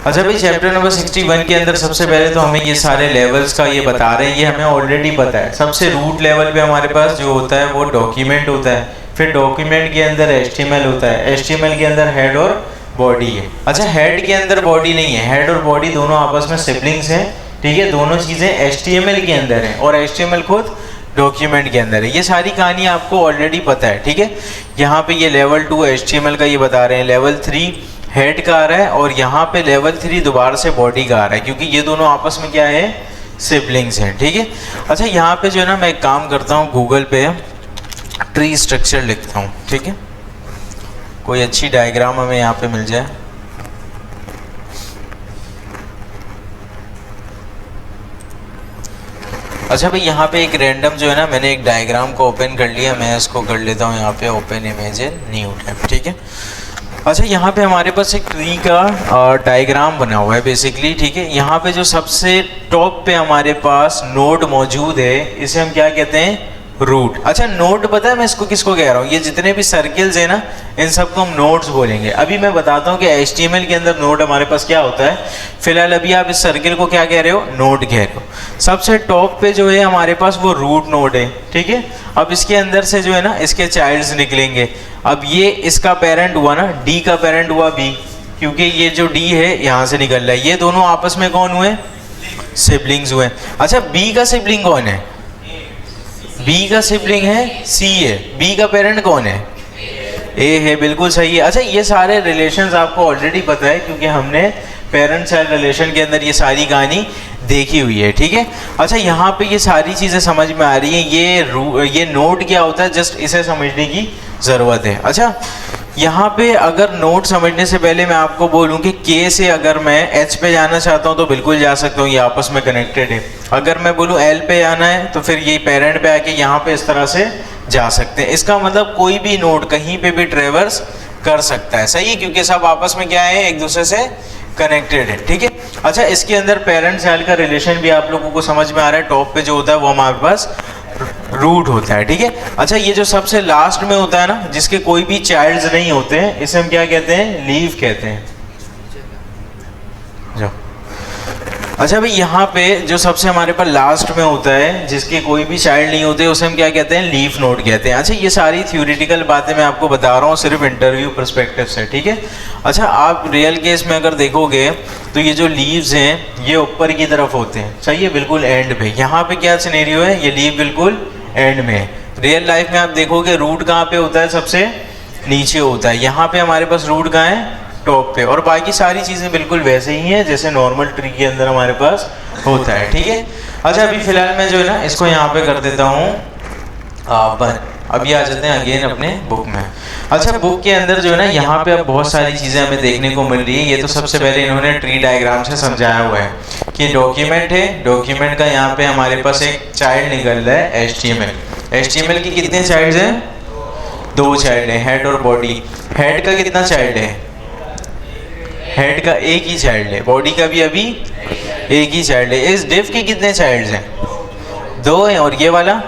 अच्छा भाई, chapter number 61 के अंदर सबसे पहले तो हमें ये सारे लेवल्स का ये बता रहे हैं, ये हमें ऑलरेडी पता है। सबसे रूट लेवल पे हमारे पास जो होता है वो डॉक्यूमेंट होता है, फिर डॉक्यूमेंट के अंदर HTML होता है, HTML के अंदर हेड और बॉडी है। अच्छा, हेड के अंदर बॉडी नहीं है, हेड और बॉडी दोनों आपस में सिबलिंग्स हैं, ठीक है। दोनों चीज़ें HTML के अंदर हैं और HTML खुद डॉक्यूमेंट के अंदर है। ये सारी कहानी आपको ऑलरेडी पता है, ठीक है। यहाँ पे ये लेवल 2 HTML का ये बता रहे हैं, लेवल 3 हेड का आ रहा है और यहाँ पे लेवल 3 दोबारा से बॉडी का आ रहा है, क्योंकि ये दोनों आपस में क्या है, सिबलिंग्स हैं, ठीक है। अच्छा, यहाँ पे जो है ना, मैं एक काम करता हूँ, गूगल पे ट्री स्ट्रक्चर लिखता हूँ, ठीक है। कोई अच्छी डायग्राम हमें यहाँ पे मिल जाए। अच्छा भाई, यहाँ पे एक रैंडम जो है ना, मैंने एक डायग्राम को ओपन कर लिया, मैं इसको कर लेता हूँ यहाँ पे ओपन इमेज न्यू टैब, ठीक है। अच्छा, यहाँ पे हमारे पास एक ट्री का डायग्राम बना हुआ है बेसिकली, ठीक है। यहाँ पे जो सबसे टॉप पे हमारे पास नोड मौजूद है, इसे हम क्या कहते हैं, रूट। अच्छा, नोड पता है मैं इसको किसको कह रहा हूँ, ये जितने भी सर्किल्स हैं ना, इन सबको हम नोड्स बोलेंगे। अभी मैं बताता हूँ कि HTML के अंदर नोड हमारे पास क्या होता है। फिलहाल अभी आप इस सर्किल को क्या कह रहे हो, नोड कह रहे हो। सबसे टॉप पे जो है हमारे पास वो रूट नोड है, ठीक है। अब इसके अंदर से जो है ना, इसके चाइल्ड्स निकलेंगे। अब ये इसका पेरेंट हुआ ना, D का पेरेंट हुआ B, क्योंकि ये जो D है यहाँ से निकल रहा है। ये दोनों आपस में कौन हुए, सिबलिंग्स हुए। अच्छा, B का सिबलिंग कौन है, B का सिबलिंग है C है। B का पेरेंट कौन है, A है, बिल्कुल सही है। अच्छा, ये सारे रिलेशंस आपको ऑलरेडी पता है, क्योंकि हमने पेरेंट चाइल्ड रिलेशन के अंदर ये सारी कहानी देखी हुई है, ठीक है। अच्छा, यहाँ पे ये सारी चीज़ें समझ में आ रही हैं। ये नोड क्या होता है, जस्ट इसे समझने की ज़रूरत है। अच्छा, यहाँ पे अगर नोड समझने से पहले मैं आपको बोलूँ कि K से अगर मैं H पे जाना चाहता हूँ तो बिल्कुल जा सकता हूँ, ये आपस में कनेक्टेड है। अगर मैं बोलूँ L पे जाना है तो फिर ये पेरेंट पे आके यहाँ पे इस तरह से जा सकते हैं। इसका मतलब कोई भी नोड कहीं पे भी ट्रेवर्स कर सकता है, सही है, क्योंकि सब आपस में क्या है, एक दूसरे से कनेक्टेड है, ठीक है। अच्छा, इसके अंदर पेरेंट चाइल्ड का रिलेशन भी आप लोगों को समझ में आ रहा है। टॉप पे जो होता है वो हमारे पास रूट होता है, ठीक है। अच्छा, ये जो सबसे लास्ट में होता है ना, जिसके कोई भी चाइल्ड्स नहीं होते हैं, इसे हम क्या कहते हैं, लीफ कहते हैं। जाओ। अच्छा भाई, यहाँ पे जो सबसे हमारे पास लास्ट में होता है, जिसके कोई भी चाइल्ड नहीं होते, उसे हम क्या कहते हैं, लीफ नोड कहते हैं। अच्छा, ये सारी थ्योरेटिकल बातें मैं आपको बता रहा हूँ सिर्फ इंटरव्यू पर्सपेक्टिव से, ठीक है। अच्छा, आप रियल केस में अगर देखोगे तो ये जो लीव्स हैं ये ऊपर की तरफ होते हैं, सही है, बिल्कुल एंड पे। यहाँ पे क्या सिनेरियो है, ये लीव बिल्कुल एंड में है। रियल लाइफ में आप देखोगे रूट कहाँ पे होता है, सबसे नीचे होता है। यहाँ पे हमारे पास रूट कहाँ है, टॉप पे, और बाकी सारी चीज़ें बिल्कुल वैसे ही हैं जैसे नॉर्मल ट्री के अंदर हमारे पास होता है, ठीक है। अच्छा, अभी फिलहाल मैं जो है ना, इसको यहाँ पे कर देता हूँ बंद। अभी आ जाते हैं अगेन अपने बुक में। अच्छा, बुक के अंदर जो है ना, यहाँ पे अब बहुत सारी चीज़ें हमें देखने को मिल रही है। ये तो सबसे पहले इन्होंने ट्री डायग्राम से समझाया हुआ है कि डॉक्यूमेंट है, डॉक्यूमेंट का यहाँ पे हमारे पास एक चाइल्ड निकल रहा है HTML की कितने चाइल्ड हैं, 2 चाइल्ड है, हेड और बॉडी। हेड का कितना चाइल्ड है, हेड का एक ही चाइल्ड है, बॉडी का भी अभी एक ही चाइल्ड है। इस डिव के कितने चाइल्ड्स हैं, 2 हैं, और ये वाला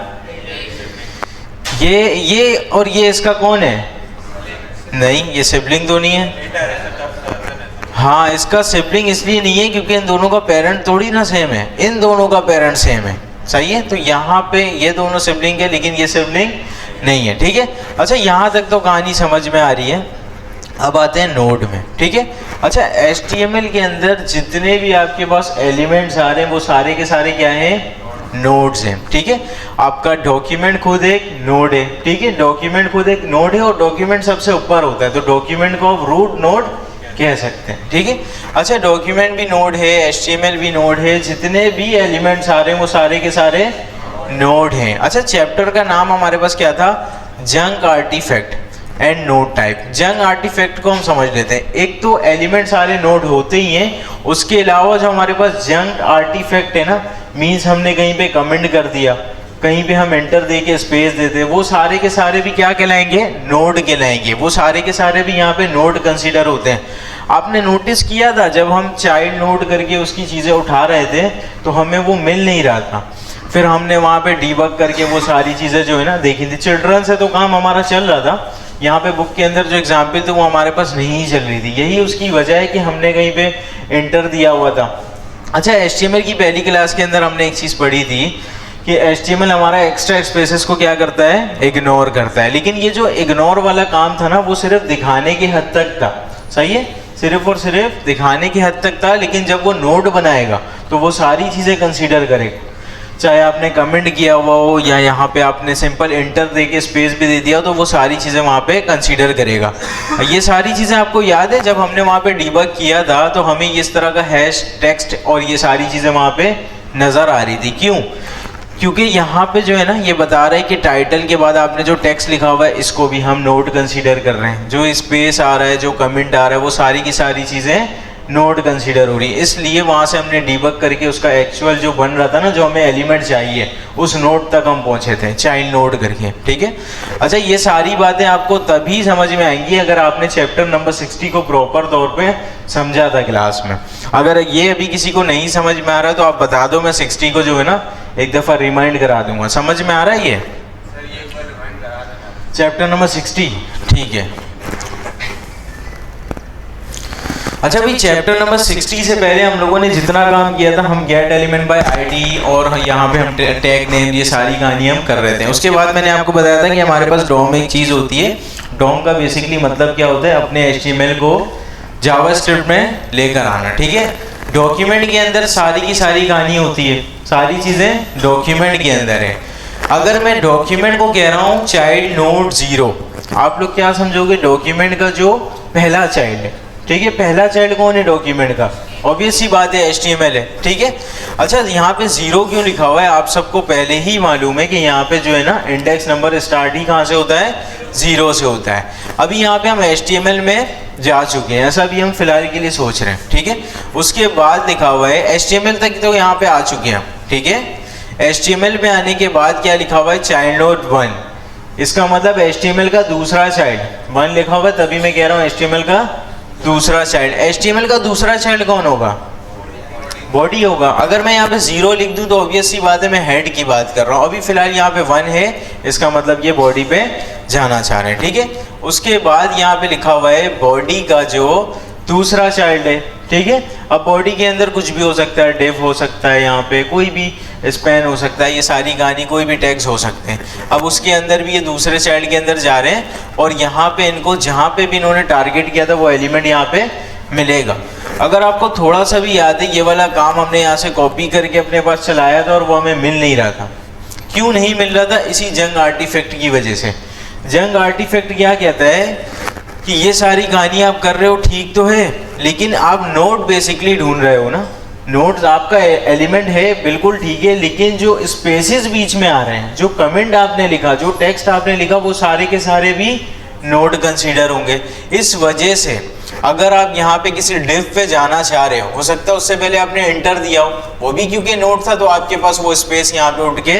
ये और ये इसका कौन है, नहीं, ये सिबलिंग तो नहीं है। हाँ, इसका सिबलिंग इसलिए नहीं है क्योंकि इन दोनों का पेरेंट थोड़ी ना सेम है, इन दोनों का पेरेंट सेम है, सही है। तो यहाँ पे ये दोनों सिबलिंग है, लेकिन ये सिबलिंग नहीं है, ठीक है। अच्छा, यहाँ तक तो कहानी समझ में आ रही है। अब आते हैं नोड में, ठीक है। अच्छा, HTML के अंदर जितने भी आपके पास एलिमेंट्स आ रहे हैं वो सारे के सारे क्या हैं, नोड्स हैं, ठीक है। आपका डॉक्यूमेंट खुद एक नोड है, ठीक है, डॉक्यूमेंट खुद एक नोड है और डॉक्यूमेंट सबसे ऊपर होता है, तो डॉक्यूमेंट को आप रूट नोड कह सकते हैं, ठीक है। अच्छा, डॉक्यूमेंट भी नोड है, HTML भी नोड है, जितने भी एलिमेंट्स आ रहे हैं वो सारे के सारे नोड हैं। अच्छा, चैप्टर का नाम हमारे पास क्या था, junk artifact and node type. Junk artifact को हम समझ लेते हैं। एक तो एलिमेंट सारे नोड होते ही हैं, उसके अलावा जो हमारे पास जंक आर्टिफैक्ट है ना, मीन्स हमने कहीं पे कमेंट कर दिया, कहीं पे हम एंटर दे के स्पेस देते हैं, वो सारे के सारे भी क्या कहलाएंगे, नोड कहलाएंगे। वो सारे के सारे भी यहाँ पे नोड कंसीडर होते हैं। आपने नोटिस किया था जब हम चाइल्ड नोड करके उसकी चीज़ें उठा रहे थे तो हमें वो मिल नहीं रहा था, फिर हमने वहाँ पे डीबग करके वो सारी चीज़ें जो है ना देखी थी। चिल्ड्रन से तो काम हमारा चल रहा था, यहाँ पे बुक के अंदर जो एग्जाम्पल थी वो हमारे पास नहीं चल रही थी। यही उसकी वजह है कि हमने कहीं पे इंटर दिया हुआ था। अच्छा, HTML की पहली क्लास के अंदर हमने एक चीज़ पढ़ी थी कि HTML हमारा एक्स्ट्रा स्पेसेस को क्या करता है, इग्नोर करता है। लेकिन ये जो इग्नोर वाला काम था ना, वो सिर्फ दिखाने की हद तक था। सही है, सिर्फ और सिर्फ दिखाने की हद तक था। लेकिन जब वो नोट बनाएगा तो वो सारी चीज़ें कंसीडर करेगा, चाहे आपने कमेंट किया हुआ हो या यहाँ पे आपने सिंपल इंटर दे के स्पेस भी दे दिया, तो वो सारी चीज़ें वहाँ पे कंसीडर करेगा। ये सारी चीज़ें आपको याद है, जब हमने वहाँ पे डिबग किया था तो हमें इस तरह का हैश टेक्स्ट और ये सारी चीज़ें वहाँ पे नज़र आ रही थी। क्यों? क्योंकि यहाँ पे जो है ना, ये बता रहा है कि टाइटल के बाद आपने जो टेक्स्ट लिखा हुआ है इसको भी हम नोट कंसीडर कर रहे हैं। जो स्पेस आ रहा है, जो कमेंट आ रहा है, वो सारी की सारी चीज़ें नोट कंसीडर हो रही है। इसलिए वहाँ से हमने डिबग करके उसका एक्चुअल जो बन रहा था ना, जो हमें एलिमेंट चाहिए, उस नोट तक हम पहुँचे थे, चाइल्ड नोट करके। ठीक है। अच्छा, ये सारी बातें आपको तभी समझ में आएंगी अगर आपने चैप्टर नंबर 60 को प्रॉपर तौर पे समझा था क्लास में। अगर ये अभी किसी को नहीं समझ में आ रहा है तो आप बता दो, मैं 60 को जो है ना एक दफ़ा रिमाइंड करा दूंगा। समझ में आ रहा है ये? Chapter number 60। ठीक है। अच्छा भाई, चैप्टर नंबर 60 से पहले हम लोगों ने जितना काम किया था, हम गेट एलिमेंट बाय आईडी और यहाँ पे हम टैग नेम, ये सारी कहानी हम कर रहे थे। उसके बाद मैंने आपको बताया था कि हमारे पास डॉम एक चीज़ होती है। डॉम का बेसिकली मतलब क्या होता है, अपने HTML को जावास्क्रिप्ट में लेकर आना। ठीक है। डॉक्यूमेंट के अंदर सारी की सारी कहानी होती है, सारी चीज़ें डॉक्यूमेंट के अंदर है। अगर मैं डॉक्यूमेंट को कह रहा हूँ चाइल्ड नोड 0, आप लोग क्या समझोगे? डॉक्यूमेंट का जो पहला चाइल्ड है। ठीक है। पहला चाइल्ड कौन है डॉक्यूमेंट का? ऑब्वियस सी बात है, HTML है। ठीक है। अच्छा, यहाँ पे 0 क्यों लिखा हुआ है? आप सबको पहले ही मालूम है कि यहाँ पे जो है ना, इंडेक्स नंबर स्टार्ट ही कहाँ से होता है? 0 से होता है। अभी यहाँ पे हम HTML में जा चुके हैं, ऐसा भी हम फिलहाल के लिए सोच रहे हैं। ठीक है। उसके बाद लिखा हुआ है HTML तक तो यहाँ पे आ चुके हैं। ठीक है। HTML पे आने के बाद क्या लिखा हुआ है? Child node 1। इसका मतलब HTML का दूसरा चाइल्ड 1 लिखा हुआ है, तभी मैं कह रहा हूँ HTML का दूसरा चाइल्ड। HTML का दूसरा चाइल्ड कौन होगा? बॉडी होगा। अगर मैं यहाँ पे 0 लिख दूँ तो ऑब्वियस सी बात है, मैं हेड की बात कर रहा हूँ। अभी फिलहाल यहाँ पे 1 है, इसका मतलब ये बॉडी पे जाना चाह रहे हैं। ठीक है। उसके बाद यहाँ पे लिखा हुआ है बॉडी का जो दूसरा चाइल्ड है। ठीक है। अब बॉडी के अंदर कुछ भी हो सकता है, डेव हो सकता है, यहाँ पे कोई भी स्पैन हो सकता है, ये सारी कहानी, कोई भी टैग्स हो सकते हैं। अब उसके अंदर भी ये दूसरे चाइल्ड के अंदर जा रहे हैं और यहाँ पे इनको जहाँ पे भी इन्होंने टारगेट किया था वो एलिमेंट यहाँ पे मिलेगा। अगर आपको थोड़ा सा भी याद है, ये वाला काम हमने यहाँ से कॉपी करके अपने पास चलाया था और वो हमें मिल नहीं रहा था। क्यों नहीं मिल रहा था? इसी जंग आर्टिफैक्ट की वजह से। जंग आर्टिफैक्ट क्या कहता है कि ये सारी कहानी आप कर रहे हो ठीक तो है, लेकिन आप नोट बेसिकली ढूंढ रहे हो ना। नोट्स आपका एलिमेंट है, बिल्कुल ठीक है, लेकिन जो स्पेसेस बीच में आ रहे हैं, जो कमेंट आपने लिखा, जो टेक्स्ट आपने लिखा, वो सारे के सारे भी नोट कंसीडर होंगे। इस वजह से अगर आप यहाँ पे किसी डिव पे जाना चाह रहे हो सकता है उससे पहले आपने इंटर दिया हो, वो भी क्योंकि नोट था तो आपके पास वो स्पेस यहाँ पे उठ के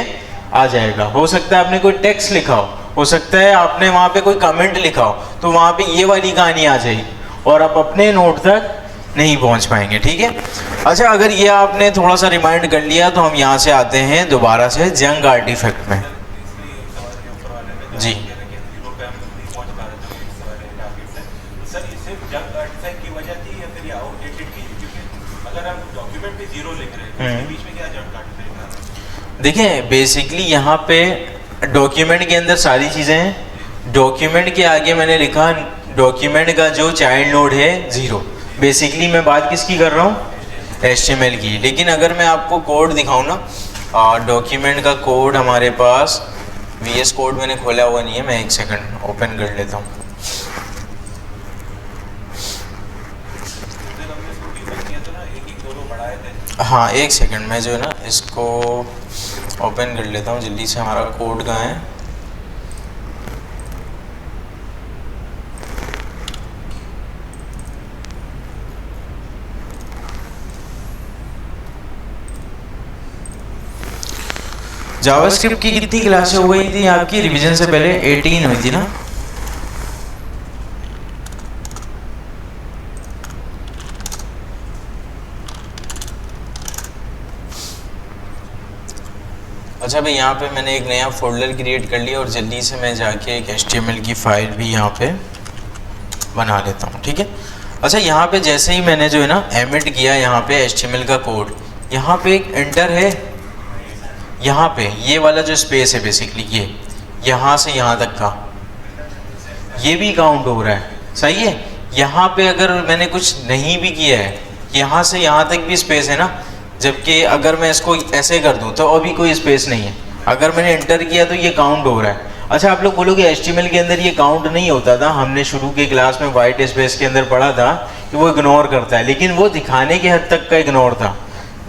आ जाएगा। हो सकता है आपने कोई टेक्स्ट लिखा हो सकता है आपने वहाँ पे कोई कमेंट लिखा हो, तो वहाँ पे ये वाली कहानी आ जाएगी और आप अपने नोट तक नहीं पहुँच पाएंगे। ठीक है। अच्छा, अगर ये आपने थोड़ा सा रिमाइंड कर लिया तो हम यहाँ से आते हैं दोबारा से जंग आर्टिफैक्ट में। जी देखें, बेसिकली यहाँ पे डॉक्यूमेंट के अंदर सारी चीज़ें हैं। डॉक्यूमेंट के आगे मैंने लिखा डॉक्यूमेंट का जो चाइल्ड नोड है 0। बेसिकली मैं बात किसकी कर रहा हूँ? HTML की। लेकिन अगर मैं आपको कोड दिखाऊँ ना, डॉक्यूमेंट का कोड हमारे पास VS कोड मैंने खोला हुआ नहीं है, मैं एक सेकंड ओपन कर लेता हूँ। हाँ, एक सेकंड, मैं जो है ना इसको ओपन कर लेता हूँ जल्दी से। हमारा कोड कहाँ है? जावास्क्रिप्ट की कितनी क्लासें हो गई थी आपकी रिवीजन से पहले? 18 हुई थी ना? अच्छा भाई यहाँ पे मैंने एक नया फोल्डर क्रिएट कर लिया और जल्दी से मैं जाके एक HTML की फ़ाइल भी यहाँ पे बना लेता हूँ, ठीक है। अच्छा यहाँ पे जैसे ही मैंने जो है ना एमिट किया यहाँ पे HTML का कोड, यहाँ पे एक एंटर है, यहाँ पे ये वाला जो स्पेस है बेसिकली ये यहाँ से यहाँ तक का ये भी काउंट हो रहा है, सही है। यहाँ पे अगर मैंने कुछ नहीं भी किया है, यहाँ से यहाँ तक भी स्पेस है ना, जबकि अगर मैं इसको ऐसे कर दूँ तो अभी कोई स्पेस नहीं है। अगर मैंने एंटर किया तो ये काउंट हो रहा है। अच्छा आप लोग बोलोगे HTML के अंदर ये काउंट नहीं होता था, हमने शुरू के क्लास में वाइट स्पेस के अंदर पढ़ा था कि वो इग्नोर करता है, लेकिन वो दिखाने के हद तक का इग्नोर था।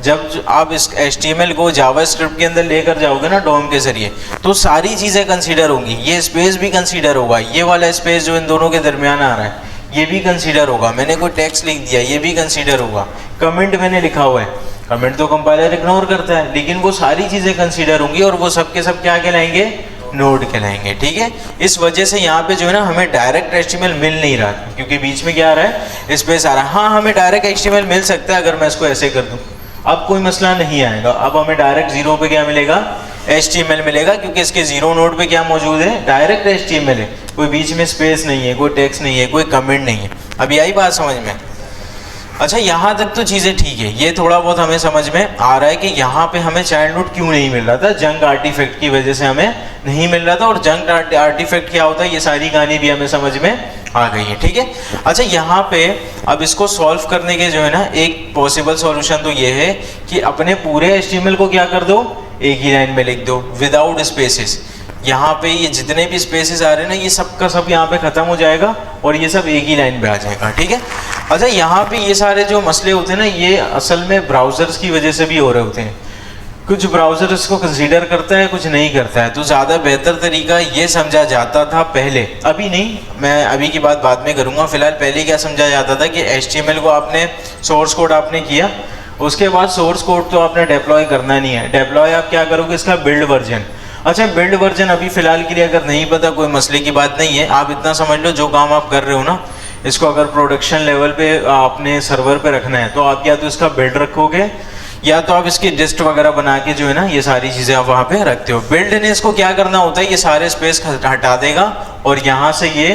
जब आप इस HTML को जावास्क्रिप्ट के अंदर लेकर जाओगे ना डॉम के जरिए, तो सारी चीज़ें कंसीडर होंगी। ये स्पेस भी कंसीडर होगा, ये वाला स्पेस जो इन दोनों के दरमियान आ रहा है ये भी कंसीडर होगा, मैंने कोई टेक्स्ट लिख दिया ये भी कंसीडर होगा, कमेंट मैंने लिखा हुआ है, कमेंट तो कंपाइलर इग्नोर करता है, लेकिन वो सारी चीज़ें कंसीडर होंगी और वो सब के सब क्या कहलाएंगे, नोड कहलाएंगे, ठीक है। इस वजह से यहाँ पे जो है ना हमें डायरेक्ट HTML मिल नहीं रहा, क्योंकि बीच में क्या आ रहा है, स्पेस आ रहा है। हाँ हमें डायरेक्ट HTML मिल सकता है अगर मैं इसको ऐसे कर दूँ, अब कोई मसला नहीं आएगा। अब हमें डायरेक्ट जीरो पे क्या मिलेगा, HTML मिलेगा, क्योंकि इसके जीरो नोड पे क्या मौजूद है, डायरेक्ट HTML है, कोई बीच में स्पेस नहीं है, कोई टेक्स्ट नहीं है, कोई कमेंट नहीं है। अभी आई बात समझ में? अच्छा यहाँ तक तो चीज़ें ठीक है, ये थोड़ा बहुत हमें समझ में आ रहा है कि यहाँ पे हमें चाइल्ड नोड क्यों नहीं मिल रहा था, जंक आर्टिफैक्ट की वजह से हमें नहीं मिल रहा था। और जंक आर्टिफैक्ट क्या होता है ये सारी कहानी भी हमें समझ में आ गई है, ठीक है। अच्छा यहाँ पे अब इसको सॉल्व करने के जो है ना एक पॉसिबल सॉल्यूशन तो ये है कि अपने पूरे HTML को क्या कर दो, एक ही लाइन में लिख दो विदाउट स्पेसेस। यहाँ पे ये जितने भी स्पेसेस आ रहे हैं ना ये सब का सब यहाँ पे ख़त्म हो जाएगा और ये सब एक ही लाइन पे आ जाएगा, ठीक है। अच्छा यहाँ पे ये सारे जो मसले होते हैं ना ये असल में ब्राउज़र्स की वजह से भी हो रहे होते हैं। कुछ ब्राउज़र इसको कंसीडर करता है, कुछ नहीं करता है। तो ज़्यादा बेहतर तरीका ये समझा जाता था पहले, अभी नहीं, मैं अभी की बात बाद में करूँगा। फिलहाल पहले क्या समझा जाता था कि HTML को आपने सोर्स कोड आपने किया, उसके बाद सोर्स कोड तो आपने डिप्लॉय करना नहीं है। डिप्लॉय आप क्या करोगे, इसका बिल्ड वर्जन। अच्छा बिल्ड वर्जन अभी फ़िलहाल के लिए अगर नहीं पता कोई मसले की बात नहीं है, आप इतना समझ लो जो काम आप कर रहे हो ना इसको अगर प्रोडक्शन लेवल पे आपने सर्वर पे रखना है तो आप या तो इसका बिल्ड रखोगे या तो आप इसकी लिस्ट वगैरह बना के जो है ना ये सारी चीज़ें आप वहाँ पे रखते हो। बिल्ड ने इसको क्या करना होता है, ये सारे स्पेस हटा देगा और यहाँ से ये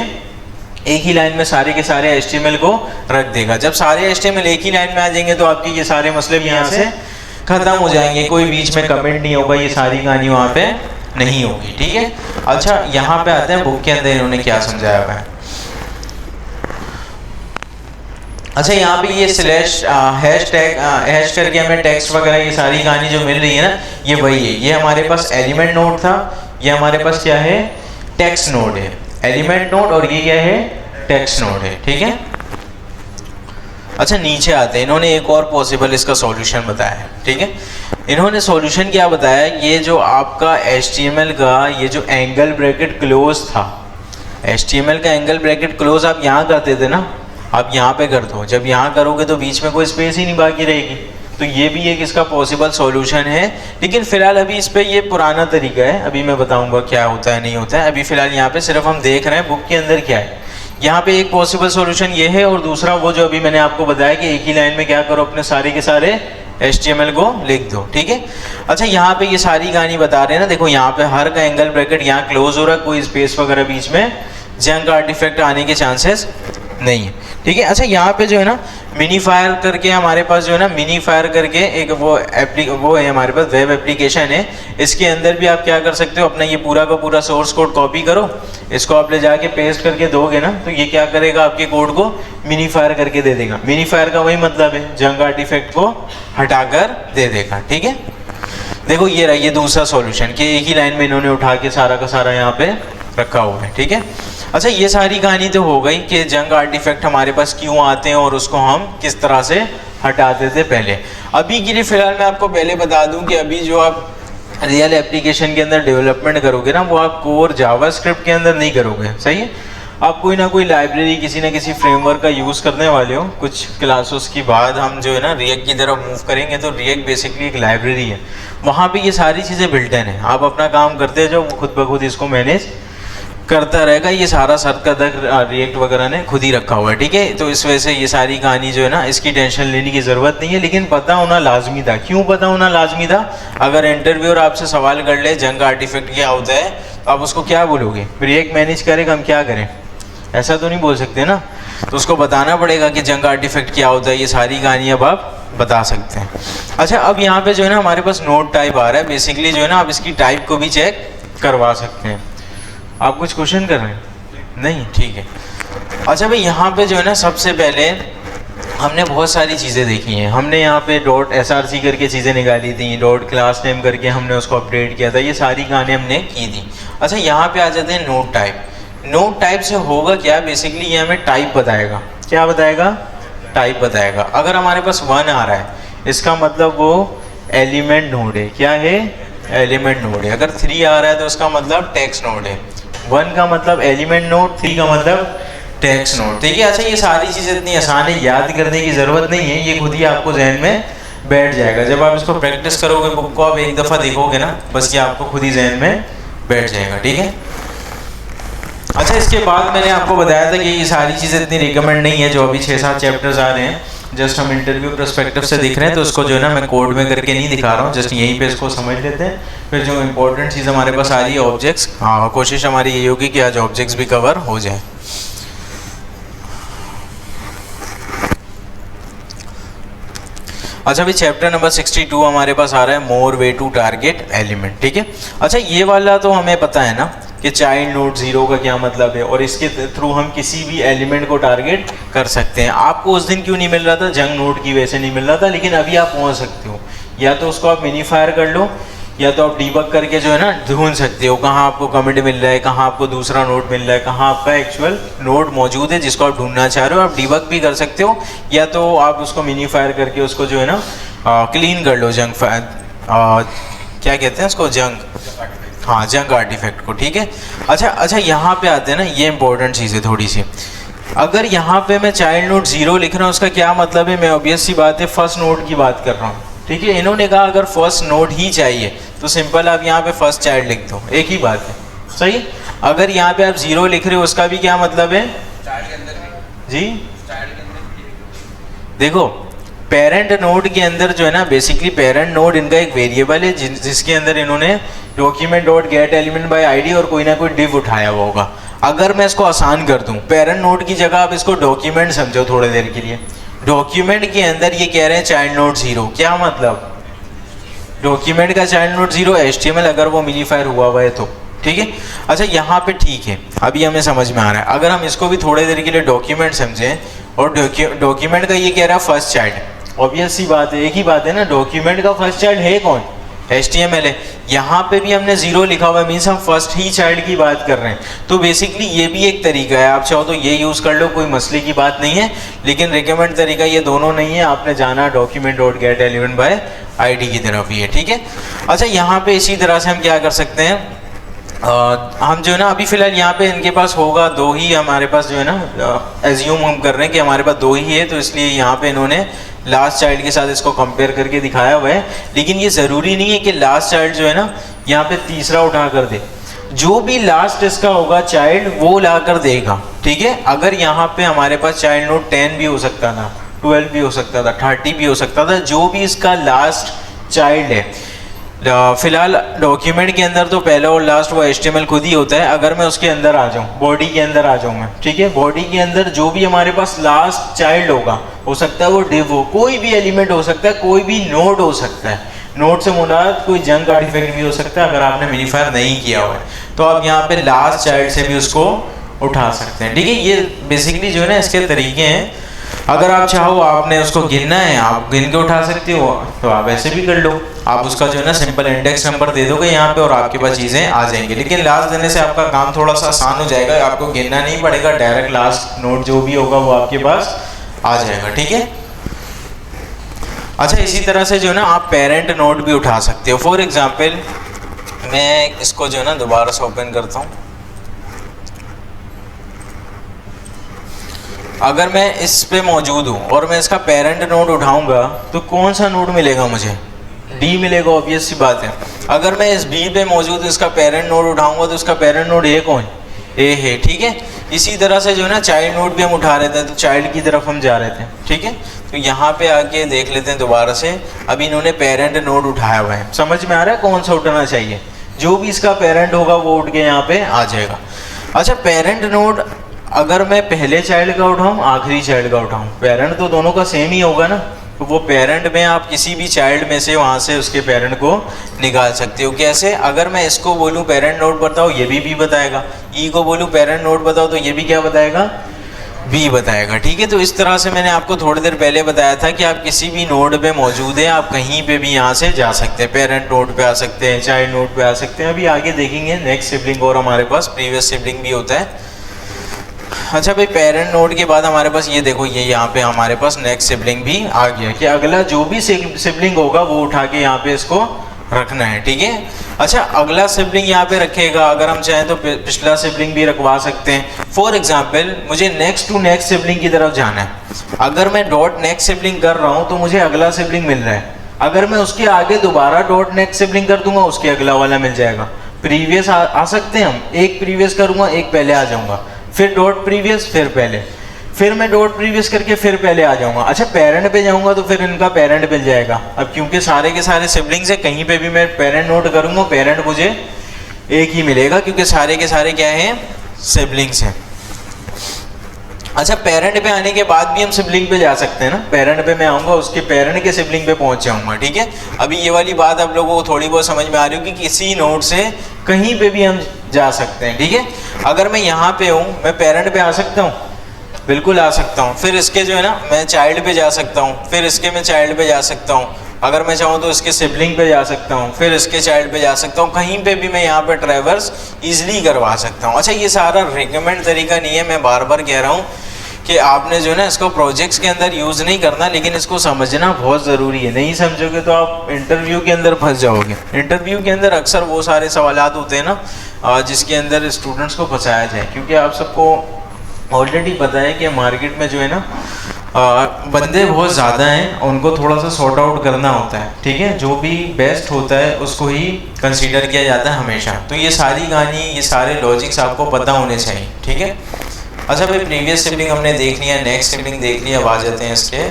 एक ही लाइन में सारे के सारे HTML को रख देगा। जब सारे HTML एक ही लाइन में आ जाएंगे तो आपकी ये सारे मसले भी यहाँ से ख़त्म हो जाएंगे, कोई बीच में कमेंट नहीं होगा, ये सारी कहानी वहाँ पे नहीं होगी, ठीक है। अच्छा यहाँ पे आते हैं बुक के अंदर इन्होंने क्या समझाया हुआ है। अच्छा यहाँ पे ये स्लैश हैश करके हमें टेक्स्ट वगैरह ये सारी कहानी जो मिल रही है ना ये वही है। ये हमारे पास एलिमेंट नोड था, ये हमारे पास क्या है, टेक्स्ट नोड है। एलिमेंट नोड और ये क्या है, टेक्स्ट नोड है, ठीक है। अच्छा नीचे आते हैं, इन्होंने एक और पॉसिबल इसका सॉल्यूशन बताया है, ठीक है। इन्होंने सॉल्यूशन क्या बताया, ये जो आपका HTML का ये जो एंगल ब्रैकेट क्लोज था, HTML का एंगल ब्रैकेट क्लोज आप यहाँ करते थे ना, आप यहाँ पे कर दो। जब यहाँ करोगे तो बीच में कोई स्पेस ही नहीं बाकी रहेगी। तो ये भी एक इसका पॉसिबल सॉल्यूशन है, लेकिन फ़िलहाल अभी इस पर ये पुराना तरीका है, अभी मैं बताऊँगा क्या होता है नहीं होता है। अभी फ़िलहाल यहाँ पे सिर्फ हम देख रहे हैं बुक के अंदर क्या है। यहाँ पे एक पॉसिबल सॉल्यूशन ये है और दूसरा वो जो अभी मैंने आपको बताया कि एक ही लाइन में क्या करो, अपने सारे के सारे HTML को लिख दो, ठीक है। अच्छा यहाँ पे ये सारी कहानी बता रहे हैं ना, देखो यहाँ पे हर का एंगल ब्रैकेट यहाँ क्लोज हो रहा है, कोई स्पेस वगैरह बीच में, जंक आर्टिफैक्ट आने के चांसेस नहीं है, ठीक है। अच्छा यहाँ पे जो है ना मिनीफायर करके हमारे पास जो है ना मिनीफायर करके एक वो है हमारे पास वेब एप्लीकेशन है। इसके अंदर भी आप क्या कर सकते हो, अपना ये पूरा का पूरा सोर्स कोड कॉपी करो, इसको आप ले जाके पेस्ट करके दोगे ना तो ये क्या करेगा, आपके कोड को मिनीफायर करके दे देगा। मिनीफायर का वही मतलब है, जंक आर्टिफैक्ट को हटाकर दे देगा, ठीक है। देखो ये रहा ये दूसरा सॉल्यूशन कि एक ही लाइन में इन्होंने उठा के सारा का सारा यहाँ पे रखा हुआ है, ठीक है। अच्छा ये सारी कहानी तो हो गई कि जंक आर्टिफैक्ट हमारे पास क्यों आते हैं और उसको हम किस तरह से हटाते थे पहले। अभी के लिए फ़िलहाल मैं आपको पहले बता दूं कि अभी जो आप रियल एप्लीकेशन के अंदर डेवलपमेंट करोगे ना वो आप कोर जावास्क्रिप्ट के अंदर नहीं करोगे, सही है। आप कोई ना कोई लाइब्रेरी किसी ना किसी फ्रेमवर्क का यूज़ करने वाले हो। कुछ क्लासेस के बाद हम जो है ना रिएक्ट की तरफ मूव करेंगे, तो रिएक्ट बेसिकली एक लाइब्रेरी है, वहाँ पे ये सारी चीज़ें बिल्ट इन है। आप अपना काम करते जाओ, वो खुद ब खुद इसको मैनेज करता रहेगा, ये सारा सर का दर्द रिएक्ट वगैरह ने खुद ही रखा हुआ है, ठीक है। तो इस वजह से ये सारी कहानी जो है ना, इसकी टेंशन लेने की ज़रूरत नहीं है, लेकिन पता होना लाजमी था। क्यों पता होना लाजमी था? अगर इंटरव्यूअर आपसे सवाल कर ले जंग आर्टिफैक्ट क्या होता है, तो आप उसको क्या बोलोगे? रिएक्ट मैनेज करेगा, हम क्या करें? ऐसा तो नहीं बोल सकते ना। तो उसको बताना पड़ेगा कि जंग आर्टिफैक्ट क्या होता है, ये सारी कहानी अब आप बता सकते हैं। अच्छा, अब यहाँ पे जो है ना हमारे पास नोट टाइप आ रहा है। बेसिकली जो है ना आप इसकी टाइप को भी चेक करवा सकते हैं। आप कुछ क्वेश्चन कर रहे हैं? नहीं, ठीक है। अच्छा भाई, यहाँ पे जो है ना सबसे पहले हमने बहुत सारी चीज़ें देखी हैं। हमने यहाँ पे डॉट SRC करके चीज़ें निकाली थी, डॉट क्लास नेम करके हमने उसको अपडेट किया था, ये सारी कहानी हमने की थी। अच्छा, यहाँ पे आ जाते हैं नोट टाइप। नोट टाइप से होगा क्या? बेसिकली ये हमें टाइप बताएगा। क्या बताएगा? टाइप बताएगा। अगर हमारे पास 1 आ रहा है, इसका मतलब वो एलिमेंट नोड है। क्या है? एलिमेंट नोड है। अगर 3 आ रहा है तो उसका मतलब टेक्स्ट नोड है। 1 का मतलब एलिमेंट नोड, 3 का मतलब टेक्स्ट नोड, ठीक है। अच्छा, ये सारी चीज़ें इतनी आसान है, याद करने की ज़रूरत नहीं है, ये खुद ही आपको जहन में बैठ जाएगा। जब आप इसको प्रैक्टिस करोगे, बुक को आप एक दफ़ा देखोगे ना, बस ये आपको खुद ही जहन में बैठ जाएगा, ठीक है। अच्छा, इसके बाद मैंने आपको बताया था कि ये सारी चीज़ें इतनी रिकमेंड नहीं है। जो अभी 6-7 चैप्टर्स आ रहे हैं, जस्ट हम इंटरव्यू पर्सपेक्टिव से दिख रहे हैं, तो उसको जो है ना मैं कोड में करके नहीं दिखा रहा हूँ, जस्ट यहीं पे इसको समझ लेते हैं। फिर जो इंपॉर्टेंट चीज़ हमारे पास आ रही है, ऑब्जेक्ट्स, हाँ, कोशिश हमारी यही होगी कि आज ऑब्जेक्ट्स भी कवर हो जाए। अच्छा भाई, चैप्टर नंबर 62 हमारे पास आ रहा है, मोर वे टू टारगेट एलिमेंट, ठीक है। अच्छा, ये वाला तो हमें पता है ना कि चाइल्ड नोड 0 का क्या मतलब है, और इसके थ्रू हम किसी भी एलिमेंट को टारगेट कर सकते हैं। आपको उस दिन क्यों नहीं मिल रहा था? जंग नोड की वजह से नहीं मिल रहा था, लेकिन अभी आप पहुंच सकते हो। या तो उसको आप मिनीफायर कर लो, या तो आप डीबग करके जो है ना ढूंढ सकते हो कहाँ आपको कमिट मिल रहा है, कहाँ आपको दूसरा नोड मिल रहा है, कहाँ आपका एक्चुअल नोड मौजूद है जिसको आप ढूंढना चाह रहे हो। आप डीबग भी कर सकते हो, या तो आप उसको मिनीफायर करके उसको जो है ना क्लीन कर लो, जंग क्या कहते हैं उसको, जंग, हाँ, जंग आर्टिफैक्ट को, ठीक है। अच्छा, यहाँ पे आते हैं ना, ये इंपॉर्टेंट चीज़ है थोड़ी सी। अगर यहाँ पे मैं चाइल्ड नोड 0 लिख रहा हूँ, उसका क्या मतलब है? मैं ऑब्वियस सी बात है फर्स्ट नोड की बात कर रहा हूँ, ठीक है। इन्होंने कहा अगर फर्स्ट नोड ही चाहिए तो सिंपल आप यहाँ पे फर्स्ट चाइल्ड लिख दो, एक ही बात है, सही। अगर यहाँ पे आप 0 लिख रहे हो, उसका भी क्या मतलब है जी? देखो, पेरेंट नोड के अंदर जो है ना, बेसिकली पेरेंट नोड इनका एक वेरिएबल है जिसके अंदर इन्होंने document dot gate element by ID और कोई ना कोई डिव उठाया हुआ होगा। अगर मैं इसको आसान कर दूं, पेरेंट नोड की जगह आप इसको डॉक्यूमेंट समझो थोड़ी देर के लिए। डॉक्यूमेंट के अंदर ये कह रहे हैं चाइल्ड नोड 0, क्या मतलब? डॉक्यूमेंट का चाइल्ड नोड 0 HTML, अगर वो मिनीफायर हुआ है तो, ठीक है। अच्छा, यहाँ पे ठीक है, अभी हमें समझ में आ रहा है। अगर हम इसको भी थोड़ी देर के लिए डॉक्यूमेंट समझें, और डॉक्यूमेंट का ये कह रहा है फर्स्ट चाइल्ड, ऑब्वियस सी बात है, एक ही बात है ना, डॉक्यूमेंट का फर्स्ट चाइल्ड है कौन? HTML है। यहाँ पे भी हमने 0 लिखा हुआ है, मीन्स हम फर्स्ट ही चाइल्ड की बात कर रहे हैं। तो बेसिकली ये भी एक तरीका है, आप चाहो तो ये यूज़ कर लो, कोई मसले की बात नहीं है, लेकिन रिकमेंड तरीका ये दोनों नहीं है। आपने जाना document dot gate element by ID की तरफ ही है, ठीक है। अच्छा, यहाँ पे इसी तरह से हम क्या कर सकते हैं, हम जो है ना अभी फ़िलहाल यहाँ पे इनके पास होगा 2 ही, हमारे पास जो है ना एज्यूम हम कर रहे हैं कि हमारे पास 2 ही है, तो इसलिए यहाँ पे इन्होंने लास्ट चाइल्ड के साथ इसको कंपेयर करके दिखाया हुआ है। लेकिन ये ज़रूरी नहीं है कि लास्ट चाइल्ड जो है ना यहाँ पे तीसरा उठा कर दे, जो भी लास्ट इसका होगा चाइल्ड वो ला कर देगा, ठीक है। अगर यहाँ पे हमारे पास चाइल्ड नोड 10 भी हो सकता था, 12 भी हो सकता था, 30 भी हो सकता था, जो भी इसका लास्ट चाइल्ड है। फिलहाल डॉक्यूमेंट के अंदर तो पहला और लास्ट वो HTML खुद ही होता है। अगर मैं उसके अंदर आ जाऊँ, बॉडी के अंदर आ जाऊँ मैं, ठीक है, बॉडी के अंदर जो भी हमारे पास लास्ट चाइल्ड होगा, हो सकता है वो डिव हो, कोई भी एलिमेंट हो सकता है, कोई भी नोड हो सकता है। नोड से मुराद कोई जंक आर्टिफैक्ट भी हो सकता है, अगर आपने मिनीफायर नहीं किया हुआ है तो आप यहाँ पे लास्ट चाइल्ड से भी उसको उठा सकते हैं, ठीक है। ये बेसिकली जो है ना इसके तरीके हैं। अगर आप चाहो, आपने उसको गिनना है, आप गिन के उठा सकते हो, तो आप ऐसे भी कर लो। आप उसका जो है ना सिंपल इंडेक्स नंबर दे दोगे यहाँ पे और आपके पास चीज़ें आ जाएंगी। लेकिन लास्ट देने से आपका काम थोड़ा सा आसान हो जाएगा, आपको गिनना नहीं पड़ेगा, डायरेक्ट लास्ट नोट जो भी होगा वो आपके पास आ जाएगा, ठीक है। अच्छा, इसी तरह से जो है ना आप पेरेंट नोट भी उठा सकते हो। फॉर एग्जाम्पल, मैं इसको जो है ना दोबारा से ओपन करता हूँ। अगर मैं इस पे मौजूद हूँ और मैं इसका पेरेंट नोड उठाऊंगा तो कौन सा नोड मिलेगा मुझे? D मिलेगा, ऑब्वियस सी बात है। अगर मैं इस B पे मौजूद इसका पेरेंट नोड उठाऊंगा तो इसका पेरेंट नोड है कौन? ए है, ठीक है। इसी तरह से जो है ना चाइल्ड नोड भी हम उठा रहे थे, तो चाइल्ड की तरफ हम जा रहे थे, ठीक है। तो यहाँ पे आके देख लेते हैं दोबारा से। अभी इन्होंने पेरेंट नोड उठाया हुआ है, समझ में आ रहा है कौन सा उठाना चाहिए? जो भी इसका पेरेंट होगा वो उठ के यहाँ पे आ जाएगा। अच्छा, पेरेंट नोड अगर मैं पहले चाइल्ड का उठाऊँ आखिरी चाइल्ड का उठाऊँ, पेरेंट तो दोनों का सेम ही होगा ना, तो वो पेरेंट में आप किसी भी चाइल्ड में से वहाँ से उसके पेरेंट को निकाल सकते हो। कैसे? अगर मैं इसको बोलूँ पेरेंट नोड बताओ, ये भी बताएगा। ई को बोलूँ पेरेंट नोड बताओ, तो ये भी क्या बताएगा? बी बताएगा, ठीक है। तो इस तरह से मैंने आपको थोड़ी देर पहले बताया था कि आप किसी भी नोड पे मौजूद हैं, आप कहीं पे भी यहाँ से जा सकते हैं, पेरेंट नोड पे आ सकते हैं, चाइल्ड नोड पे आ सकते हैं। अभी आगे देखेंगे नेक्स्ट सिबलिंग और हमारे पास प्रीवियस सिबलिंग भी होता है। अच्छा भाई, पेरेंट नोड के बाद हमारे पास ये देखो, ये यहाँ पे हमारे पास नेक्स्ट सिबलिंग भी आ गया कि अगला जो भी सिबलिंग होगा वो उठा के यहाँ पे इसको रखना है, ठीक है। अच्छा, अगला सिबलिंग यहाँ पे रखेगा, अगर हम चाहें तो पिछला सिबलिंग भी रखवा सकते हैं। फॉर एग्जाम्पल, मुझे नेक्स्ट टू नेक्स्ट सिबलिंग की तरफ जाना है। अगर मैं डॉट नेक्स्ट सिबलिंग कर रहा हूँ तो मुझे अगला सिबलिंग मिल रहा है। अगर मैं उसके आगे दोबारा डॉट नेक्स्ट सिबलिंग कर दूंगा, उसके अगला वाला मिल जाएगा। प्रीवियस आ सकते हैं हम, एक प्रीवियस करूँगा, एक पहले आ जाऊँगा, फिर डॉट प्रीवियस, फिर पहले, फिर मैं डॉट प्रीवियस करके फिर पहले आ जाऊंगा। अच्छा, पेरेंट पे जाऊंगा तो फिर इनका पेरेंट मिल जाएगा। अब क्योंकि सारे के सारे सिबलिंग्स है, कहीं पे भी मैं पेरेंट नोट करूंगा पेरेंट मुझे एक ही मिलेगा, क्योंकि सारे के सारे क्या हैं? सिबलिंग्स हैं। अच्छा, पेरेंट पे आने के बाद भी हम सिबलिंग पे जा सकते हैं ना। पेरेंट पे मैं आऊँगा, उसके पेरेंट के सिबलिंग पे पहुँच जाऊँगा, ठीक है। अभी ये वाली बात आप लोगों को थोड़ी बहुत समझ में आ रही होगी कि किसी नोड से कहीं पे भी हम जा सकते हैं, ठीक है। अगर मैं यहाँ पे हूँ, मैं पेरेंट पे आ सकता हूँ, बिल्कुल आ सकता हूँ। फिर इसके जो है ना मैं चाइल्ड पे जा सकता हूँ, फिर इसके मैं चाइल्ड पे जा सकता हूँ। अगर मैं चाहूँ तो इसके सिबलिंग पे जा सकता हूँ, फिर इसके चाइल्ड पे जा सकता हूँ। कहीं पे भी मैं यहाँ पे ट्रैवर्स ईजिली करवा सकता हूँ। अच्छा, ये सारा रिकमेंड तरीका नहीं है, मैं बार बार कह रहा हूँ कि आपने जो है ना इसको प्रोजेक्ट्स के अंदर यूज़ नहीं करना, लेकिन इसको समझना बहुत ज़रूरी है। नहीं समझोगे तो आप इंटरव्यू के अंदर फंस जाओगे। इंटरव्यू के अंदर अक्सर वो सारे सवालात होते हैं ना जिसके अंदर स्टूडेंट्स को फंसाया जाए, क्योंकि आप सबको ऑलरेडी पता है कि मार्केट में जो है ना बंदे बहुत ज़्यादा हैं, उनको थोड़ा सा सॉर्ट आउट करना होता है, ठीक है। जो भी बेस्ट होता है उसको ही कंसीडर किया जाता है हमेशा। तो ये सारी कहानी, ये सारे लॉजिक्स आपको पता होने चाहिए, ठीक है। अच्छा भाई, प्रीवियस सिबलिंग हमने देख लिया, नेक्स्ट सिबलिंग देख लिया, अब आ जाते हैं इसके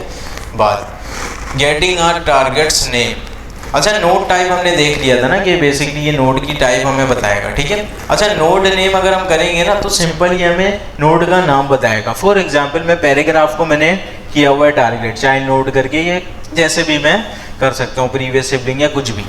बाद गेटिंग आवर टारगेट्स नेम। अच्छा, नोड टाइप हमने देख लिया था ना कि बेसिकली ये नोड की टाइप हमें बताएगा, ठीक है। अच्छा, नोड नेम अगर हम करेंगे ना तो सिंपल ये हमें नोड का नाम बताएगा। फॉर एग्जांपल, मैं पैराग्राफ को मैंने किया हुआ है टारगेट, चाइल्ड नोड करके, ये जैसे भी मैं कर सकता हूँ, प्रीवियस सिबलिंग या कुछ भी।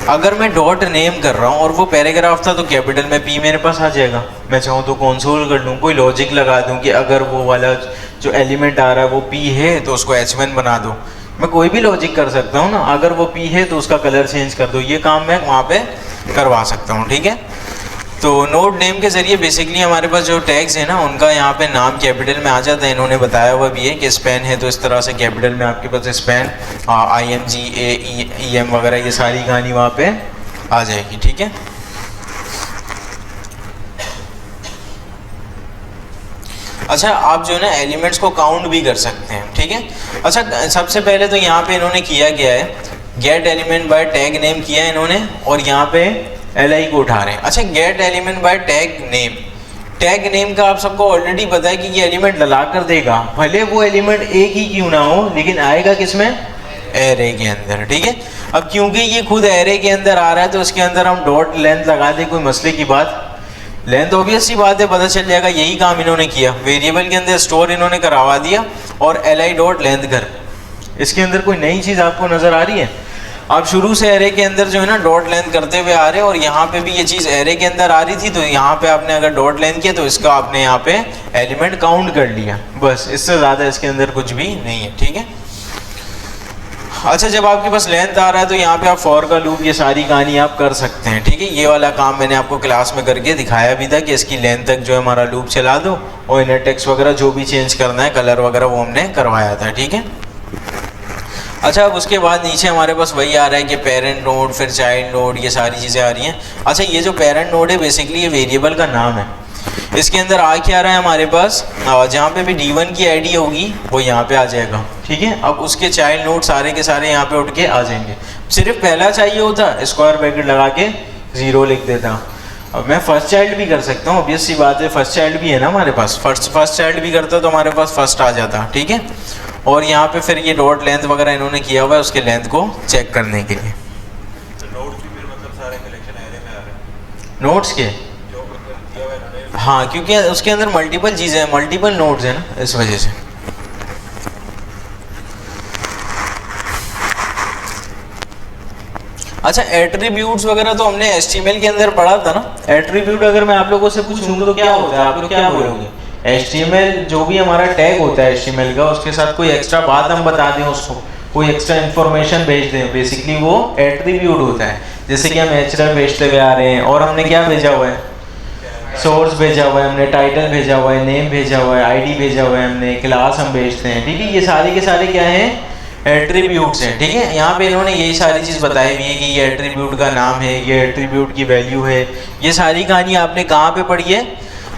अगर मैं डॉट नेम कर रहा हूँ और वो पैराग्राफ था तो कैपिटल में पी मेरे पास आ जाएगा। मैं चाहूँ तो कंसोल कर लूँ, कोई लॉजिक लगा दूँ कि अगर वो वाला जो एलिमेंट आ रहा है वो पी है तो उसको H1 बना दो। मैं कोई भी लॉजिक कर सकता हूँ ना, अगर वो पी है तो उसका कलर चेंज कर दो, ये काम मैं वहाँ पे करवा सकता हूँ, ठीक है। तो नोड नेम के ज़रिए बेसिकली हमारे पास जो टैग्स है ना उनका यहाँ पे नाम कैपिटल में आ जाता है। इन्होंने बताया हुआ भी है कि स्पैन है तो इस तरह से कैपिटल में आपके पास स्पैन IMG वगैरह ये सारी कहानी वहाँ पे आ जाएगी, ठीक है। अच्छा, आप जो है ना एलिमेंट्स को काउंट भी कर सकते हैं, ठीक है। अच्छा, सबसे पहले तो यहाँ पे इन्होंने किया गया है gate element by tag name किया है इन्होंने, और यहाँ पे LI को उठा रहे हैं। अच्छा, gate element by tag name, tag name का आप सबको ऑलरेडी पता है कि ये एलिमेंट डला कर देगा, भले वो एलिमेंट एक ही क्यों ना हो, लेकिन आएगा किसमें? एरे के अंदर, ठीक है। अब क्योंकि ये खुद एरे के अंदर आ रहा है तो उसके अंदर हम डॉट लेंथ लगा दें, कोई मसले की बात? लेंथ ऑब्वियस सी बात है, पता चल जाएगा। यही काम इन्होंने किया, वेरिएबल के अंदर स्टोर इन्होंने करवा दिया और LI डॉट लेंथ कर। इसके अंदर कोई नई चीज़ आपको नज़र आ रही है? आप शुरू से एरे के अंदर जो है ना डॉट लेंथ करते हुए आ रहे हैं, और यहाँ पे भी ये चीज़ एरे के अंदर आ रही थी, तो यहाँ पे आपने अगर डॉट लेंथ किया तो इसका आपने यहाँ पे एलिमेंट काउंट कर लिया, बस। इससे ज़्यादा इसके अंदर कुछ भी नहीं है, ठीक है। अच्छा, जब आपके पास लेंथ आ रहा है तो यहाँ पे आप फॉर का लूप, ये सारी कहानी आप कर सकते हैं, ठीक है। ये वाला काम मैंने आपको क्लास में करके दिखाया भी था कि इसकी लेंथ तक जो है हमारा लूप चला दो, और इनर टेक्स्ट वगैरह जो भी चेंज करना है, कलर वगैरह, वो हमने करवाया था, ठीक है। अच्छा, अब उसके बाद नीचे हमारे पास वही आ रहा है कि पेरेंट नोड, फिर चाइल्ड नोड, ये सारी चीज़ें आ रही हैं। अच्छा, ये जो पेरेंट नोड है बेसिकली ये वेरिएबल का नाम है। इसके अंदर आ क्या रहा है हमारे पास, जहाँ पे भी D1 की ID होगी वो यहाँ पे आ जाएगा, ठीक है। अब उसके चाइल्ड नोड सारे के सारे यहाँ पे उठ के आ जाएंगे। सिर्फ पहला चाहिए होता, स्क्वायर ब्रैकेट लगा के 0 लिख देता। अब मैं फर्स्ट चाइल्ड भी कर सकता हूँ, ऑब्वियस सी बात है, फर्स्ट चाइल्ड भी है ना हमारे पास, फर्स्ट चाइल्ड भी करता तो हमारे पास फर्स्ट आ जाता, ठीक है। और यहाँ पे फिर ये डॉट लेंथ वगैरह इन्होंने किया हुआ है उसके लेंथ को चेक करने के लिए। नोट्स भी फिर मतलब सारे कलेक्शन एरे में आ रहे हैं, नोट्स के, जो दिया हुआ है इन्होंने। हाँ, क्योंकि उसके अंदर मल्टीपल चीज़ें हैं, मल्टीपल नोट्स हैं ना, इस वजह से। अच्छा, एट्रीब्यूट्स वगैरह तो हमने HTML के अंदर पढ़ा था ना। एट्रीब्यूट अगर मैं आप लोगों से पूछूंगा तो क्या होता है, आप लोग क्या बोलोगे? HTML जो भी हमारा टैग होता है HTML का, उसके साथ कोई एक्स्ट्रा बात हम बता दें उसको, कोई एक्स्ट्रा इन्फॉर्मेशन भेज दें, बेसिकली वो एट्रीब्यूट होता है। जैसे कि हम href भेजते हुए आ रहे हैं और हमने क्या भेजा हुआ है, सोर्स भेजा हुआ है, हमने टाइटल भेजा हुआ है, नेम भेजा हुआ है, ID भेजा हुआ है, हमने क्लास हम भेजते हैं, ठीक है। ये सारे के सारे क्या हैं, एट्रीब्यूट्स हैं, ठीक है। यहाँ पे इन्होंने यही सारी चीज़ बताई हुई है कि ये एट्रीब्यूट का नाम है, ये एट्रीब्यूट की वैल्यू है। ये सारी कहानी आपने कहाँ पे पढ़ी है,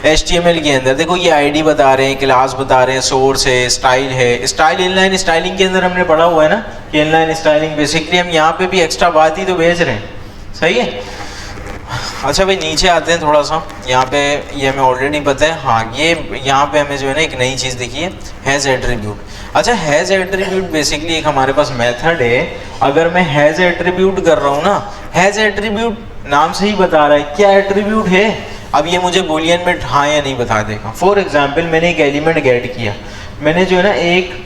HTML के अंदर। देखो ये ID बता रहे हैं, क्लास बता रहे हैं, सोर्स है, स्टाइल है, स्टाइल इनलाइन स्टाइलिंग के अंदर हमने पढ़ा हुआ है ना कि इनलाइन स्टाइलिंग, बेसिकली हम यहाँ पे भी एक्स्ट्रा बात ही तो भेज रहे हैं, सही है। अच्छा भाई नीचे आते हैं थोड़ा सा, यहाँ पे ये हमें ऑलरेडी पता है, हाँ ये यहाँ पे हमें जो है ना एक नई चीज़ दिखी है, हैज़ एट्रीब्यूट। अच्छा, हैज़ एट्रीब्यूट बेसिकली एक हमारे पास मेथड है। अगर मैं हैज़ एट्रीब्यूट कर रहा हूँ ना, हैज़ एट्रीब्यूट नाम से ही बता रहा है क्या एट्रीब्यूट है। अब ये मुझे बूलियन में हाँ या नहीं बता देगा। फॉर एग्जाम्पल मैंने एक एलिमेंट गेट किया, मैंने जो है ना एक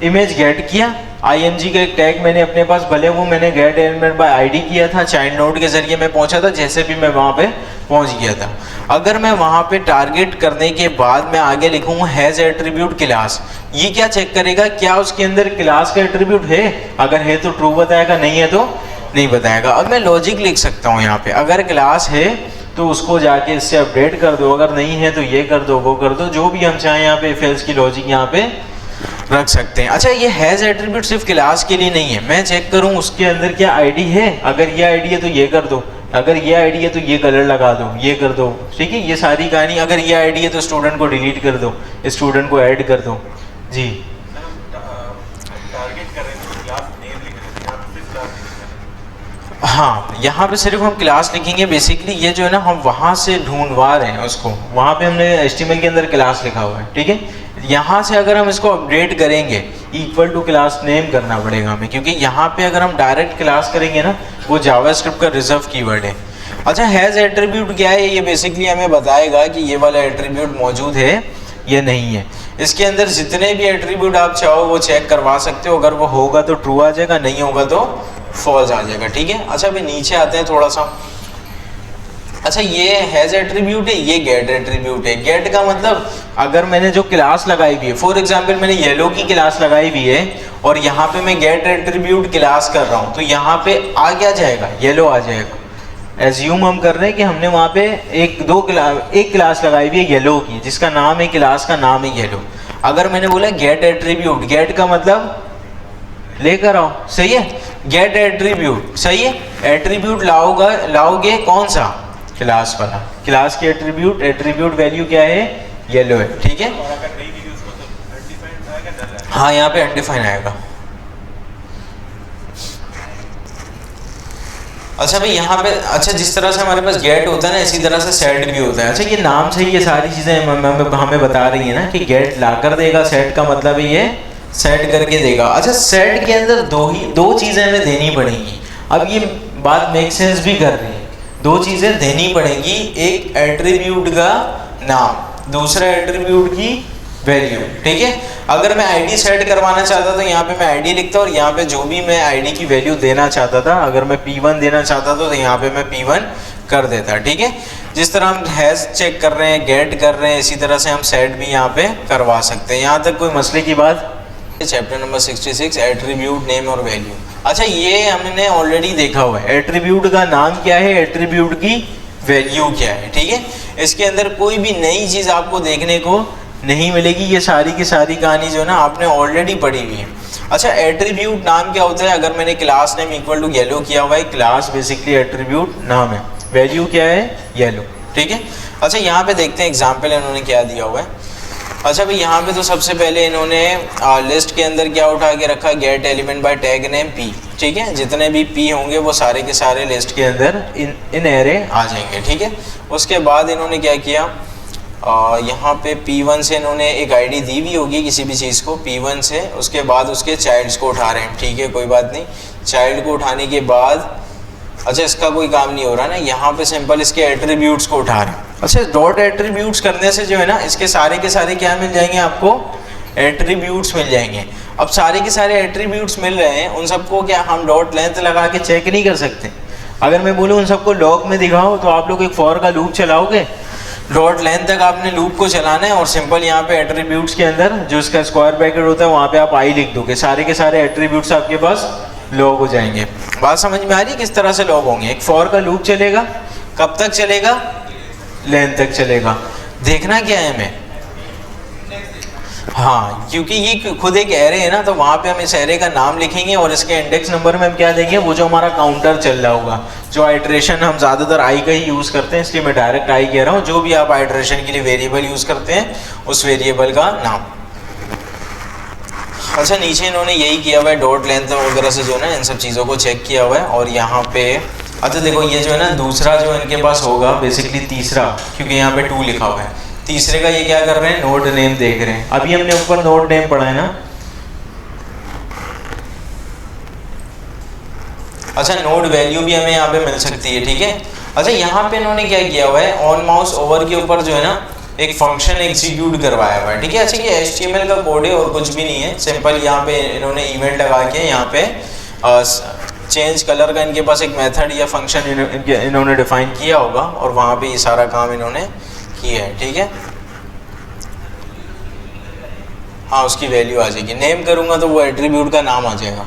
इमेज गेट किया, IMG का एक टैग मैंने अपने पास, भले वो मैंने गेट एलिमेंट बाय ID किया था, चाइल्ड नोड के जरिए मैं पहुंचा था, जैसे भी मैं वहाँ पे पहुंच गया था। अगर मैं वहाँ पे टारगेट करने के बाद मैं आगे लिखूँगा हैज़ एट्रीब्यूट क्लास, ये क्या चेक करेगा, क्या उसके अंदर क्लास का एट्रीब्यूट है, अगर है तो ट्रू बताएगा, नहीं है तो नहीं बताएगा। अब मैं लॉजिक लिख सकता हूँ यहाँ पे, अगर क्लास है तो उसको जाके इससे अपडेट कर दो, अगर नहीं है तो ये कर दो, वो कर दो, जो भी हम चाहें यहाँ पे इफ एल्स की लॉजिक यहाँ पे रख सकते हैं। अच्छा, ये हैज़ एट्रीब्यूट सिर्फ क्लास के लिए नहीं है, मैं चेक करूं उसके अंदर क्या ID है, अगर ये ID है तो ये कर दो, अगर ये ID है तो ये कलर लगा दो, ये कर दो, ठीक है। ये सारी कहानी, अगर ये ID है तो स्टूडेंट को डिलीट कर दो, स्टूडेंट को ऐड कर दो। जी टारगेट कर रहे हैं तो क्लास नेम लिख रहे हैं, यहाँ पे क्लास लिख रहे हैं। हाँ, यहाँ पे सिर्फ हम क्लास लिखेंगे, बेसिकली ये जो है ना हम वहाँ से ढूंढवा रहे हैं उसको, वहाँ पे हमने HTML के अंदर क्लास लिखा हुआ है, ठीक है। यहाँ से अगर हम इसको अपडेट करेंगे, इक्वल टू क्लास नेम करना पड़ेगा हमें, क्योंकि यहाँ पे अगर हम डायरेक्ट क्लास करेंगे ना, वो जावास्क्रिप्ट का रिजर्व कीवर्ड है। अच्छा, हैज़ एट्रीब्यूट क्या है, ये बेसिकली हमें बताएगा कि ये वाला एट्रीब्यूट मौजूद है या नहीं है। इसके अंदर जितने भी एट्रीब्यूट आप चाहो वो चेक करवा सकते हो, अगर वो होगा तो ट्रू आ जाएगा, नहीं होगा तो फॉल्स आ जाएगा, ठीक है। अच्छा अभी नीचे आते हैं थोड़ा सा। अच्छा, ये हैज़ एट्रीब्यूट है, ये गेट एट्रीब्यूट है। गेट का मतलब अगर मैंने जो क्लास लगाई हुई है, फॉर एग्जांपल मैंने येलो की क्लास लगाई हुई है और यहाँ पे मैं गेट एट्रीब्यूट क्लास कर रहा हूँ, तो यहाँ पे आ क्या जाएगा, येलो आ जाएगा। एज्यूम हम कर रहे हैं कि हमने वहाँ पे एक क्लास लगाई हुई है येलो की, जिसका नाम है, क्लास का नाम है येलो। अगर मैंने बोला गेट एट्रीब्यूट, गेट का मतलब लेकर आओ, सही है, गेट एट्रीब्यूट, सही है। एट्रीब्यूट लाओगे कौन सा, क्लास वाला, क्लास की एट्रीब्यूट वैल्यू क्या है, येलो है, ठीक है। और अगर नहीं दी उसको तो अनडिफाइंड आएगा, डल आएगा। हाँ, यहाँ पे अनडिफाइन आएगा। अच्छा भाई यहाँ पे, अच्छा जिस तरह से हमारे पास गेट होता है ना, इसी तरह से सेट भी होता है। अच्छा, ये नाम से ही ये सारी चीज़ें हमें बता रही है ना कि गेट ला कर देगा, सेट का मतलब है ये सेट करके देगा। अच्छा, सेट के अंदर दो चीज़ें हमें देनी पड़ेंगी। अब ये बात मेक सेंस भी कर रही है, दो चीज़ें देनी पड़ेंगी, एक एट्रीब्यूट का नाम, दूसरा एट्रीब्यूट की वैल्यू, ठीक है। अगर मैं ID सेट करवाना चाहता तो यहाँ पे मैं ID लिखता और यहाँ पे जो भी मैं ID की वैल्यू देना चाहता था, अगर मैं P1 देना चाहता था तो यहाँ पे मैं P1 कर देता, ठीक है। जिस तरह हम हैज़ चेक कर रहे हैं, गेट कर रहे हैं, इसी तरह से हम सेट भी यहाँ पे करवा सकते हैं। यहाँ तक कोई मसले की बात। चैप्टर नंबर 66, एट्रीब्यूट नेम और वैल्यू। अच्छा, ये हमने ऑलरेडी देखा हुआ है, एट्रीब्यूट का नाम क्या है, एट्रीब्यूट की वैल्यू क्या है, ठीक है। इसके अंदर कोई भी नई चीज़ आपको देखने को नहीं मिलेगी, ये सारी की सारी कहानी जो है ना आपने ऑलरेडी पढ़ी हुई है। अच्छा, एट्रीब्यूट नाम क्या होता है, अगर मैंने class name equal to yellow किया हुआ है, क्लास बेसिकली एट्रीब्यूट नाम है, वैल्यू क्या है, येलो, ठीक है। अच्छा, यहाँ पे देखते हैं एग्जाम्पल इन्होंने क्या दिया हुआ है। अच्छा भाई यहाँ पे तो सबसे पहले इन्होंने लिस्ट के अंदर क्या उठा के रखा, gate element by tag name P, ठीक है। जितने भी पी होंगे वो सारे के सारे लिस्ट के अंदर इन एरे आ जाएंगे, ठीक है। उसके बाद इन्होंने क्या किया, यहाँ पे P1 से इन्होंने एक आईडी दी हुई होगी किसी भी चीज़ को, P1 से, उसके बाद उसके चाइल्ड्स को उठा रहे हैं, ठीक है, कोई बात नहीं। चाइल्ड को उठाने के बाद अच्छा इसका कोई काम नहीं हो रहा ना, यहाँ पे सिंपल इसके एट्रीब्यूट्स को उठा रहे हैं। अच्छा डॉट एट्रीब्यूट्स करने से जो है ना इसके सारे के सारे क्या मिल जाएंगे आपको, एट्रीब्यूट्स मिल जाएंगे। अब सारे के सारे एट्रीब्यूट्स मिल रहे हैं, उन सबको क्या हम डॉट लेंथ लगा के चेक नहीं कर सकते? अगर मैं बोलूँ उन सबको लॉग में दिखाओ तो आप लोग एक फॉर का लूप चलाओगे, डॉट लेंथ तक आपने लूप को चलाना है और सिंपल यहाँ पे एट्रीब्यूट्स के अंदर जो इसका स्क्वायर ब्रैकेट होता है वहाँ पे आप आई लिख दोगे, सारे के सारे एट्रीब्यूट्स आपके पास लॉग हो जाएंगे। बात समझ में आ रही है किस तरह से लॉग होंगे? एक फॉर का लूप चलेगा, कब तक चलेगा, लेंथ तक चलेगा। देखना क्या है हमें, हाँ क्योंकि ये खुद एक एरे है ना, तो वहाँ पे हम इस एरे का नाम लिखेंगे और इसके इंडेक्स नंबर में हम क्या देंगे, वो जो हमारा काउंटर चल रहा होगा। जो आइट्रेशन हम ज़्यादातर आई का ही यूज़ करते हैं, इसलिए मैं डायरेक्ट आई कह रहा हूँ। जो भी आप आइट्रेशन के लिए वेरिएबल यूज़ करते हैं उस वेरिएबल का नाम। अच्छा नीचे इन्होंने यही किया हुआ है, डॉट लेंथ वगैरह से जो है ना इन सब चीज़ों को चेक किया हुआ है। और यहाँ पे अच्छा देखो ये जो है ना दूसरा जो इनके पास होगा बेसिकली तीसरा, क्योंकि यहाँ पे 2 लिखा हुआ है, तीसरे का ये क्या कर रहे हैं, नोड नेम देख रहे हैं। अभी हमने ऊपर नोड नेम पढ़ा है ना। अच्छा नोड वैल्यू भी हमें यहाँ पे मिल सकती है, ठीक है। अच्छा यहाँ पे इन्होंने क्या किया हुआ है, ऑन माउस ओवर के ऊपर जो है ना एक फंक्शन एग्जीक्यूट करवाया हुआ है, ठीक है। अच्छा ये HTML का कोड है और कुछ भी नहीं है, सिंपल यहाँ पे इन्होंने इवेंट लगा के यहाँ पे चेंज कलर का इनके पास एक मेथड या फंक्शन इन्होंने डिफाइन किया होगा और वहाँ पे ये सारा काम इन्होंने किया है, ठीक है। हाँ उसकी वैल्यू आ जाएगी, नेम करूँगा तो वो एट्रीब्यूट का नाम आ जाएगा।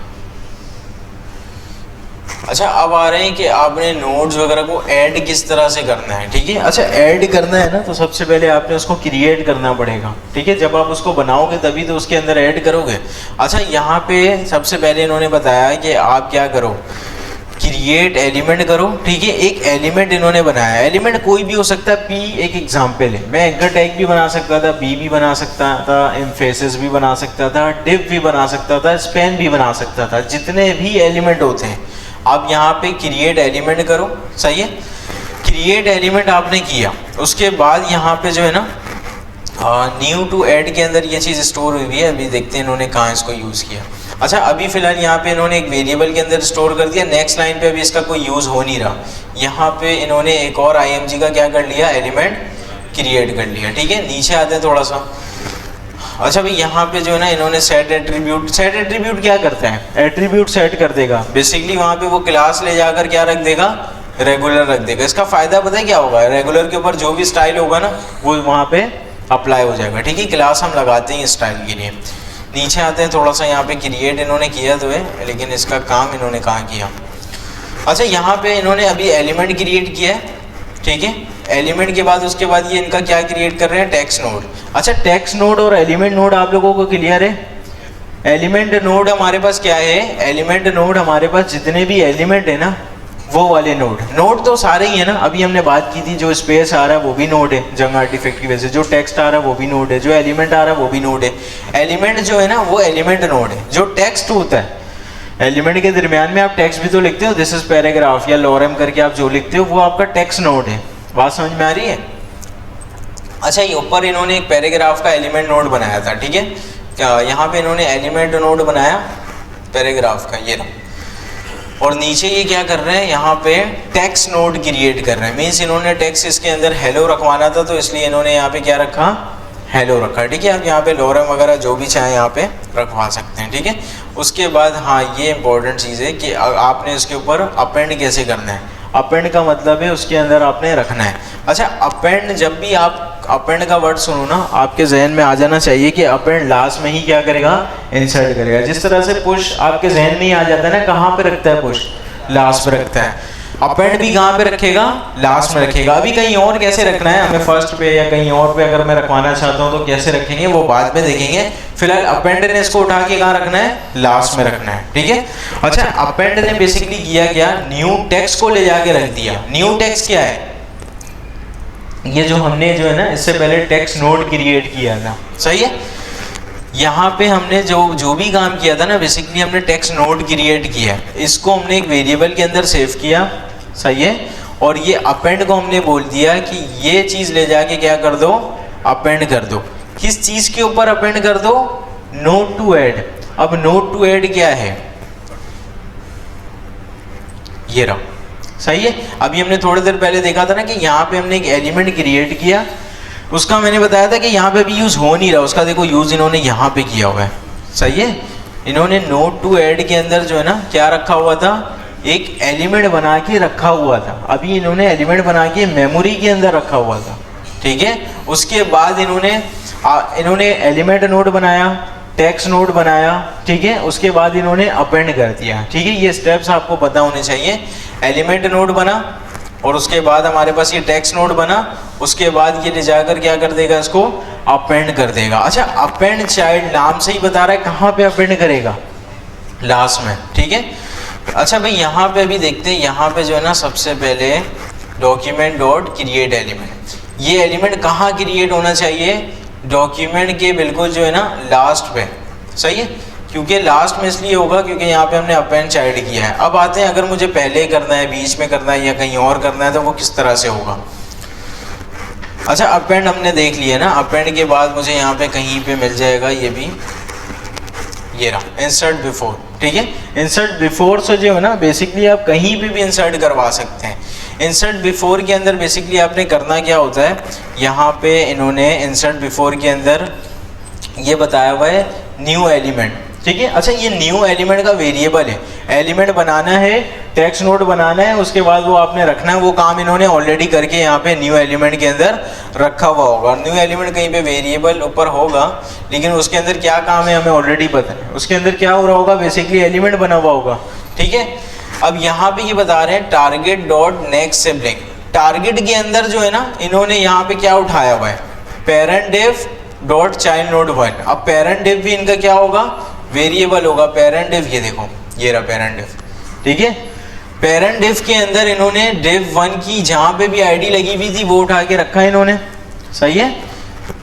अच्छा अब आ रहे हैं कि आपने नोड्स वगैरह को ऐड किस तरह से करना है, ठीक है। अच्छा ऐड करना है ना तो सबसे पहले आपने उसको क्रिएट करना पड़ेगा, ठीक है। जब आप उसको बनाओगे तभी तो उसके अंदर ऐड करोगे। अच्छा यहाँ पे सबसे पहले इन्होंने बताया कि आप क्या करो, क्रिएट एलिमेंट करो, ठीक है। एक एलिमेंट इन्होंने बनाया, एलिमेंट कोई भी हो सकता है, पी एक एग्जाम्पल है। मैं एंकर टैग भी बना सकता था, बी भी बना सकता था, एम्फेसिस भी बना सकता था, डिव भी बना सकता था, स्पैन भी बना सकता था, जितने भी एलिमेंट होते हैं। अब यहाँ पे क्रिएट एलिमेंट करो, सही है। क्रिएट एलिमेंट आपने किया, उसके बाद यहाँ पे जो है ना न्यू टू ऐड के अंदर ये चीज़ स्टोर हुई है। अभी देखते हैं इन्होंने कहाँ इसको यूज़ किया। अच्छा अभी फ़िलहाल यहाँ पे इन्होंने एक वेरिएबल के अंदर स्टोर कर दिया, नेक्स्ट लाइन पे अभी इसका कोई यूज़ हो नहीं रहा। यहाँ पे इन्होंने एक और IMG का क्या कर लिया, एलिमेंट क्रिएट कर लिया, ठीक है। नीचे आते हैं थोड़ा सा। अच्छा भाई यहाँ पे जो है ना इन्होंने सेट एट्रीब्यूट क्या करता है, एट्रीब्यूट सेट कर देगा। बेसिकली वहाँ पे वो क्लास ले जाकर क्या रख देगा, रेगुलर रख देगा। इसका फ़ायदा पता है क्या होगा, रेगुलर के ऊपर जो भी स्टाइल होगा ना वो वहाँ पे अप्लाई हो जाएगा, ठीक है। क्लास हम लगाते हैं स्टाइल के लिए। नीचे आते हैं थोड़ा सा, यहाँ पे क्रिएट इन्होंने किया तो है, लेकिन इसका काम इन्होंने कहाँ किया। अच्छा यहाँ पे इन्होंने अभी एलिमेंट क्रिएट किया है, ठीक है। एलिमेंट के बाद उसके बाद ये इनका क्या क्रिएट कर रहे हैं, टेक्स्ट नोड। अच्छा टेक्स्ट नोड और एलिमेंट नोड आप लोगों को क्लियर है। एलिमेंट नोड हमारे पास क्या है, एलिमेंट नोड हमारे पास जितने भी एलिमेंट है ना वो वाले नोड तो सारे ही है ना। अभी हमने बात की थी, जो स्पेस आ रहा है वो भी नोड है जंग आर्टिफैक्ट की वजह से, जो टेक्स्ट आ रहा है वो भी नोड है, जो एलिमेंट आ रहा है वो भी नोड है। एलिमेंट जो है ना वो एलिमेंट नोड है। जो टेक्स्ट होता है एलिमेंट के दरमियान में आप टेक्स्ट भी तो लिखते हो, दिस इज पैराग्राफ या लॉरम करके आप जो लिखते हो वो आपका टेक्स्ट नोड है। बात समझ में आ रही है। अच्छा ये ऊपर इन्होंने एक पैराग्राफ का एलिमेंट नोड बनाया था, ठीक है। क्या यहाँ पे इन्होंने एलिमेंट नोड बनाया पैराग्राफ का, ये रहा। और नीचे ये क्या कर रहे हैं, यहाँ पे टेक्स्ट नोड क्रिएट कर रहे हैं। मीन्स इन्होंने टेक्स्ट इसके अंदर हेलो रखवाना था, तो इसलिए इन्होंने यहाँ पे क्या रखा, हेलो रखा, ठीक है। आप यहाँ पे लॉरम वगैरह जो भी चाहे यहाँ पे रखवा सकते हैं, ठीक है। उसके बाद हाँ ये इंपॉर्टेंट चीज़ है कि आपने इसके ऊपर अपेंड कैसे करना है। अपेंड का मतलब है उसके अंदर आपने रखना है। अच्छा अपेंड, जब भी आप अपेंड का वर्ड सुनो ना आपके जहन में आ जाना चाहिए कि अपेंड लास्ट में ही क्या करेगा, इंसर्ट करेगा। जिस तरह से पुश आपके जहन में ही आ जाता है ना, कहाँ पे रखता है पुश, लास्ट पे रखता है। अपेंड भी कहाँ पे रखेगा, लास्ट में रखेगा। अभी कहीं और कैसे रखना है हमें, फर्स्ट पे या कहीं और पे अगर मैं रखवाना चाहता हूँ तो कैसे रखेंगे वो बाद में देखेंगे। फिलहाल अपेंड ने इसको उठा के कहाँ रखना है, लास्ट में रखना है, ठीक है। अच्छा अपेंड ने बेसिकली किया क्या, न्यू टेक्स्ट को ले जाके रख दिया। न्यू टेक्स्ट क्या है, ये जो हमने जो है ना इससे पहले टेक्स्ट नोड क्रिएट किया था, सही है। यहाँ पे हमने जो भी काम किया था ना, बेसिकली हमने टेक्स्ट नोड क्रिएट किया, इसको हमने एक वेरिएबल के अंदर सेव किया, सही है। और ये अपेंड को हमने बोल दिया कि ये चीज़ ले जाके क्या कर दो, अपेंड कर दो। किस चीज़ के ऊपर अपेंड कर दो, नोड टू ऐड। अब नोड टू ऐड क्या है, ये रहा, सही है। अभी हमने थोड़ी देर पहले देखा था ना कि यहाँ पे हमने एक एलिमेंट क्रिएट किया, उसका मैंने बताया था कि यहाँ पे भी यूज़ हो नहीं रहा, उसका देखो यूज़ इन्होंने यहाँ पे किया हुआ है, सही है। इन्होंने नोड टू ऐड के अंदर जो है ना क्या रखा हुआ था, एक एलिमेंट बना के रखा हुआ था। अभी इन्होंने एलिमेंट बना के मेमोरी के अंदर रखा हुआ था, ठीक है। उसके बाद इन्होंने एलिमेंट नोड बनाया, टेक्स्ट नोड बनाया, ठीक है। उसके बाद इन्होंने अपेंड कर दिया, ठीक है। ये स्टेप्स आपको पता होने चाहिए। एलिमेंट नोड बना और उसके बाद हमारे पास ये टेक्स्ट नोड बना, उसके बाद ये ले जाकर क्या कर देगा, इसको अपेंड कर देगा। अच्छा, अपेंड चाइल्ड नाम से ही बता रहा है कहाँ पे अपेंड करेगा, लास्ट में, ठीक है। अच्छा भाई, यहाँ पे भी देखते हैं, यहाँ पे जो है ना सबसे पहले डॉक्यूमेंट डॉट क्रिएट एलिमेंट, ये एलिमेंट कहाँ क्रिएट होना चाहिए, डॉक्यूमेंट के बिल्कुल जो है ना लास्ट पे, सही है। क्योंकि लास्ट में इसलिए होगा क्योंकि यहाँ पे हमने अपेंड चाइल्ड किया है। अब आते हैं, अगर मुझे पहले करना है, बीच में करना है या कहीं और करना है तो वो किस तरह से होगा। अच्छा, अपेंड हमने देख लिया ना, अपेंड के बाद मुझे यहाँ पे कहीं पे मिल जाएगा, ये भी ये रहा, इंसर्ट बिफोर, ठीक है। इंसर्ट बिफोर से जो है ना बेसिकली आप कहीं पे भी इंसर्ट करवा सकते हैं। इंसर्ट बिफोर के अंदर बेसिकली आपने करना क्या होता है, यहाँ पे इन्होंने इंसर्ट बिफोर के अंदर ये बताया हुआ है न्यू एलिमेंट, ठीक है। अच्छा, ये न्यू एलिमेंट का वेरिएबल है, एलिमेंट बनाना है, टेक्स्ट नोड बनाना है, उसके बाद वो आपने रखना है, वो काम इन्होंने ऑलरेडी करके यहाँ पे न्यू एलिमेंट के अंदर रखा हुआ होगा। न्यू एलिमेंट कहीं पे वेरिएबल ऊपर होगा, लेकिन उसके अंदर क्या काम है हमें ऑलरेडी पता है। उसके अंदर क्या हो रहा होगा, बेसिकली एलिमेंट बना हुआ होगा, ठीक है। अब यहाँ पे ये बता रहे हैं target dot next sibling, target के अंदर जो है ना इन्होंने यहाँ पे क्या उठाया हुआ है, पेरेंट डिफ डॉट चाइल्ड नोड 1। अब पेरेंट डिफ भी इनका क्या होगा, वेरिएबल होगा। पेरेंट डिफ, ये देखो, ये रहा पेरेंट डिफ, ठीक है। पेरेंट डिफ के अंदर इन्होंने डिफ 1 की जहाँ पे भी आईडी लगी हुई थी वो उठा के रखा है इन्होंने, सही है।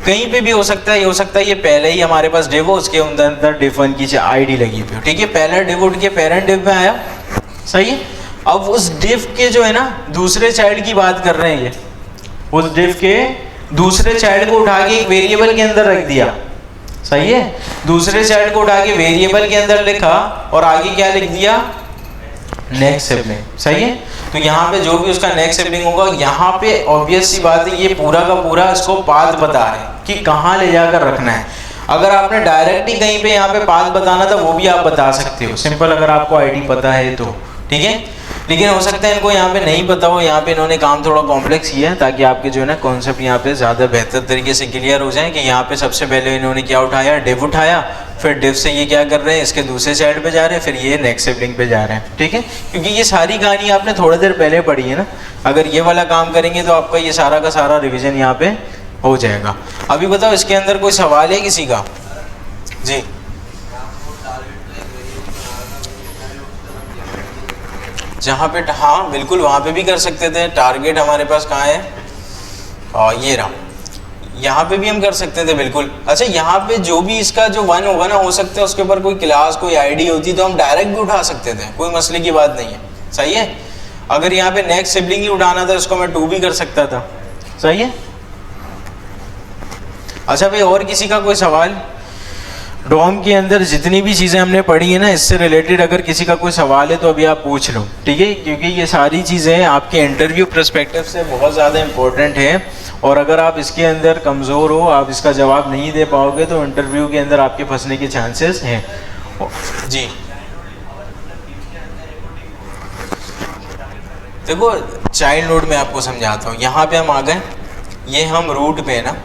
कहीं पे भी हो सकता है, ये हो सकता है ये पहले ही हमारे पास डिफ हो, उसके अंदर डिफ 1 की आईडी लगी हुई हो, ठीक है। पहला डिफ उठ के पेरेंट डिफ में आया, सही है। अब उस डिफ के जो है ना दूसरे चाइल्ड की बात कर रहे हैं, ये उस डिफ के दूसरे चाइल्ड को उठा के एक वेरिएबल के अंदर रख दिया, सही है। दूसरे चाइल्ड को उठा के वेरिएबल के अंदर लिखा और आगे क्या लिख दिया, नेक्स्ट सिबलिंग, सही है। तो यहाँ पे जो भी उसका नेक्स्ट सिबलिंग होगा, यहाँ पे ऑब्वियस सी बात है ये पूरा का पूरा इसको पाथ बता रहे हैं कि कहाँ ले जाकर रखना है। अगर आपने डायरेक्ट ही कहीं पे यहाँ पे पाथ बताना था वो भी आप बता सकते हो, सिंपल, अगर आपको आईडी पता है तो, ठीक है। लेकिन हो सकता है इनको यहाँ पे नहीं पता हो, यहाँ पे इन्होंने काम थोड़ा कॉम्प्लेक्स किया है ताकि आपके जो है ना कॉन्सेप्ट यहाँ पे ज़्यादा बेहतर तरीके से क्लियर हो जाए कि यहाँ पे सबसे पहले इन्होंने क्या उठाया, डिव उठाया, फिर डिव से ये क्या कर रहे हैं, इसके दूसरे साइड पे जा रहे हैं, फिर ये नेक्स्ट सिबलिंग पे जा रहे हैं, ठीक है। क्योंकि ये सारी कहानी आपने थोड़ी देर पहले पढ़ी है ना, अगर ये वाला काम करेंगे तो आपका ये सारा का सारा रिविजन यहाँ पे हो जाएगा। अभी बताओ इसके अंदर कोई सवाल है किसी का, जी। जहाँ पे, हाँ बिल्कुल, वहाँ पे भी कर सकते थे। टारगेट हमारे पास कहाँ है, और ये रहा, यहाँ पे भी हम कर सकते थे, बिल्कुल। अच्छा, यहाँ पे जो भी इसका जो 1 होगा ना, हो सकता है उसके ऊपर कोई क्लास, कोई आईडी होती तो हम डायरेक्ट भी उठा सकते थे, कोई मसले की बात नहीं है, सही है। अगर यहाँ पे नेक्स्ट सिबलिंग ही उठाना था इसको मैं 2 भी कर सकता था, सही है। अच्छा भाई, और किसी का कोई सवाल, डॉम के अंदर जितनी भी चीज़ें हमने पढ़ी है ना इससे रिलेटेड अगर किसी का कोई सवाल है तो अभी आप पूछ लो, ठीक है। क्योंकि ये सारी चीज़ें आपके इंटरव्यू पर्सपेक्टिव से बहुत ज़्यादा इम्पोर्टेंट है, और अगर आप इसके अंदर कमज़ोर हो, आप इसका जवाब नहीं दे पाओगे तो इंटरव्यू के अंदर आपके फंसने के चांसेस हैं, जी। देखो, चाइल्ड नोड में आपको समझाता हूँ। यहाँ पे हम आ गए, ये हम रूट पे है ना,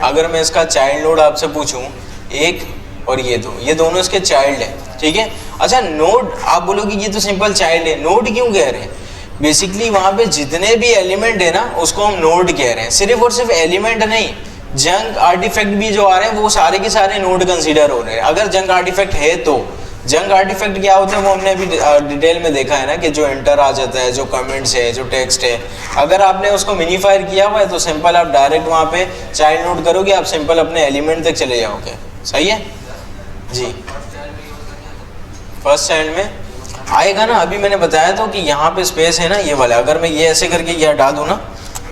अगर मैं इसका चाइल्ड नोड आपसे पूछूं, एक और ये दो, ये दोनों इसके चाइल्ड है, ठीक है। अच्छा, नोड आप बोलोगे ये तो सिंपल चाइल्ड है, नोड क्यों कह रहे हैं, बेसिकली वहाँ पे जितने भी एलिमेंट है ना उसको हम नोड कह रहे हैं। सिर्फ और सिर्फ एलिमेंट नहीं, जंक आर्टिफैक्ट भी जो आ रहे हैं वो सारे के सारे नोड कंसीडर हो रहे हैं। अगर जंक आर्टिफैक्ट है तो जंक आर्टिफैक्ट क्या होते हैं वो हमने अभी डिटेल में देखा है ना, कि जो एंटर आ जाता है, जो कमेंट्स है, जो टेक्स्ट है, अगर आपने उसको मिनीफायर किया हुआ है तो सिंपल आप डायरेक्ट वहाँ पे चाइल्ड नोट करोगे, आप सिंपल अपने एलिमेंट तक चले जाओगे। सही है जी। फर्स्ट चाइल्ड में आएगा ना, अभी मैंने बताया तो कि यहाँ पे स्पेस है ना ये वाला, अगर मैं ये ऐसे करके ये हटा दूँ ना,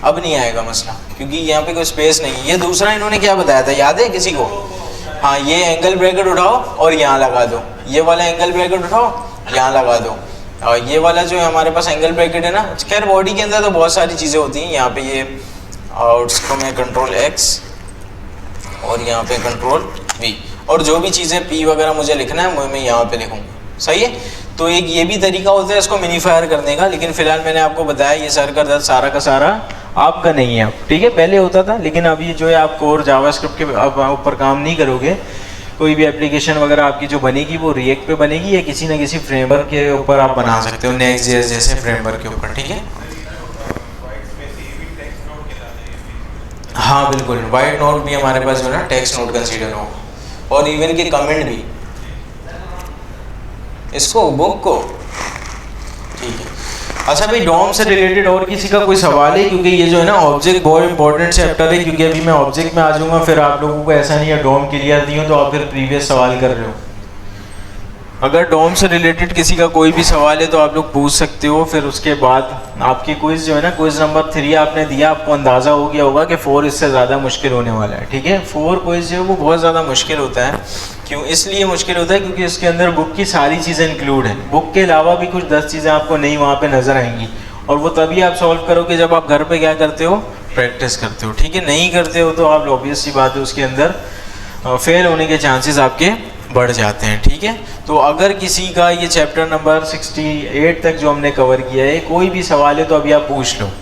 अब नहीं आएगा मसला, क्योंकि यहाँ पे कोई स्पेस नहीं है। ये दूसरा इन्होंने क्या बताया था, याद है किसी को? हाँ, ये एंगल ब्रैकेट उठाओ और यहाँ लगा दो, ये वाला एंगल ब्रैकेट उठाओ यहाँ लगा दो, और ये वाला जो है हमारे पास एंगल ब्रैकेट है ना। खैर बॉडी के अंदर तो बहुत सारी चीज़ें होती हैं, यहाँ पे ये और उसको मैं कंट्रोल X और यहाँ पे कंट्रोल V, और जो भी चीज़ें P वगैरह मुझे लिखना है वो मैं यहाँ पे लिखूँगा। सही है, तो एक ये भी तरीका होता है इसको मिनीफायर करने का, लेकिन फिलहाल मैंने आपको बताया ये सर का दर्द सारा का सारा आपका नहीं है, ठीक है। पहले होता था, लेकिन अभी जो है आप कोर जावास्क्रिप्ट के ऊपर काम नहीं करोगे, कोई भी एप्लीकेशन वगैरह आपकी जो बनेगी वो रिएक्ट पे बनेगी या किसी न किसी फ्रेमवर्क के ऊपर आप बना सकते हो, नेक्स्ट.js जैसे फ्रेमवर्क के ऊपर, ठीक है। हाँ बिल्कुल, वाइट नोट भी हमारे पास जो है ना टेक्स्ट नोट कंसीडर हो, और इवन के कमेंट भी इसको बुक को, ठीक है। अच्छा भाई, डॉम से रिलेटेड और किसी का कोई सवाल है? क्योंकि ये जो है ना ऑब्जेक्ट बहुत इंपॉर्टेंट चैप्टर है, क्योंकि अभी मैं ऑब्जेक्ट में आ जाऊंगा, फिर आप लोगों को ऐसा नहीं है डॉम क्लियर नहीं हो तो आप फिर प्रीवियस सवाल कर रहे हो। अगर डॉम से रिलेटेड किसी का कोई भी सवाल है तो आप लोग पूछ सकते हो। फिर उसके बाद आपकी क्विज जो है ना, क्विज नंबर 3 आपने दिया, आपको अंदाज़ा हो गया होगा कि 4 इससे ज़्यादा मुश्किल होने वाला है, ठीक है। 4 क्विज जो है वो बहुत ज़्यादा मुश्किल होता है। क्यों इसलिए मुश्किल होता है? क्योंकि इसके अंदर बुक की सारी चीज़ें इंक्लूड हैं, बुक के अलावा भी कुछ 10 चीज़ें आपको नहीं वहाँ पे नज़र आएंगी, और वो तभी आप सॉल्व करोगे जब आप घर पे क्या करते हो, प्रैक्टिस करते हो, ठीक है। नहीं करते हो तो आप ऑब्वियस सी बात है उसके अंदर फेल होने के चांसेस आपके बढ़ जाते हैं, ठीक है। तो अगर किसी का ये चैप्टर नंबर 68 तक जो हमने कवर किया है, कोई भी सवाल है तो अभी आप पूछ लो। और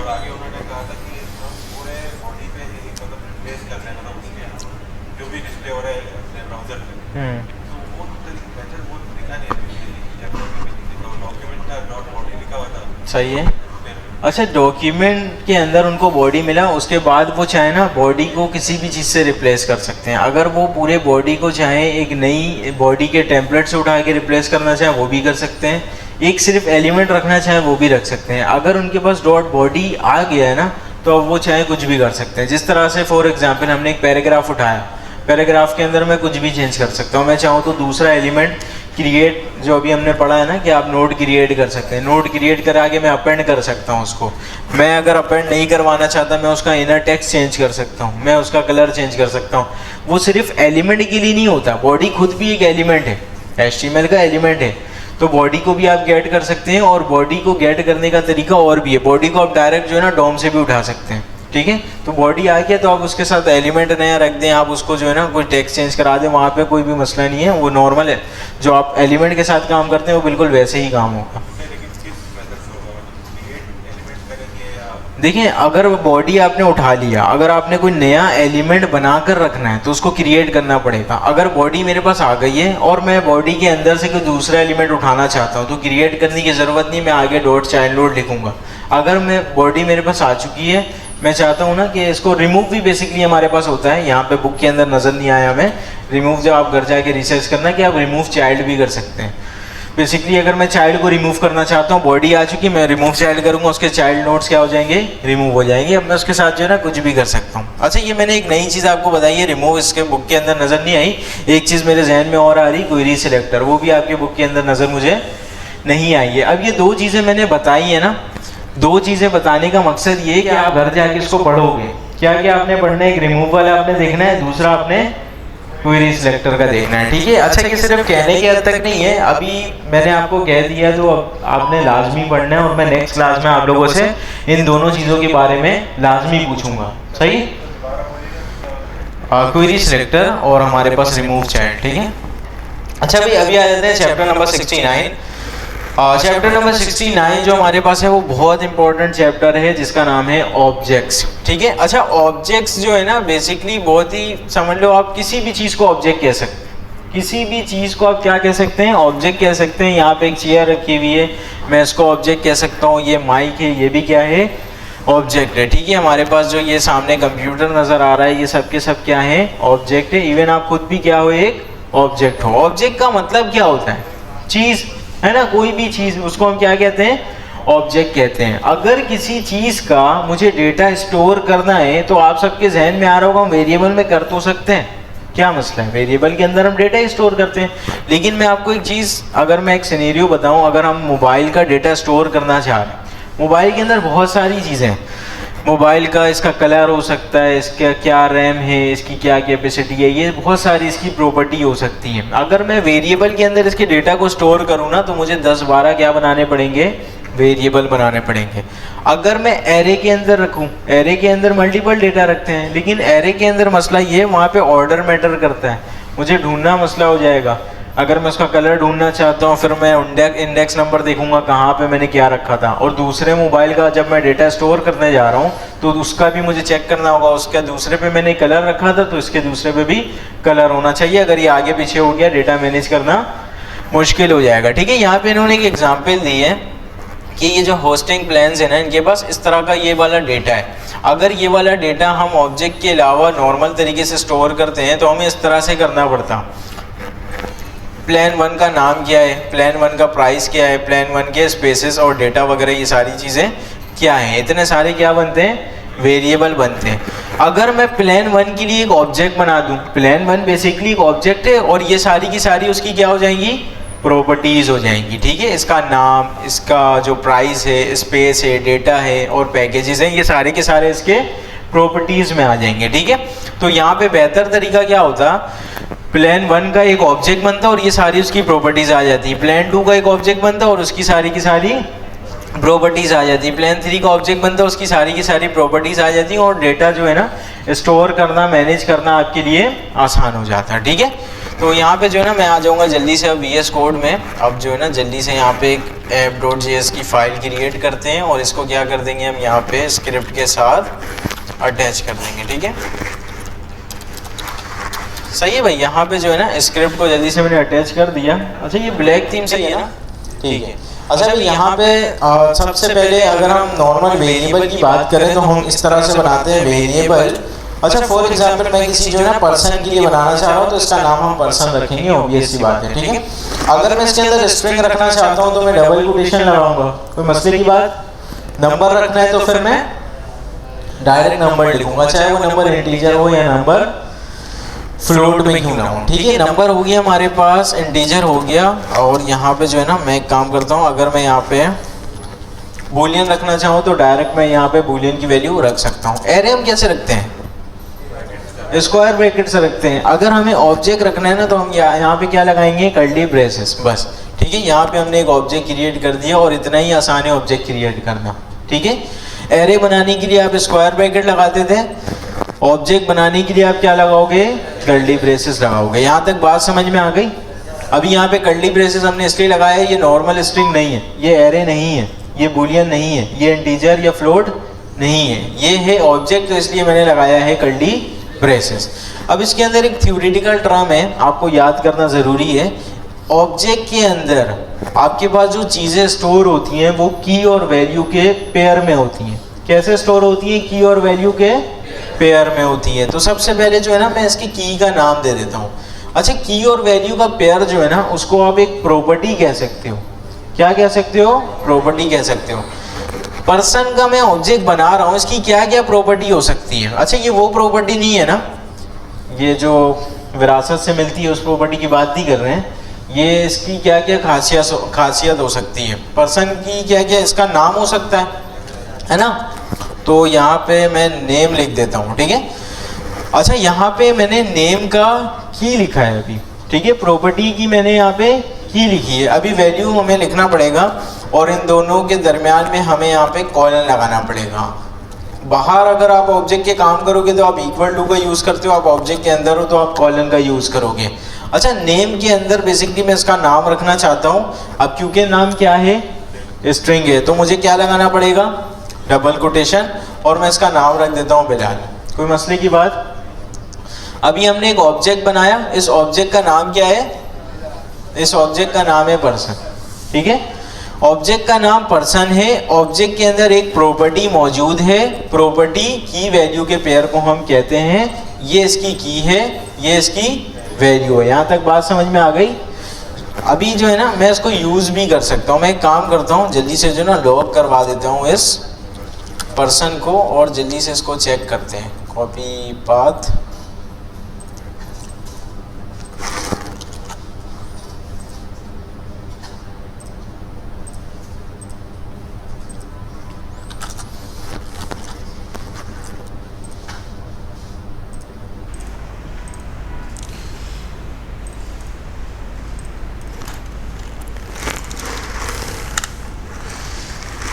आगे उन्होंने कहा था कि हम पूरे बॉडी पे ही मतलब रिप्लेस कर रहे हैं, मतलब जो भी डिस्प्ले हो रहा है अपने ब्राउजर में, तो वो बेटर वो लिखा नहीं है, जब डॉक्यूमेंट का डॉट बॉडी लिखा हुआ था। सही है। अच्छा, डॉक्यूमेंट के अंदर उनको बॉडी मिला, उसके बाद वो चाहे ना बॉडी को किसी भी चीज़ से रिप्लेस कर सकते हैं। अगर वो पूरे बॉडी को चाहे एक नई बॉडी के टेम्पलेट से उठा के रिप्लेस करना चाहे वो भी कर सकते हैं, एक सिर्फ एलिमेंट रखना चाहे वो भी रख सकते हैं। अगर उनके पास डॉट बॉडी आ गया है ना तो अब वो चाहे कुछ भी कर सकते हैं। जिस तरह से फॉर एग्जांपल हमने एक पैराग्राफ उठाया, पैराग्राफ के अंदर मैं कुछ भी चेंज कर सकता हूँ। मैं चाहूँ तो दूसरा एलिमेंट क्रिएट, जो अभी हमने पढ़ा है ना कि आप नोड क्रिएट कर सकते हैं, नोड क्रिएट करा के मैं अपेंड कर सकता हूँ उसको। मैं अगर अपेंड नहीं करवाना चाहता, मैं उसका इनर टेक्स्ट चेंज कर सकता हूँ, मैं उसका कलर चेंज कर सकता हूँ। वो सिर्फ एलिमेंट के लिए नहीं होता, बॉडी खुद भी एक एलिमेंट है, HTML का एलिमेंट है, तो बॉडी को भी आप गेट कर सकते हैं। और बॉडी को गेट करने का तरीका और भी है, बॉडी को आप डायरेक्ट जो है ना डॉम से भी उठा सकते हैं, ठीक है। तो बॉडी आ गया तो आप उसके साथ एलिमेंट नया रख दें, आप उसको जो है ना कोई टेक्स्ट चेंज करा दें, वहाँ पे कोई भी मसला नहीं है, वो नॉर्मल है। जो आप एलिमेंट के साथ काम करते हैं वो बिल्कुल वैसे ही काम होगा। देखिए, अगर बॉडी आपने उठा लिया, अगर आपने कोई नया एलिमेंट बनाकर रखना है तो उसको क्रिएट करना पड़ेगा। अगर बॉडी मेरे पास आ गई है और मैं बॉडी के अंदर से कोई दूसरा एलिमेंट उठाना चाहता हूँ तो क्रिएट करने की ज़रूरत नहीं, मैं आगे डॉट चाइल्ड नोड लिखूँगा। अगर मैं बॉडी मेरे पास आ चुकी है, मैं चाहता हूँ ना कि इसको रिमूव भी बेसिकली हमारे पास होता है, यहाँ पे बुक के अंदर नज़र नहीं आया हमें रिमूव। जब आप घर जाके रिसर्च करना कि आप रिमूव चाइल्ड भी कर सकते हैं। बेसिकली अगर मैं चाइल्ड को रिमूव करना चाहता हूँ, बॉडी आ चुकी, मैं रिमूव चाइल्ड करूँगा, उसके चाइल्ड नोट्स क्या हो जाएंगे, रिमूव हो जाएंगे। अब मैं उसके साथ जो है ना कुछ भी कर सकता हूँ। अच्छा, ये मैंने एक नई चीज़ आपको बताई है, रिमूव इसके बुक के अंदर नज़र नहीं आई। एक चीज़ मेरे जहन में और आ रही, क्वेरी सिलेक्टर, वो भी आपके बुक के अंदर नज़र मुझे नहीं आई है। अब ये 2 चीज़ें मैंने बताई है ना, 2 चीज़ें बताने का मकसद ये है कि आप घर जाके इसको पढ़ोगे। क्या क्या आपने पढ़ना है, एक रिमूव वाला आपने देखना है, दूसरा आपने क्वेरी सिलेक्टर का देखना है, ठीक है। अच्छा, ये सिर्फ कहने के हद तक नहीं है, अभी मैंने आपको कह दिया तो अब आपने लाजमी पढ़ना है, और मैं नेक्स्ट क्लास में आप लोगों से इन दोनों चीज़ों के बारे में लाजमी पूछूंगा। सही, क्वेरी सिलेक्टर और हमारे पास रिमूव चाइल्ड, ठीक है। अच्छा भाई, अभी आ जाते हैं चैप्टर नंबर 69। चैप्टर नंबर 69 जो हमारे पास है वो बहुत इंपॉर्टेंट चैप्टर है, जिसका नाम है ऑब्जेक्ट्स, ठीक है। अच्छा, ऑब्जेक्ट्स जो है ना बेसिकली बहुत ही, समझ लो आप किसी भी चीज़ को ऑब्जेक्ट कह सकते हैं, किसी भी चीज़ को आप क्या कह सकते हैं, ऑब्जेक्ट कह सकते हैं। यहाँ पे एक चेयर रखी हुई है, मैं इसको ऑब्जेक्ट कह सकता हूँ। ये माइक है, ये भी क्या है, ऑब्जेक्ट है, ठीक है। हमारे पास जो ये सामने कंप्यूटर नजर आ रहा है ये सब के सब क्या है, ऑब्जेक्ट है। इवन आप खुद भी क्या हो, एक ऑब्जेक्ट हो। ऑब्जेक्ट का मतलब क्या होता है, चीज है ना, कोई भी चीज, उसको हम क्या कहते हैं, ऑब्जेक्ट कहते हैं। अगर किसी चीज का मुझे डेटा स्टोर करना है तो आप सबके जहन में आ रहा होगा हम वेरिएबल में कर तो सकते हैं, क्या मसला है, वेरिएबल के अंदर हम डेटा स्टोर करते हैं। लेकिन मैं आपको एक चीज, अगर मैं एक सिनेरियो बताऊं, अगर हम मोबाइल का डेटा स्टोर करना चाह रहे हैं, मोबाइल के अंदर बहुत सारी चीज़ें हैं। मोबाइल का इसका कलर हो सकता है, इसका क्या रैम है, इसकी क्या कैपेसिटी है, ये बहुत सारी इसकी प्रॉपर्टी हो सकती है। अगर मैं वेरिएबल के अंदर इसके डेटा को स्टोर करूँ ना, तो मुझे 10-12 क्या बनाने पड़ेंगे, वेरिएबल बनाने पड़ेंगे। अगर मैं एरे के अंदर रखूँ, एरे के अंदर मल्टीपल डेटा रखते हैं, लेकिन एरे के अंदर मसला ये है वहाँ पे ऑर्डर मैटर करता है, मुझे ढूंढना मसला हो जाएगा। अगर मैं उसका कलर ढूंढना चाहता हूँ, फिर मैं इंडेक्स नंबर देखूंगा कहाँ पे मैंने क्या रखा था, और दूसरे मोबाइल का जब मैं डेटा स्टोर करने जा रहा हूँ तो उसका भी मुझे चेक करना होगा, उसका दूसरे पे मैंने कलर रखा था तो इसके दूसरे पे भी कलर होना चाहिए। अगर ये आगे पीछे हो गया, डेटा मैनेज करना मुश्किल हो जाएगा, ठीक है। यहाँ पे इन्होंने एक एग्जाम्पल दी है कि ये जो होस्टिंग प्लान्स है ना, इनके पास इस तरह का ये वाला डेटा है। अगर ये वाला डेटा हम ऑब्जेक्ट के अलावा नॉर्मल तरीके से स्टोर करते हैं तो हमें इस तरह से करना पड़ता। प्लान 1 का नाम क्या है, प्लान 1 का प्राइस क्या है, प्लान 1 के स्पेसेस और डेटा वगैरह ये सारी चीज़ें क्या हैं, इतने सारे क्या बनते हैं, वेरिएबल बनते हैं। अगर मैं प्लान 1 के लिए एक ऑब्जेक्ट बना दूं, प्लान 1 बेसिकली एक ऑब्जेक्ट है और ये सारी की सारी उसकी क्या हो जाएंगी, प्रॉपर्टीज़ हो जाएंगी, ठीक है। इसका नाम, इसका जो प्राइस है, स्पेस है, डेटा है और पैकेजेस हैं, ये सारे के सारे इसके प्रॉपर्टीज़ में आ जाएंगे, ठीक है। तो यहाँ पे बेहतर तरीका क्या होता, प्लान 1 का एक ऑब्जेक्ट बनता और ये सारी उसकी प्रॉपर्टीज़ आ जाती है। प्लान 2 का एक ऑब्जेक्ट बनता और उसकी सारी की सारी प्रॉपर्टीज़ आ जाती है। प्लान 3 का ऑब्जेक्ट बनता है, उसकी सारी की सारी प्रॉपर्टीज़ आ जाती हैं और डेटा जो है ना स्टोर करना, मैनेज करना आपके लिए आसान हो जाता है, ठीक है। तो यहाँ पे जो है ना मैं आ जाऊँगा जल्दी से अब VS कोड में। अब जो है ना जल्दी से यहाँ पे एक app.js की फ़ाइल क्रिएट करते हैं और इसको क्या कर देंगे हम यहाँ पे स्क्रिप्ट के साथ अटैच कर देंगे, ठीक है। सही है भाई, यहाँ पे जो है ना स्क्रिप्ट को जल्दी से मैंने अटैच कर दिया। अच्छा ये ब्लैक थीम सही है ना, ठीक है। अच्छा भाई यहाँ पे सबसे पहले अगर हम नॉर्मल वेरिएबल की बात करें तो हम इस तरह से बनाते हैं वेरिएबल। अच्छा फॉर एग्जांपल मैं किसी जो है ना पर्सन के लिए बनाना चाह रहा हूँ तो इसका नाम हम पर्सन रखेंगे, ऑब्वियस सी बात है, ठीक है। अगर मैं इसके अंदर स्ट्रिंग रखना चाहता हूँ तो मैं डबल कोटेशन लगाऊंगा, कोई मसले की बात। नंबर रखना है तो फिर मैं डायरेक्ट नंबर लिखूंगा, चाहे वो नंबर इंटीजर हो या नंबर फ्लोट में क्यों ना हो, ठीक है। नंबर हो गया हमारे पास, इंटीजर हो गया, और यहाँ पे जो है ना मैं एक काम करता हूँ, अगर मैं यहाँ पे बूलियन रखना चाहूँ तो डायरेक्ट मैं यहाँ पे बूलियन की वैल्यू रख सकता हूँ। एरे हम कैसे रखते हैं, स्क्वायर ब्रैकेट से रखते हैं। अगर हमें ऑब्जेक्ट रखना है ना तो हम यहाँ पे क्या लगाएंगे, कर्ली ब्रेसेस, बस, ठीक है। यहाँ पे हमने एक ऑब्जेक्ट क्रिएट कर दिया और इतना ही आसान है ऑब्जेक्ट क्रिएट करना, ठीक है। एरे बनाने के लिए आप स्क्वायर ब्रैकेट लगाते थे, ऑब्जेक्ट बनाने के लिए आप क्या लगाओगे, कर्ली ब्रेसेस लगाओगे। यहाँ तक बात समझ में आ गई। अभी यहाँ पे कर्ली ब्रेसेस हमने इसलिए लगाया है, ये नॉर्मल स्ट्रिंग नहीं है, ये एरे नहीं है, ये बूलियन नहीं है, ये इंटीजर या फ्लोट नहीं है, ये है ऑब्जेक्ट, तो इसलिए मैंने लगाया है कर्ली ब्रेसेस। अब इसके अंदर एक थ्योरेटिकल टर्म है, आपको याद करना ज़रूरी है। ऑब्जेक्ट के अंदर आपके पास जो चीज़ें स्टोर होती हैं वो की और वैल्यू के पेयर में होती हैं। कैसे स्टोर होती है, की और वैल्यू के पेयर में होती है। तो सबसे पहले जो है ना मैं इसकी की का नाम दे देता हूँ। अच्छा की और वैल्यू का पेयर जो है ना उसको आप एक प्रॉपर्टी कह सकते हो। क्या कह सकते हो, प्रॉपर्टी कह सकते हो। पर्सन का मैं ऑब्जेक्ट बना रहा हूँ, इसकी क्या क्या प्रॉपर्टी हो सकती है। अच्छा ये वो प्रॉपर्टी नहीं है ना, ये जो विरासत से मिलती है उस प्रॉपर्टी की बात नहीं कर रहे हैं। ये इसकी क्या क्या खासियत हो सकती है, पर्सन की क्या क्या इसका नाम हो सकता है ना। तो यहाँ पे मैं नेम लिख देता हूँ, ठीक है। अच्छा यहाँ पे मैंने नेम का की लिखा है अभी, ठीक है। प्रॉपर्टी की मैंने यहाँ पे की लिखी है। अभी वैल्यू हमें लिखना पड़ेगा और इन दोनों के दरमियान में हमें यहाँ पे कॉलन लगाना पड़ेगा। बाहर अगर आप ऑब्जेक्ट के काम करोगे तो आप इक्वल टू का यूज़ करते हो, आप ऑब्जेक्ट के अंदर हो तो आप कॉलन का यूज़ करोगे। अच्छा नेम के अंदर बेसिकली मैं इसका नाम रखना चाहता हूँ। अब क्योंकि नाम क्या है, स्ट्रिंग है, तो मुझे क्या लगाना पड़ेगा, डबल कोटेशन, और मैं इसका नाम रख देता हूँ बिलाल। कोई मसले की बात। अभी हमने एक ऑब्जेक्ट बनाया, इस ऑब्जेक्ट का नाम क्या है, इस ऑब्जेक्ट का नाम है पर्सन, ठीक है। ऑब्जेक्ट का नाम पर्सन है, ऑब्जेक्ट के अंदर एक प्रॉपर्टी मौजूद है, प्रॉपर्टी की वैल्यू के पेयर को हम कहते हैं, ये इसकी की है, ये इसकी वैल्यू है। यहाँ तक बात समझ में आ गई। अभी जो है ना मैं इसको यूज़ भी कर सकता हूँ। मैं एक काम करता हूँ, जल्दी से जो ना लॉग करवा देता हूँ इस पर्सन को और जल्दी से इसको चेक करते हैं। कॉपी पाथ,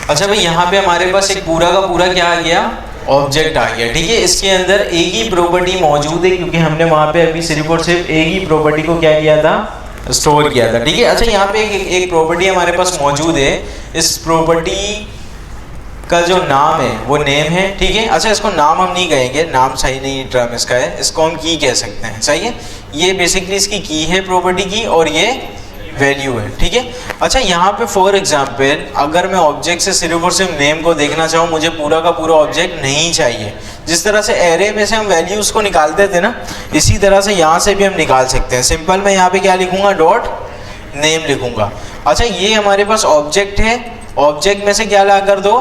अच्छा भाई यहाँ पे हमारे पास एक पूरा का पूरा क्या आ गया, ऑब्जेक्ट आ गया। ठीक है, इसके अंदर एक ही प्रॉपर्टी मौजूद है क्योंकि हमने वहाँ पे अभी सिर्फ और सिर्फ एक ही प्रॉपर्टी को क्या किया था, स्टोर किया था। ठीक है, अच्छा यहाँ पे एक प्रॉपर्टी हमारे पास मौजूद है, इस प्रॉपर्टी का जो नाम है वो नेम है। ठीक है, अच्छा इसको नाम हम नहीं कहेंगे, नाम सही नहीं टर्म इसका है, इसको हम की कह सकते हैं। सही है, ये बेसिकली इसकी की है प्रॉपर्टी की और ये वैल्यू है। ठीक है, अच्छा यहाँ पे फॉर एग्जांपल अगर मैं ऑब्जेक्ट से सिर्फ और सिर्फ नेम को देखना चाहूँ, मुझे पूरा का पूरा ऑब्जेक्ट नहीं चाहिए। जिस तरह से एरे में से हम वैल्यूज को निकालते थे ना, इसी तरह से यहाँ से भी हम निकाल सकते हैं। सिंपल मैं यहाँ पे क्या लिखूंगा, डॉट नेम लिखूंगा। अच्छा ये हमारे पास ऑब्जेक्ट है, ऑब्जेक्ट में से क्या ला कर दो,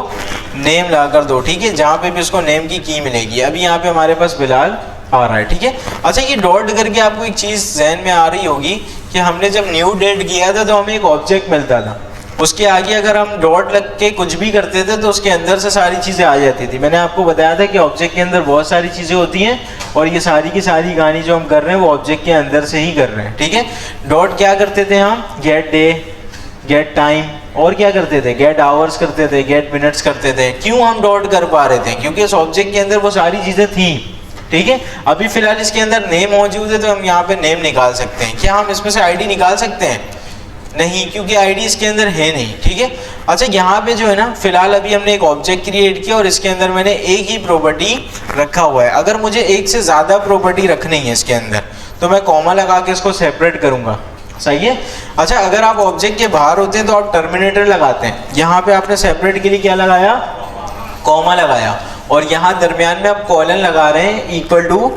नेम ला कर दो। ठीक है, जहाँ पे भी उसको नेम की मिलेगी। अभी यहाँ पे हमारे पास बिलाल आ रहा है। ठीक है, अच्छा ये डॉट करके आपको एक चीज़ जहन में आ रही होगी कि हमने जब न्यू डेट किया था तो हमें एक ऑब्जेक्ट मिलता था, उसके आगे अगर हम डॉट लग के कुछ भी करते थे तो उसके अंदर से सारी चीज़ें आ जाती थी। मैंने आपको बताया था कि ऑब्जेक्ट के अंदर बहुत सारी चीज़ें होती हैं और ये सारी की सारी कहानी जो हम कर रहे हैं वो ऑब्जेक्ट के अंदर से ही कर रहे हैं। ठीक है, डॉट क्या करते थे हम, गेट डे, गेट टाइम और क्या करते थे, गेट आवर्स करते थे, गेट मिनट्स करते थे। क्यों हम डॉट कर पा रहे थे, क्योंकि इस ऑब्जेक्ट के अंदर वो सारी चीज़ें थी। ठीक है, अभी फिलहाल इसके अंदर नेम मौजूद है तो हम यहाँ पे नेम निकाल सकते हैं। क्या हम इसमें से आईडी निकाल सकते हैं, नहीं, क्योंकि आईडी इसके अंदर है नहीं। ठीक है, अच्छा यहाँ पे जो है ना फिलहाल अभी हमने एक ऑब्जेक्ट क्रिएट किया और इसके अंदर मैंने एक ही प्रॉपर्टी रखा हुआ है। अगर मुझे एक से ज़्यादा प्रॉपर्टी रखनी है इसके अंदर तो मैं कॉमा लगा के इसको सेपरेट करूँगा। सही है, अच्छा अगर आप ऑब्जेक्ट के बाहर होते हैं तो आप टर्मिनेटर लगाते हैं, यहाँ पे आपने सेपरेट के लिए क्या लगाया, कॉमा लगाया, और यहाँ दरमियान में आप कॉलन लगा रहे हैं, इक्वल टू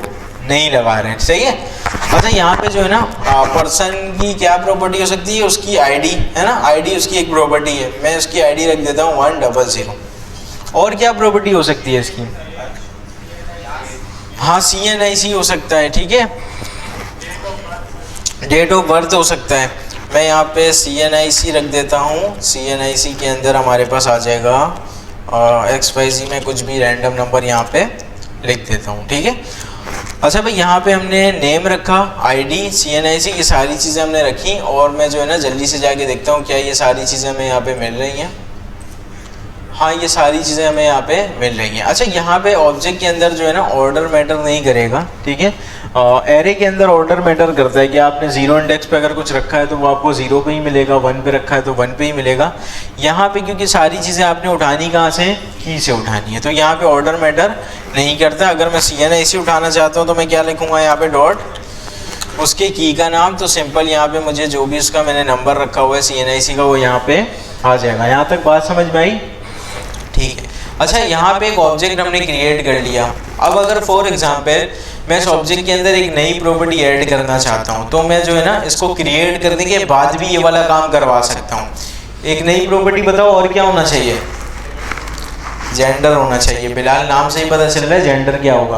नहीं लगा रहे हैं। सही है, अच्छा यहाँ पे जो है ना पर्सन की क्या प्रॉपर्टी हो सकती है, उसकी आईडी है ना, आईडी उसकी एक प्रॉपर्टी है, मैं उसकी आईडी रख देता हूँ 100। और क्या प्रॉपर्टी हो सकती है इसकी, हाँ CNIC हो सकता है। ठीक है, डेट ऑफ बर्थ हो सकता है, मैं यहाँ पे CNIC रख देता हूँ। CNIC के अंदर हमारे पास आ जाएगा XYZ में कुछ भी रैंडम नंबर यहाँ पे लिख देता हूँ। ठीक है, अच्छा भाई यहाँ पे हमने नेम रखा, आईडी, CNIC, ये सारी चीज़ें हमने रखी और मैं जो है ना जल्दी से जाके देखता हूँ क्या ये सारी चीज़ें हमें यहाँ पे मिल रही हैं। हाँ, ये सारी चीज़ें हमें यहाँ पे मिल रही हैं। अच्छा यहाँ पे ऑब्जेक्ट के अंदर जो है ना ऑर्डर मैटर नहीं करेगा। ठीक है, एरे के अंदर ऑर्डर मैटर करता है कि आपने 0 इंडेक्स पे अगर कुछ रखा है तो वो आपको 0 पे ही मिलेगा, 1 पे रखा है तो 1 पे ही मिलेगा। यहाँ पे क्योंकि सारी चीज़ें आपने उठानी कहाँ से, की से उठानी है, तो यहाँ पे ऑर्डर मैटर नहीं करता। अगर मैं CNIC उठाना चाहता हूँ तो मैं क्या लिखूँगा यहाँ पे, डॉट उसके की का नाम, तो सिंपल यहाँ पे मुझे जो भी उसका मैंने नंबर रखा हुआ है CNIC का वो यहाँ पे आ जाएगा। यहाँ तक बात समझ में आई, ठीक है। अच्छा यहाँ पे एक ऑब्जेक्ट हमने क्रिएट कर लिया। अब अगर फॉर एग्जांपल मैं इस ऑब्जेक्ट के अंदर एक नई प्रॉपर्टी ऐड करना चाहता हूँ तो मैं जो है ना इसको क्रिएट करने के बाद भी ये वाला काम करवा सकता हूँ। एक नई प्रॉपर्टी बताओ और क्या होना चाहिए, जेंडर होना चाहिए। बिलाल नाम से ही पता चल रहा है जेंडर क्या होगा,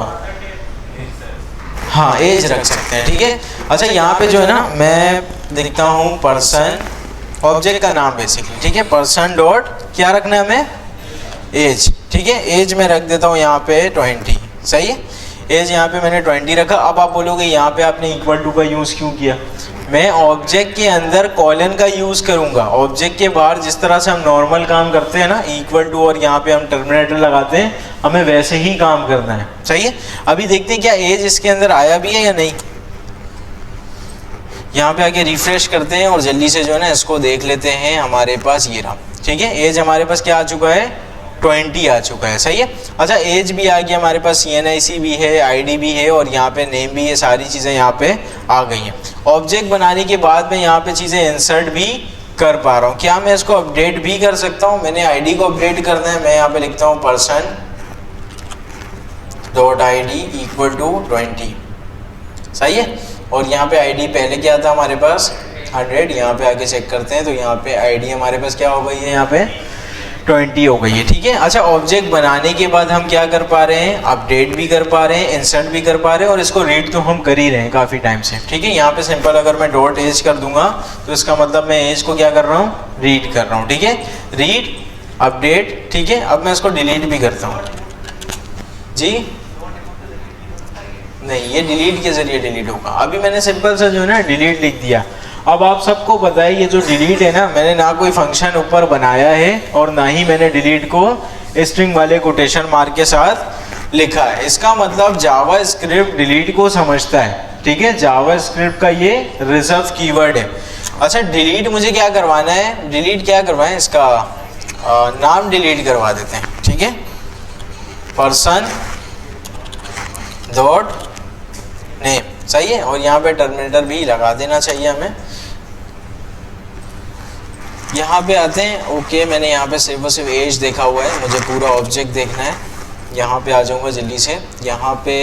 हाँ एज रख सकते हैं। ठीक है, अच्छा यहाँ पे जो है ना मैं देखता हूँ पर्सन, ऑब्जेक्ट का नाम बेसिकली। ठीक है, पर्सन डॉट क्या रखना है हमें, एज। ठीक है, एज में रख देता हूँ यहाँ पे 20। सही है, एज यहाँ पे मैंने 20 रखा। अब आप बोलोगे यहाँ पे आपने इक्वल टू का यूज़ क्यों किया, मैं ऑब्जेक्ट के अंदर कॉलन का यूज़ करूँगा। ऑब्जेक्ट के बाहर जिस तरह से हम नॉर्मल काम करते हैं ना, इक्वल टू और यहाँ पे हम टर्मिनेटर लगाते हैं, हमें वैसे ही काम करना है। सही है, अभी देखते हैं क्या एज इसके अंदर आया भी है या नहीं। यहाँ पे आके रिफ्रेश करते हैं और जल्दी से जो है ना इसको देख लेते हैं। हमारे पास ये रहा। ठीक है, एज हमारे पास क्या आ चुका है, 20 आ चुका है। सही है, अच्छा एज भी आ गया हमारे पास, CNIC भी है, ID भी है और यहाँ पे नेम भी है, सारी चीज़ें यहाँ पे आ गई हैं। ऑब्जेक्ट बनाने के बाद में यहाँ पे चीज़ें इंसर्ट भी कर पा रहा हूँ। क्या मैं इसको अपडेट भी कर सकता हूँ? मैंने आईडी को अपडेट करना है, मैं यहाँ पे लिखता हूँ person.id इक्वल टू 20, सही है। और यहाँ पे आईडी पहले क्या था हमारे पास 100, यहाँ पे आके चेक करते हैं तो यहाँ पे आईडी हमारे पास क्या हो गई है, यहाँ पे 20 हो गई है, ठीक है। अच्छा, ऑब्जेक्ट बनाने के बाद हम क्या कर पा रहे हैं, अपडेट भी कर पा रहे हैं, इंसर्ट भी कर पा रहे हैं, और इसको रीड तो हम कर ही रहे हैं काफ़ी टाइम से, ठीक है। यहाँ पे सिंपल अगर मैं डॉट एज कर दूंगा तो इसका मतलब मैं एज को क्या कर रहा हूँ, रीड कर रहा हूँ, ठीक है। रीड अपडेट, ठीक है। अब मैं इसको डिलीट भी करता हूँ जी, नहीं ये डिलीट के जरिए डिलीट होगा। अभी मैंने सिंपल सा जो है ना डिलीट लिख दिया। अब आप सबको पता है ये जो डिलीट है ना, मैंने ना कोई फंक्शन ऊपर बनाया है और ना ही मैंने डिलीट को स्ट्रिंग वाले कोटेशन मार्क के साथ लिखा है। इसका मतलब जावा स्क्रिप्ट डिलीट को समझता है, ठीक है। जावा स्क्रिप्ट का ये रिजर्व कीवर्ड है। अच्छा, डिलीट मुझे क्या करवाना है, डिलीट क्या करवाएं, इसका नाम डिलीट करवा देते हैं, ठीक है। पर्सन डॉट नेम, सही है। और यहाँ पे टर्मिनेटर भी लगा देना चाहिए हमें। यहाँ पे आते हैं, ओके मैंने यहाँ पे सिर्फ और सिर्फ एज देखा हुआ है, मुझे पूरा ऑब्जेक्ट देखना है। यहाँ पे आ जाऊँगा जल्दी से। यहाँ पे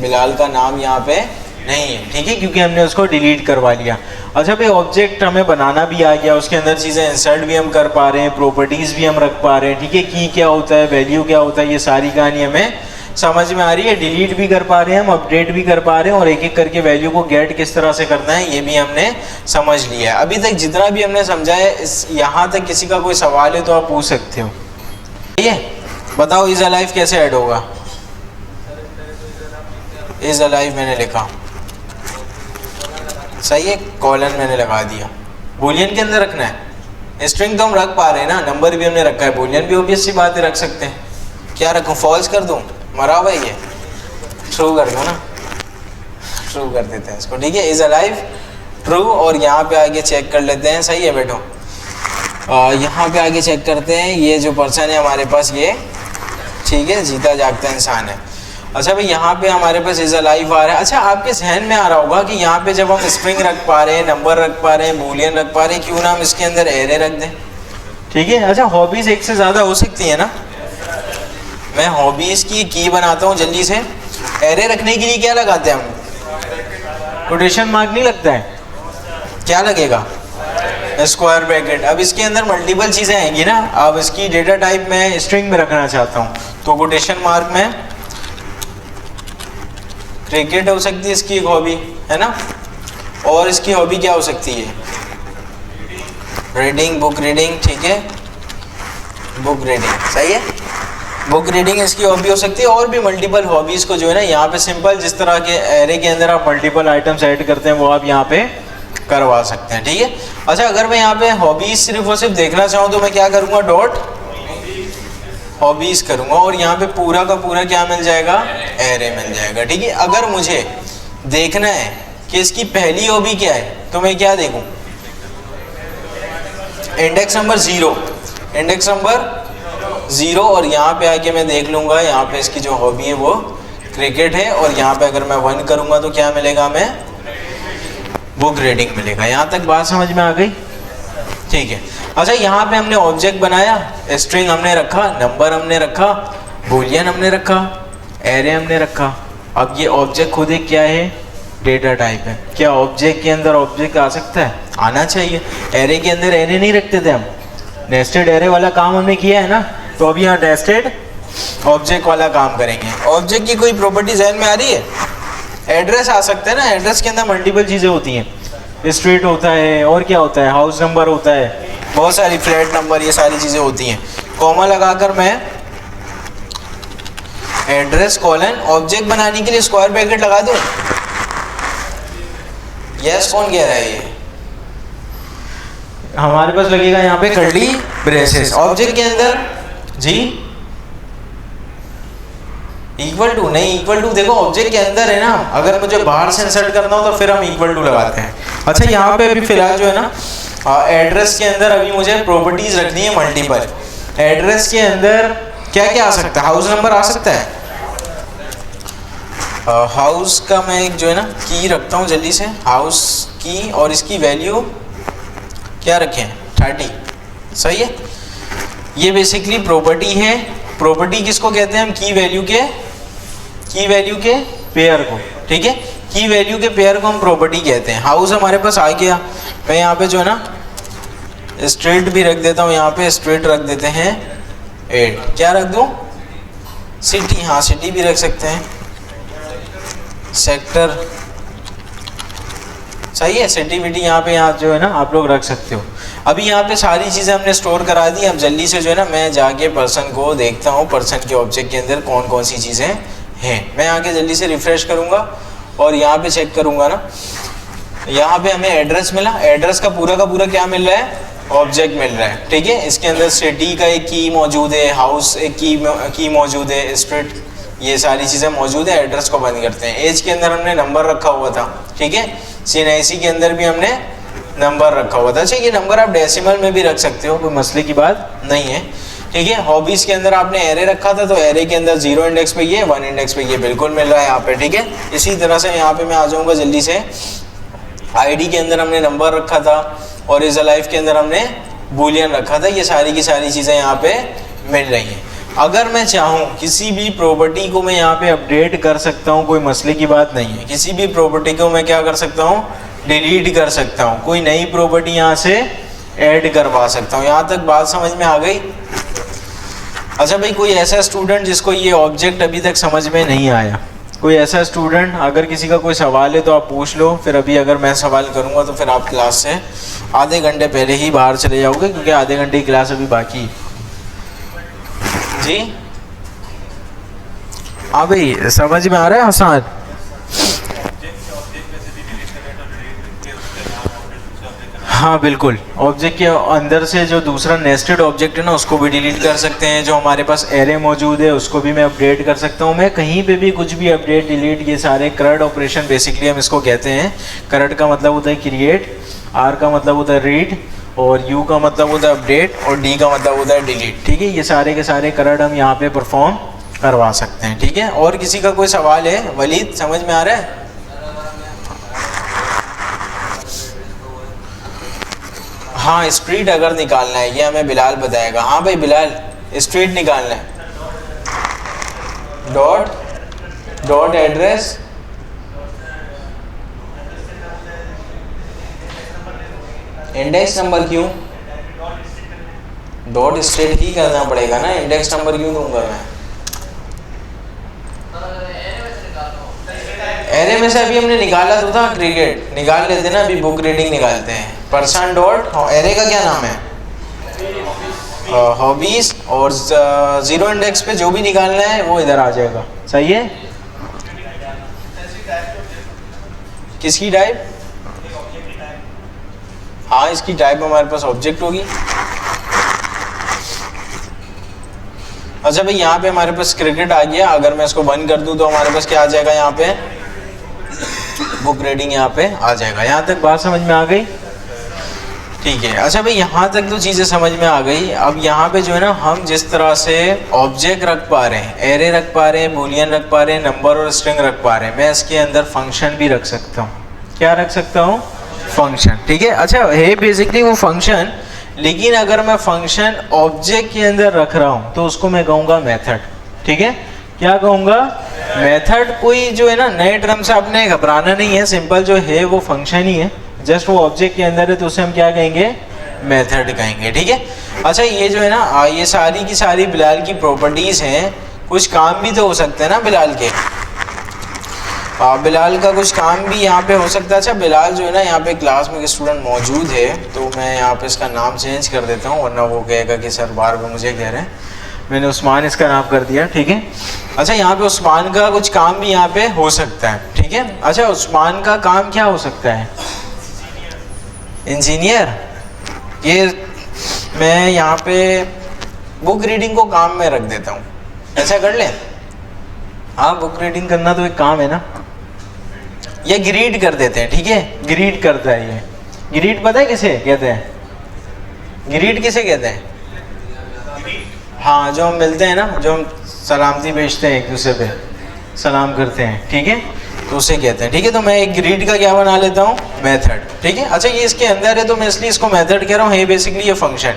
बिलाल का नाम यहाँ पे नहीं है, ठीक है, क्योंकि हमने उसको डिलीट करवा लिया। अच्छा भाई, ऑब्जेक्ट हमें बनाना भी आ गया, उसके अंदर चीज़ें इंसर्ट भी हम कर पा रहे हैं, प्रॉपर्टीज़ भी हम रख पा रहे हैं, ठीक है। की क्या होता है, वैल्यू क्या होता है, ये सारी कहानी हमें समझ में आ रही है। डिलीट भी कर पा रहे हैं हम, अपडेट भी कर पा रहे हैं, और एक एक करके वैल्यू को गेट किस तरह से करना है ये भी हमने समझ लिया है। अभी तक जितना भी हमने समझा है, इस यहाँ तक किसी का कोई सवाल है तो आप पूछ सकते हो। ये बताओ, इज अलाइव कैसे ऐड होगा? इज अलाइव मैंने लिखा, सही है, कॉलन मैंने लगा दिया। बूलियन के अंदर रखना है, स्ट्रिंग तो हम रख पा रहे हैं ना, नंबर भी हमने रखा है, बूलियन भी ऑब्वियस सी बात है रख सकते हैं। क्या रखूँ, फॉल्स कर दूँ, मरा हुआ ये, ट्रू कर दो ना, ट्रू कर देते हैं इसको, ठीक है। इज अलाइव ट्रू, और यहाँ पे आगे चेक कर लेते हैं, सही है बेटो। यहाँ पे आगे चेक करते हैं, ये जो पर्सन है हमारे पास ये, ठीक है, जीता जागता इंसान है। अच्छा भाई, यहाँ पे हमारे पास इज अलाइव आ रहा है। अच्छा, आपके जहन में आ रहा होगा कि यहाँ पे जब हम स्ट्रिंग रख पा रहे हैं, नंबर रख पा रहे हैं, बूलियन रख पा रहे हैं, क्यों ना हम इसके अंदर एरे रख दें, ठीक है। अच्छा, हॉबीज एक से ज़्यादा हो सकती है ना, मैं हॉबीज की बनाता हूँ जल्दी से। एरे रखने के लिए क्या लगाते हैं हम, कोटेशन मार्क नहीं लगता है, क्या लगेगा, स्क्वायर ब्रैकेट। अब इसके अंदर मल्टीपल चीज़ें आएंगी ना, अब इसकी डेटा टाइप मैं स्ट्रिंग में रखना चाहता हूँ तो कोटेशन मार्क में क्रिकेट हो सकती है इसकी एक हॉबी, है ना। और इसकी हॉबी क्या हो सकती है, रीडिंग, बुक रीडिंग, ठीक है, बुक रीडिंग, सही है, बुक रीडिंग इसकी हॉबी हो सकती है। और भी मल्टीपल हॉबीज़ को जो है ना, यहाँ पे सिंपल जिस तरह के एरे के अंदर आप मल्टीपल आइटम्स ऐड करते हैं वो आप यहाँ पे करवा सकते हैं, ठीक है। अच्छा, अगर मैं यहाँ पे हॉबीज़ सिर्फ और सिर्फ देखना चाहूँ तो मैं क्या करूँगा, डॉट हॉबीज़ करूँगा, और यहाँ पे पूरा का पूरा क्या मिल जाएगा, एरे मिल जाएगा, ठीक है। अगर मुझे देखना है कि इसकी पहली हॉबी क्या है तो मैं क्या देखूँ, इंडेक्स नंबर 0, इंडेक्स नंबर 0, और यहाँ पे आके मैं देख लूँगा, यहाँ पे इसकी जो हॉबी है वो क्रिकेट है, और यहाँ पे अगर मैं 1 करूँगा तो क्या मिलेगा, हमें बुक रीडिंग मिलेगा। यहाँ तक बात समझ में आ गई, ठीक है। अच्छा, यहाँ पे हमने ऑब्जेक्ट बनाया, स्ट्रिंग हमने रखा, नंबर हमने रखा, बूलियन हमने रखा, एरे हमने रखा। अब ये ऑब्जेक्ट खुद एक क्या है, डेटा टाइप है। क्या ऑब्जेक्ट के अंदर ऑब्जेक्ट आ सकता है, आना चाहिए। एरे के अंदर एरे नहीं रखते थे हम, नेस्टेड एरे वाला काम हमने किया है ना, तो अभी यहाँ नेस्टेड ऑब्जेक्ट वाला काम करेंगे। ऑब्जेक्ट की कोई प्रॉपर्टी जहन में आ रही है, एड्रेस आ सकता है ना, एड्रेस के अंदर मल्टीपल चीज़ें होती हैं, स्ट्रीट होता है, और क्या होता है, हाउस नंबर होता है, बहुत सारी फ्लैट नंबर, ये सारी चीज़ें होती हैं। कॉमा लगाकर मैं एड्रेस कॉलन, ऑब्जेक्ट बनाने के लिए स्क्वायर ब्रैकेट लगा दूं, यस कौन कह रहा है, ये हमारे पास लगेगा यहाँ पे कर्ली ब्रेसेस। ऑब्जेक्ट के अंदर जी इक्वल टू नहीं, इक्वल टू देखो ऑब्जेक्ट के अंदर है ना, अगर मुझे बाहर से इंसर्ट करना हो तो फिर हम इक्वल टू लगाते हैं। अच्छा, यहाँ पे अभी फिलहाल जो है ना, एड्रेस के अंदर अभी मुझे प्रॉपर्टीज रखनी है मल्टीपल। एड्रेस के अंदर क्या क्या आ सकता है, हाउस नंबर आ सकता है, हाउस का मैं एक जो है ना की रखता हूँ जल्दी से, हाउस की, और इसकी वैल्यू क्या रखें 30। सही है, ये बेसिकली प्रॉपर्टी है। प्रॉपर्टी किसको कहते हैं हम? की वैल्यू के पेयर को, ठीक है। की वैल्यू के पेयर को हम प्रॉपर्टी कहते हैं। हाउस हमारे पास आ गया, मैं यहाँ पे जो है ना स्ट्रीट भी रख देता हूँ, यहाँ पे स्ट्रीट रख देते हैं 8। क्या रख दूँ? सिटी, हाँ सिटी भी रख सकते हैं, सेक्टर। सही है, सिटी विटी यहाँ पे यहाँ जो है ना आप लोग रख सकते हो। अभी यहाँ पे सारी चीज़ें हमने स्टोर करा दी। अब जल्दी से जो है ना मैं जाके पर्सन को देखता हूँ, पर्सन के ऑब्जेक्ट के अंदर कौन कौन सी चीज़ें हैं। मैं आके जल्दी से रिफ्रेश करूँगा और यहाँ पे चेक करूँगा ना, यहाँ पे हमें एड्रेस मिला। एड्रेस का पूरा क्या मिल रहा है? ऑब्जेक्ट मिल रहा है, ठीक है। इसके अंदर सिटी का एक की मौजूद है, हाउस एक की मौजूद है, स्ट्रीट, ये सारी चीज़ें मौजूद है। एड्रेस को बंद करते हैं। एज के अंदर हमने नंबर रखा हुआ था, ठीक है। CNIC के अंदर भी हमने नंबर रखा हुआ था। अच्छा, ये नंबर आप डेसिमल में भी रख सकते हो, कोई मसले की बात नहीं है, ठीक है। हॉबीज़ के अंदर आपने एरे रखा था, तो एरे के अंदर 0 इंडेक्स पे ये, 1 इंडेक्स पे ये बिल्कुल मिल रहा है यहाँ पे, ठीक है। इसी तरह से यहाँ पे मैं आ जाऊँगा जल्दी से। ID के अंदर हमने नंबर रखा था और इज अलाइव के अंदर हमने बूलियन रखा था। ये सारी की सारी चीज़ें यहाँ पे मिल रही हैं। अगर मैं चाहूँ किसी भी प्रॉपर्टी को मैं यहाँ पे अपडेट कर सकता हूँ, कोई मसले की बात नहीं है। किसी भी प्रॉपर्टी को मैं क्या कर सकता हूँ? डिलीट कर सकता हूँ। कोई नई प्रॉपर्टी यहाँ से ऐड करवा सकता हूँ। यहाँ तक बात समझ में आ गई? अच्छा भाई, कोई ऐसा स्टूडेंट जिसको ये ऑब्जेक्ट अभी तक समझ में नहीं आया, कोई ऐसा स्टूडेंट, अगर किसी का कोई सवाल है तो आप पूछ लो। फिर अभी अगर मैं सवाल करूँगा तो फिर आप क्लास से आधे घंटे पहले ही बाहर चले जाओगे, क्योंकि आधे घंटे की क्लास अभी बाकी। जी हाँ भाई, समझ में आ रहा है हसन? हाँ बिल्कुल, ऑब्जेक्ट के अंदर से जो दूसरा नेस्टेड ऑब्जेक्ट है ना, उसको भी डिलीट कर सकते हैं। जो हमारे पास एरे मौजूद है उसको भी मैं अपडेट कर सकता हूँ। मैं कहीं पे भी कुछ भी अपडेट डिलीट, ये सारे CRUD ऑपरेशन बेसिकली हम इसको कहते हैं। CRUD का मतलब होता है क्रिएट, R का मतलब होता है रीड, और U का मतलब होता है अपडेट, और D का मतलब होता है डिलीट, ठीक है। ये सारे के सारे CRUD हम यहाँ पे परफॉर्म करवा सकते हैं, ठीक है। और किसी का कोई सवाल है? वलीद, समझ में आ रहा है? हाँ, स्ट्रीट अगर निकालना है, ये हमें बिलाल बताएगा। हाँ भाई बिलाल, स्ट्रीट निकालना है। डॉट एड्रेस, इंडेक्स नंबर क्यों? डॉट स्ट्रीट ही करना पड़ेगा ना, इंडेक्स नंबर क्यों दूंगा मैं? एरे में से अभी हमने निकाला तो था, क्रिकेट निकाल लेते ना, अभी बुक रीडिंग निकालते हैं। पर्सन डॉट, एरे का क्या नाम है? हॉबीज, और 0 इंडेक्स पे जो भी निकालना है वो इधर आ जाएगा। सही है? किसकी टाइप? हाँ, इसकी टाइप हमारे पास ऑब्जेक्ट होगी। अच्छा भाई, यहाँ पे हमारे पास क्रिकेट आ गया। अगर मैं इसको बंद कर दूँ तो हमारे पास क्या आ जाएगा? यहाँ पे बुक रीडिंग यहाँ पे आ जाएगा। यहाँ तक बात समझ में आ गई? ठीक है। अच्छा भाई, यहाँ तक तो चीज़ें समझ में आ गई। अब यहाँ पे जो है ना, हम जिस तरह से ऑब्जेक्ट रख पा रहे हैं, एरे रख पा रहे हैं, बूलियन रख पा रहे हैं, नंबर और स्ट्रिंग रख पा रहे हैं, मैं इसके अंदर फंक्शन भी रख सकता हूँ। क्या रख सकता हूँ? फंक्शन, ठीक है। अच्छा है बेसिकली वो फंक्शन, लेकिन अगर मैं फंक्शन ऑब्जेक्ट के अंदर रख रहा हूँ तो उसको मैं कहूँगा मेथड, ठीक है। क्या कहूँगा? मेथड। कोई जो है ना नए टर्म से आपने घबराना नहीं है, सिंपल जो है वो फंक्शन ही है, जस्ट वो ऑब्जेक्ट के अंदर है तो उसे हम क्या कहेंगे? मेथड कहेंगे, ठीक है। अच्छा, ये जो है ना, ये सारी की सारी बिलाल की प्रॉपर्टीज़ हैं। कुछ काम भी तो हो सकते हैं ना बिलाल के। बिलाल का कुछ काम भी यहाँ पे हो सकता है। अच्छा, बिलाल जो है ना, यहाँ पे क्लास में एक स्टूडेंट मौजूद है, तो मैं यहाँ पे इसका नाम चेंज कर देता हूँ, वरना वो कहेगा कि सर बार बार मुझे कह रहे हैं। मैंने उस्मान इसका नाम कर दिया, ठीक है। अच्छा, यहाँ पे उस्मान का कुछ काम भी यहाँ पे हो सकता है, ठीक है। अच्छा, उस्मान का काम क्या हो सकता है? इंजीनियर। ये मैं यहाँ पे बुक रीडिंग को काम में रख देता हूँ, ऐसा कर लें? हाँ, बुक रीडिंग करना तो एक काम है ना। ये ग्रीड कर देते हैं, ठीक है। ग्रीड करता है ये। ग्रीड पता है किसे कहते हैं? ग्रीड किसे कहते हैं? हाँ, जो हम मिलते हैं ना, जो हम सलामती भेजते हैं, एक दूसरे पे सलाम करते हैं, ठीक है। तो उसे कहते हैं, ठीक है। तो मैं एक ग्रीड का क्या बना लेता हूँ, मेथड, ठीक है। अच्छा ये इसके अंदर है तो मैं इसलिए इसको मेथड कह रहा हूँ, ये बेसिकली ये फंक्शन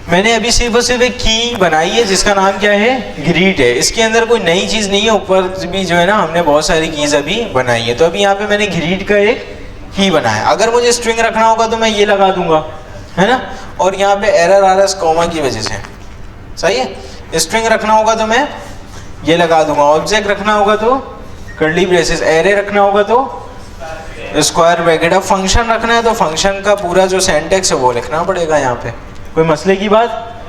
मैंने अभी सिर्फ और सिर्फ एक की बनाई है जिसका नाम क्या है, ग्रीड है। इसके अंदर कोई नई चीज़ नहीं है, ऊपर भी जो है ना हमने बहुत सारी कीज़ अभी बनाई है। तो अभी यहाँ पे मैंने ग्रीड का एक की बनाया। अगर मुझे स्ट्रिंग रखना होगा तो मैं ये लगा दूंगा, है ना। और यहाँ पे एरर आ रहा है कॉमा की वजह से, सही है। स्ट्रिंग रखना होगा तो मैं ये लगा दूंगा, ऑब्जेक्ट रखना होगा तो कर्ली ब्रेसेस, एरे रखना होगा तो स्क्वायर ब्रैकेट। अब फंक्शन रखना है तो फंक्शन का पूरा जो सेंटेक्स है वो लिखना पड़ेगा यहाँ पे। कोई मसले की बात?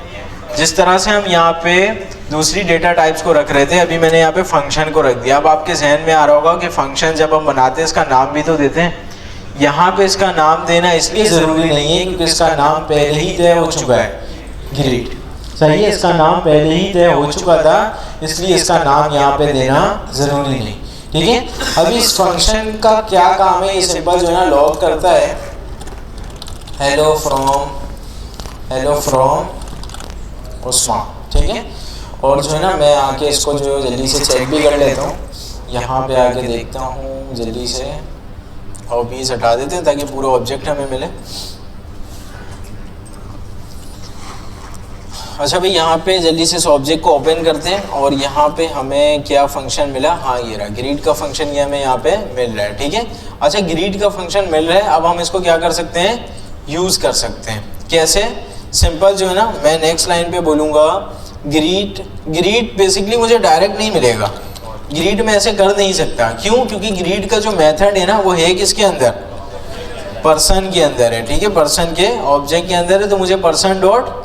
जिस तरह से हम यहाँ पे दूसरी डेटा टाइप्स को रख रहे थे, अभी मैंने यहाँ पे फंक्शन को रख दिया। अब आपके जहन में आ रहा होगा कि फंक्शन जब हम बनाते हैं इसका नाम भी तो देते हैं। यहाँ पे इसका नाम देना इसलिए ज़रूरी नहीं है क्योंकि इसका नाम पहले ही तय हो चुका है, ग्रीड, सही है। इसका नाम पहले ही तय हो चुका था, इसलिए इसका नाम यहाँ पे देना ज़रूरी नहीं, ठीक है। अभी इस फंक्शन का क्या काम है, ये सिंपल जो है ना लॉग करता है हेलो फ्रॉम उस्मान, ठीक है। और जो है ना मैं आके इसको जो जल्दी से चेक भी कर लेता हूँ, यहाँ पे आके देखता हूँ जल्दी से, हॉबीज हटा देते हैं ताकि पूरा ऑब्जेक्ट हमें मिले। अच्छा भाई यहाँ पे जल्दी से इस ऑब्जेक्ट को ओपन करते हैं और यहाँ पे हमें क्या फंक्शन मिला, हाँ ये रहा ग्रीड का फंक्शन, ये हमें यहाँ पे मिल रहा है, ठीक है। अच्छा ग्रीड का फंक्शन मिल रहा है, अब हम इसको क्या कर सकते हैं, यूज़ कर सकते हैं। कैसे? सिंपल जो है ना मैं नेक्स्ट लाइन पे बोलूँगा ग्रीड बेसिकली मुझे डायरेक्ट नहीं मिलेगा, ग्रीड में ऐसे कर नहीं सकता। क्यों? क्योंकि ग्रीड का जो मेथड है ना वो है किसके अंदर, पर्सन के अंदर है, ठीक है। पर्सन के ऑब्जेक्ट के अंदर है, तो मुझे पर्सन डॉट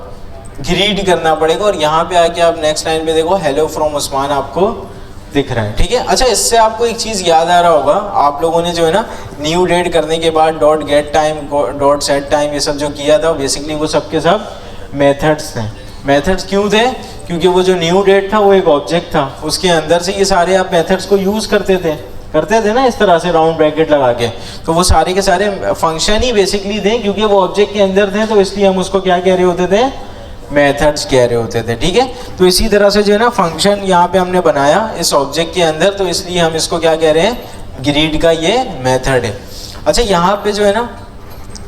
ग्रीड करना पड़ेगा। और यहाँ पे आके आप नेक्स्ट लाइन पे देखो हेलो फ्रॉम उस्मान आपको दिख रहा है, ठीक है। अच्छा इससे आपको एक चीज़ याद आ रहा होगा, आप लोगों ने जो है ना न्यू डेट करने के बाद dot get time dot set time ये सब जो किया था, बेसिकली वो सब के सब मेथड्स थे। मेथड्स क्यों थे? क्योंकि वो जो न्यू डेट था वो एक ऑब्जेक्ट था, उसके अंदर से ये सारे आप मेथड्स को यूज़ करते थे ना इस तरह से राउंड ब्रैकेट लगा के। तो वो सारे के सारे फंक्शन ही बेसिकली थे, क्योंकि वो ऑब्जेक्ट के अंदर थे, तो इसलिए हम उसको क्या कह रहे होते थे, मेथड्स कह रहे होते थे, ठीक है। तो इसी तरह से जो है ना फंक्शन यहाँ पे हमने बनाया इस ऑब्जेक्ट के अंदर, तो इसलिए हम इसको क्या कह रहे हैं, ग्रीड का ये मेथड है। अच्छा यहाँ पे जो है ना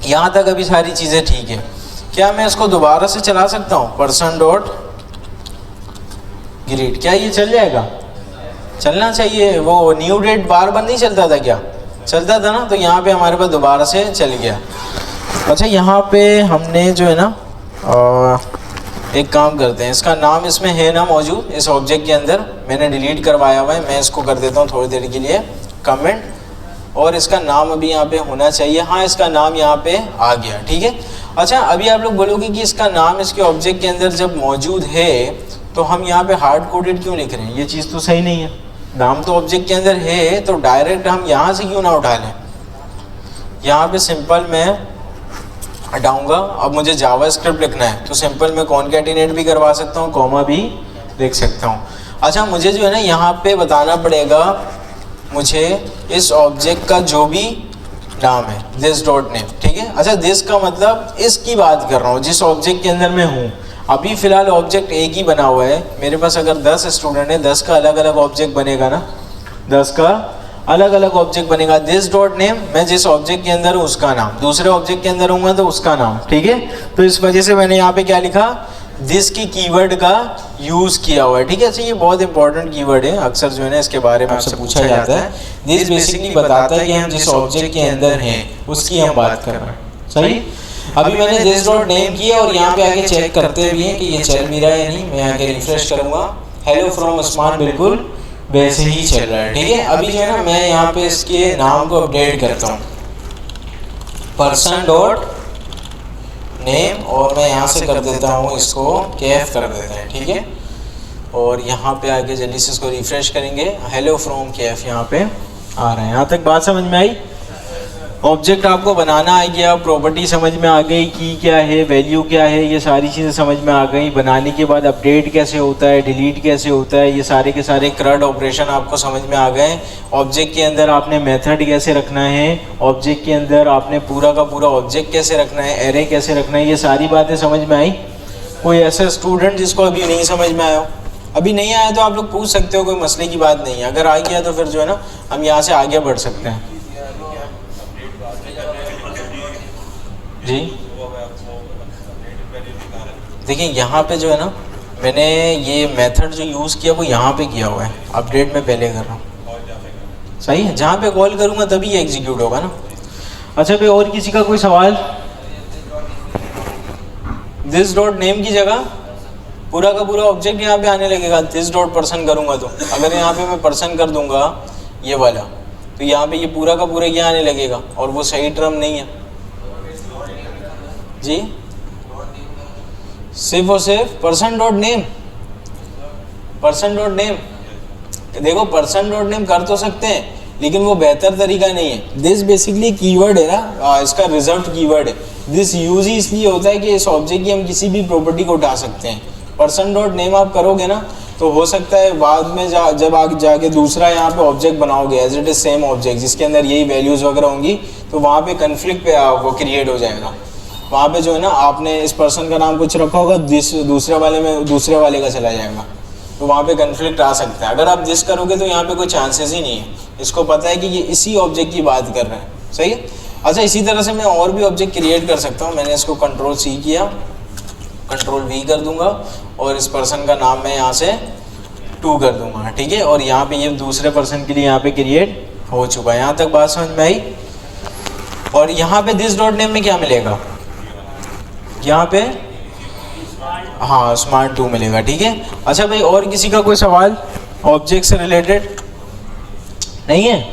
यहाँ तक अभी सारी चीज़ें ठीक है। क्या मैं इसको दोबारा से चला सकता हूँ, पर्सन डॉट ग्रीड, क्या ये चल जाएगा? चलना चाहिए। वो न्यू डेट बार बार नहीं चलता था क्या? चलता था ना। तो यहाँ पे हमारे पास दोबारा से चल गया। अच्छा यहाँ पे हमने जो है ना एक काम करते हैं, इसका नाम इसमें है ना मौजूद इस ऑब्जेक्ट के अंदर, मैंने डिलीट करवाया हुआ है, मैं इसको कर देता हूँ थोड़ी देर के लिए कमेंट, और इसका नाम अभी यहाँ पे होना चाहिए, हाँ इसका नाम यहाँ पे आ गया, ठीक है। अच्छा अभी आप लोग बोलोगे कि इसका नाम इसके ऑब्जेक्ट के अंदर जब मौजूद है तो हम यहाँ पे हार्ड कोडेड क्यों लिख रहे हैं, ये चीज़ तो सही नहीं है। नाम तो ऑब्जेक्ट के अंदर है तो डायरेक्ट हम यहाँ से क्यों ना उठा लें। यहाँ पे सिंपल मैं हटाऊंगा। अब मुझे जावा स्क्रिप्ट लिखना है तो सिंपल मैं कॉनकैटिनेट भी करवा सकता हूँ, कॉमा भी लिख सकता हूँ। अच्छा मुझे जो है ना यहाँ पे बताना पड़ेगा, मुझे इस ऑब्जेक्ट का जो भी नाम है दिस डॉट नेम, ठीक है। अच्छा दिस का मतलब इसकी बात कर रहा हूँ जिस ऑब्जेक्ट के अंदर मैं हूँ। अभी फ़िलहाल ऑब्जेक्ट एक ही बना हुआ है मेरे पास। अगर 10 स्टूडेंट है 10 का अलग अलग ऑब्जेक्ट बनेगा ना, 10 का अलग अलग ऑब्जेक्ट बनेगा। दिस डॉट नेम मैं जिस ऑब्जेक्ट के अंदर हूँ उसका नाम, दूसरे ऑब्जेक्ट के अंदर हूँगा तो उसका नाम, ठीक है। तो इस वजह से मैंने यहाँ पे क्या लिखा, दिस की कीवर्ड का यूज़ किया हुआ है, ठीक है। अच्छा ये बहुत इंपॉर्टेंट कीवर्ड है, अक्सर जो है ना इसके बारे में आपसे पूछा जाता है। दिस बेसिकली बताता है कि हम जिस ऑब्जेक्ट के अंदर हैं उसकी हम बात कर रहे हैं, सही। अभी मैंने दिस डॉट नेम किया और यहाँ पे आके चेक करते भी हैं कि ये चल भी रहा है या नहीं। मैं आके रिफ्रेश करूँगा, हेलो फ्रॉम उस्मान बिल्कुल वैसे ही चल रहा है, ठीक है। अभी जो है ना मैं यहाँ पे इसके नाम को अपडेट करता हूँ, पर्सन डॉट नेम, और मैं यहाँ से कर देता हूँ इसको कैफ कर देते हैं, ठीक है। और यहाँ पे आके जल्दी से इसको रिफ्रेश करेंगे, हेलो फ्रॉम कैफ यहाँ पे आ रहा है। यहाँ तक बात समझ में आई? ऑब्जेक्ट आपको बनाना आ गया, प्रॉपर्टी समझ में आ गई, की क्या है, वैल्यू क्या है, ये सारी चीज़ें समझ में आ गई। बनाने के बाद अपडेट कैसे होता है, डिलीट कैसे होता है, ये सारे के सारे क्रड ऑपरेशन आपको समझ में आ गए। ऑब्जेक्ट के अंदर आपने मेथड कैसे रखना है, ऑब्जेक्ट के अंदर आपने पूरा का पूरा ऑब्जेक्ट कैसे रखना है, एरे कैसे रखना है, ये सारी बातें समझ में आई। कोई ऐसा स्टूडेंट जिसको अभी नहीं समझ में आया? अभी नहीं आया तो आप लोग पूछ सकते हो, कोई मसले की बात नहीं है। अगर आ गया तो फिर जो है ना हम यहाँ से आगे बढ़ सकते हैं। जी देखिए यहाँ पे जो है ना मैंने ये मेथड जो यूज़ किया वो यहाँ पे किया हुआ है, अपडेट में पहले कर रहा हूँ। सही है, जहाँ पे कॉल करूँगा तभी ये एग्जीक्यूट होगा ना। अच्छा भाई और किसी का कोई सवाल? दिस डॉट नेम की जगह पूरा का पूरा ऑब्जेक्ट यहाँ पे आने लगेगा। दिस डॉट पर्सन करूँगा तो अगर यहाँ पे मैं पर्सन कर दूंगा ये वाला, तो यहाँ पे ये पूरा का पूरा ये आने लगेगा और वो सही टर्म नहीं है जी। सिर्फ और सिर्फ person dot name, person dot name. देखो पर्सन डॉट नेम कर तो सकते हैं लेकिन वो बेहतर तरीका नहीं है। दिस बेसिकली कीवर्ड है ना, इसका रिजल्ट कीवर्ड है। दिस यूज ही इसलिए होता है कि इस ऑब्जेक्ट की हम किसी भी प्रॉपर्टी को उठा सकते हैं। पर्सन डॉट नेम आप करोगे ना तो हो सकता है बाद में जब आप जाके दूसरा यहाँ पे ऑब्जेक्ट बनाओगे as it is same object जिसके अंदर यही वैल्यूज़ वगैरह होंगी, तो वहाँ पे कन्फ्लिक्ट पे वो क्रिएट हो जाएगा। वहाँ पे जो है ना आपने इस पर्सन का नाम कुछ रखा होगा, दूसरे वाले में दूसरे वाले का चला जाएगा, तो वहाँ पे कन्फ्लिक्ट आ सकता है। अगर आप दिस करोगे तो यहाँ पे कोई चांसेस ही नहीं है। इसको पता है कि ये इसी ऑब्जेक्ट की बात कर रहे हैं, सही है। अच्छा इसी तरह से मैं और भी ऑब्जेक्ट क्रिएट कर सकता हूँ। मैंने इसको कंट्रोल C किया, कंट्रोल V कर दूंगा और इस पर्सन का नाम मैं यहाँ से 2 कर दूंगा, ठीक है। और यहाँ पे ये दूसरे पर्सन के लिए यहाँ पे क्रिएट हो चुका है। यहाँ तक बात समझ में आई। और यहाँ पे दिस डॉट नेम में क्या मिलेगा, यहाँ पे हाँ स्मार्ट 2 मिलेगा, ठीक है। अच्छा भाई और किसी का कोई सवाल ऑब्जेक्ट से रिलेटेड नहीं है?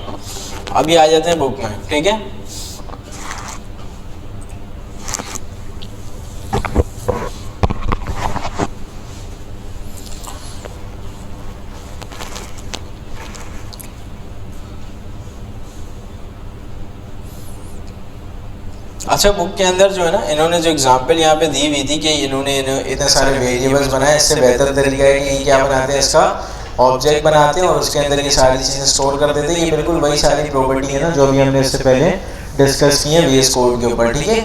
अभी आ जाते हैं बुक में, ठीक है। अच्छा बुक के अंदर जो है ना इन्होंने जो एग्जांपल यहाँ पे दी हुई थी कि इन्होंने इतने सारे वेरिएबल्स बनाए, इससे बेहतर तरीका है कि क्या बनाते हैं, इसका ऑब्जेक्ट बनाते हैं और उसके अंदर ये सारी चीज़ें स्टोर कर देते हैं। ये बिल्कुल वही सारी प्रॉपर्टी है ना जो भी हमने इससे पहले डिस्कस की है VS कोड के ऊपर, ठीक है।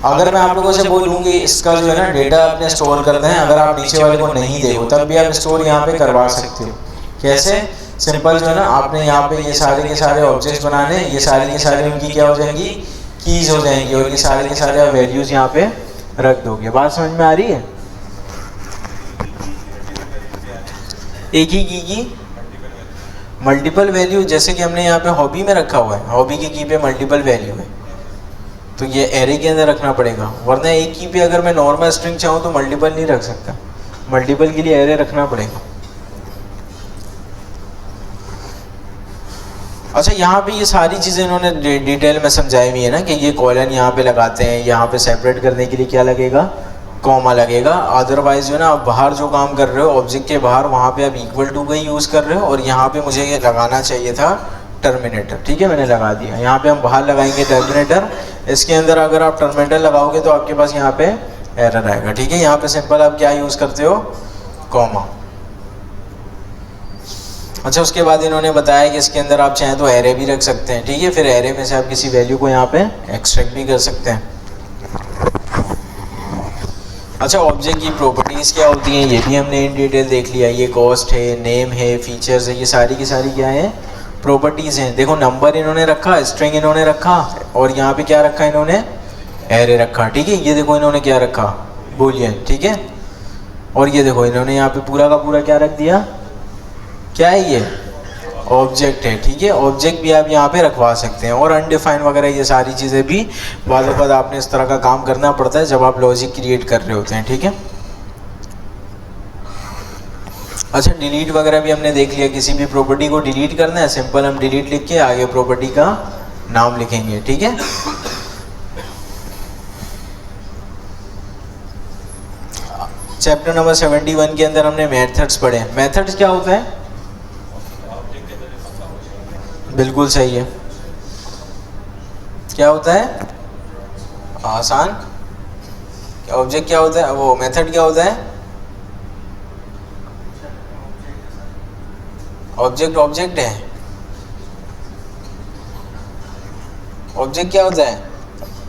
अगर मैं आप लोगों से बोलूँ कि इसका जो है ना डेटा अपने स्टोर करते हैं, अगर आप नीचे वाले को नहीं देखो तब भी आप स्टोर यहाँ पे करवा सकते हो। कैसे? सिंपल जो है ना आपने यहाँ पे ये सारे के सारे ऑब्जेक्ट्स बनाने, ये सारी के सारे उनकी क्या हो जाएंगी, कीज हो जाएंगी और ये सारे के सारे आप वैल्यूज़ यहाँ पे रख दोगे। बात समझ में आ रही है? एक ही की मल्टीपल वैल्यू, जैसे कि हमने यहाँ पे हॉबी में रखा हुआ है, हॉबी की की पे मल्टीपल वैल्यू है तो ये एरे के अंदर रखना पड़ेगा, वरना एक की पे अगर मैं नॉर्मल स्ट्रिंग चाहूँ तो मल्टीपल नहीं रख सकता, मल्टीपल के लिए एरे रखना पड़ेगा। अच्छा यहाँ पे ये सारी चीज़ें इन्होंने डिटेल में समझाई हुई है ना कि ये कॉलन यहाँ पे लगाते हैं, यहाँ पे सेपरेट करने के लिए क्या लगेगा, कॉमा लगेगा। अदरवाइज जो है ना आप बाहर जो काम कर रहे हो ऑब्जेक्ट के बाहर, वहाँ पे आप इक्वल टू का ही यूज़ कर रहे हो और यहाँ पे मुझे ये लगाना चाहिए था टर्मिनेटर, ठीक है, मैंने लगा दिया। यहाँ पे हम बाहर लगाएंगे टर्मिनेटर, इसके अंदर अगर आप टर्मिनेटर लगाओगे तो आपके पास यहाँ पे एरर आएगा, ठीक है। यहाँ पे सिंपल आप क्या यूज़ करते हो, कॉमा। अच्छा उसके बाद इन्होंने बताया कि इसके अंदर आप चाहें तो एरे भी रख सकते हैं, ठीक है। फिर एरे में से आप किसी वैल्यू को यहाँ पे एक्सट्रैक्ट भी कर सकते हैं। अच्छा ऑब्जेक्ट की प्रॉपर्टीज़ क्या होती हैं ये भी हमने इन डिटेल देख लिया। ये कॉस्ट है, नेम है, फीचर्स है, ये सारी की सारी क्या है, प्रॉपर्टीज़ हैं। देखो नंबर इन्होंने रखा, स्ट्रिंग इन्होंने रखा और यहाँ पे क्या रखा इन्होंने, एरे रखा, ठीक है। ये देखो इन्होंने क्या रखा, बूलियन, ठीक है। और ये देखो इन्होंने यहाँ पे पूरा का पूरा क्या रख दिया, क्या है ये, ऑब्जेक्ट है, ठीक है। ऑब्जेक्ट भी आप यहाँ पे रखवा सकते हैं और अनडिफाइन वगैरह ये सारी चीज़ें भी बाद बाद आपने इस तरह का काम करना पड़ता है जब आप लॉजिक क्रिएट कर रहे होते हैं, ठीक है। अच्छा डिलीट वगैरह भी हमने देख लिया, किसी भी प्रॉपर्टी को डिलीट करना है सिंपल हम डिलीट लिख के आगे प्रॉपर्टी का नाम लिखेंगे, ठीक है। चैप्टर नंबर 71 के अंदर हमने मेथड्स पढ़े। मेथड्स क्या होता है, बिल्कुल सही है, क्या होता है, आसान। ऑब्जेक्ट क्या होता है, वो मेथड क्या होता है, ऑब्जेक्ट है। ऑब्जेक्ट क्या होता है,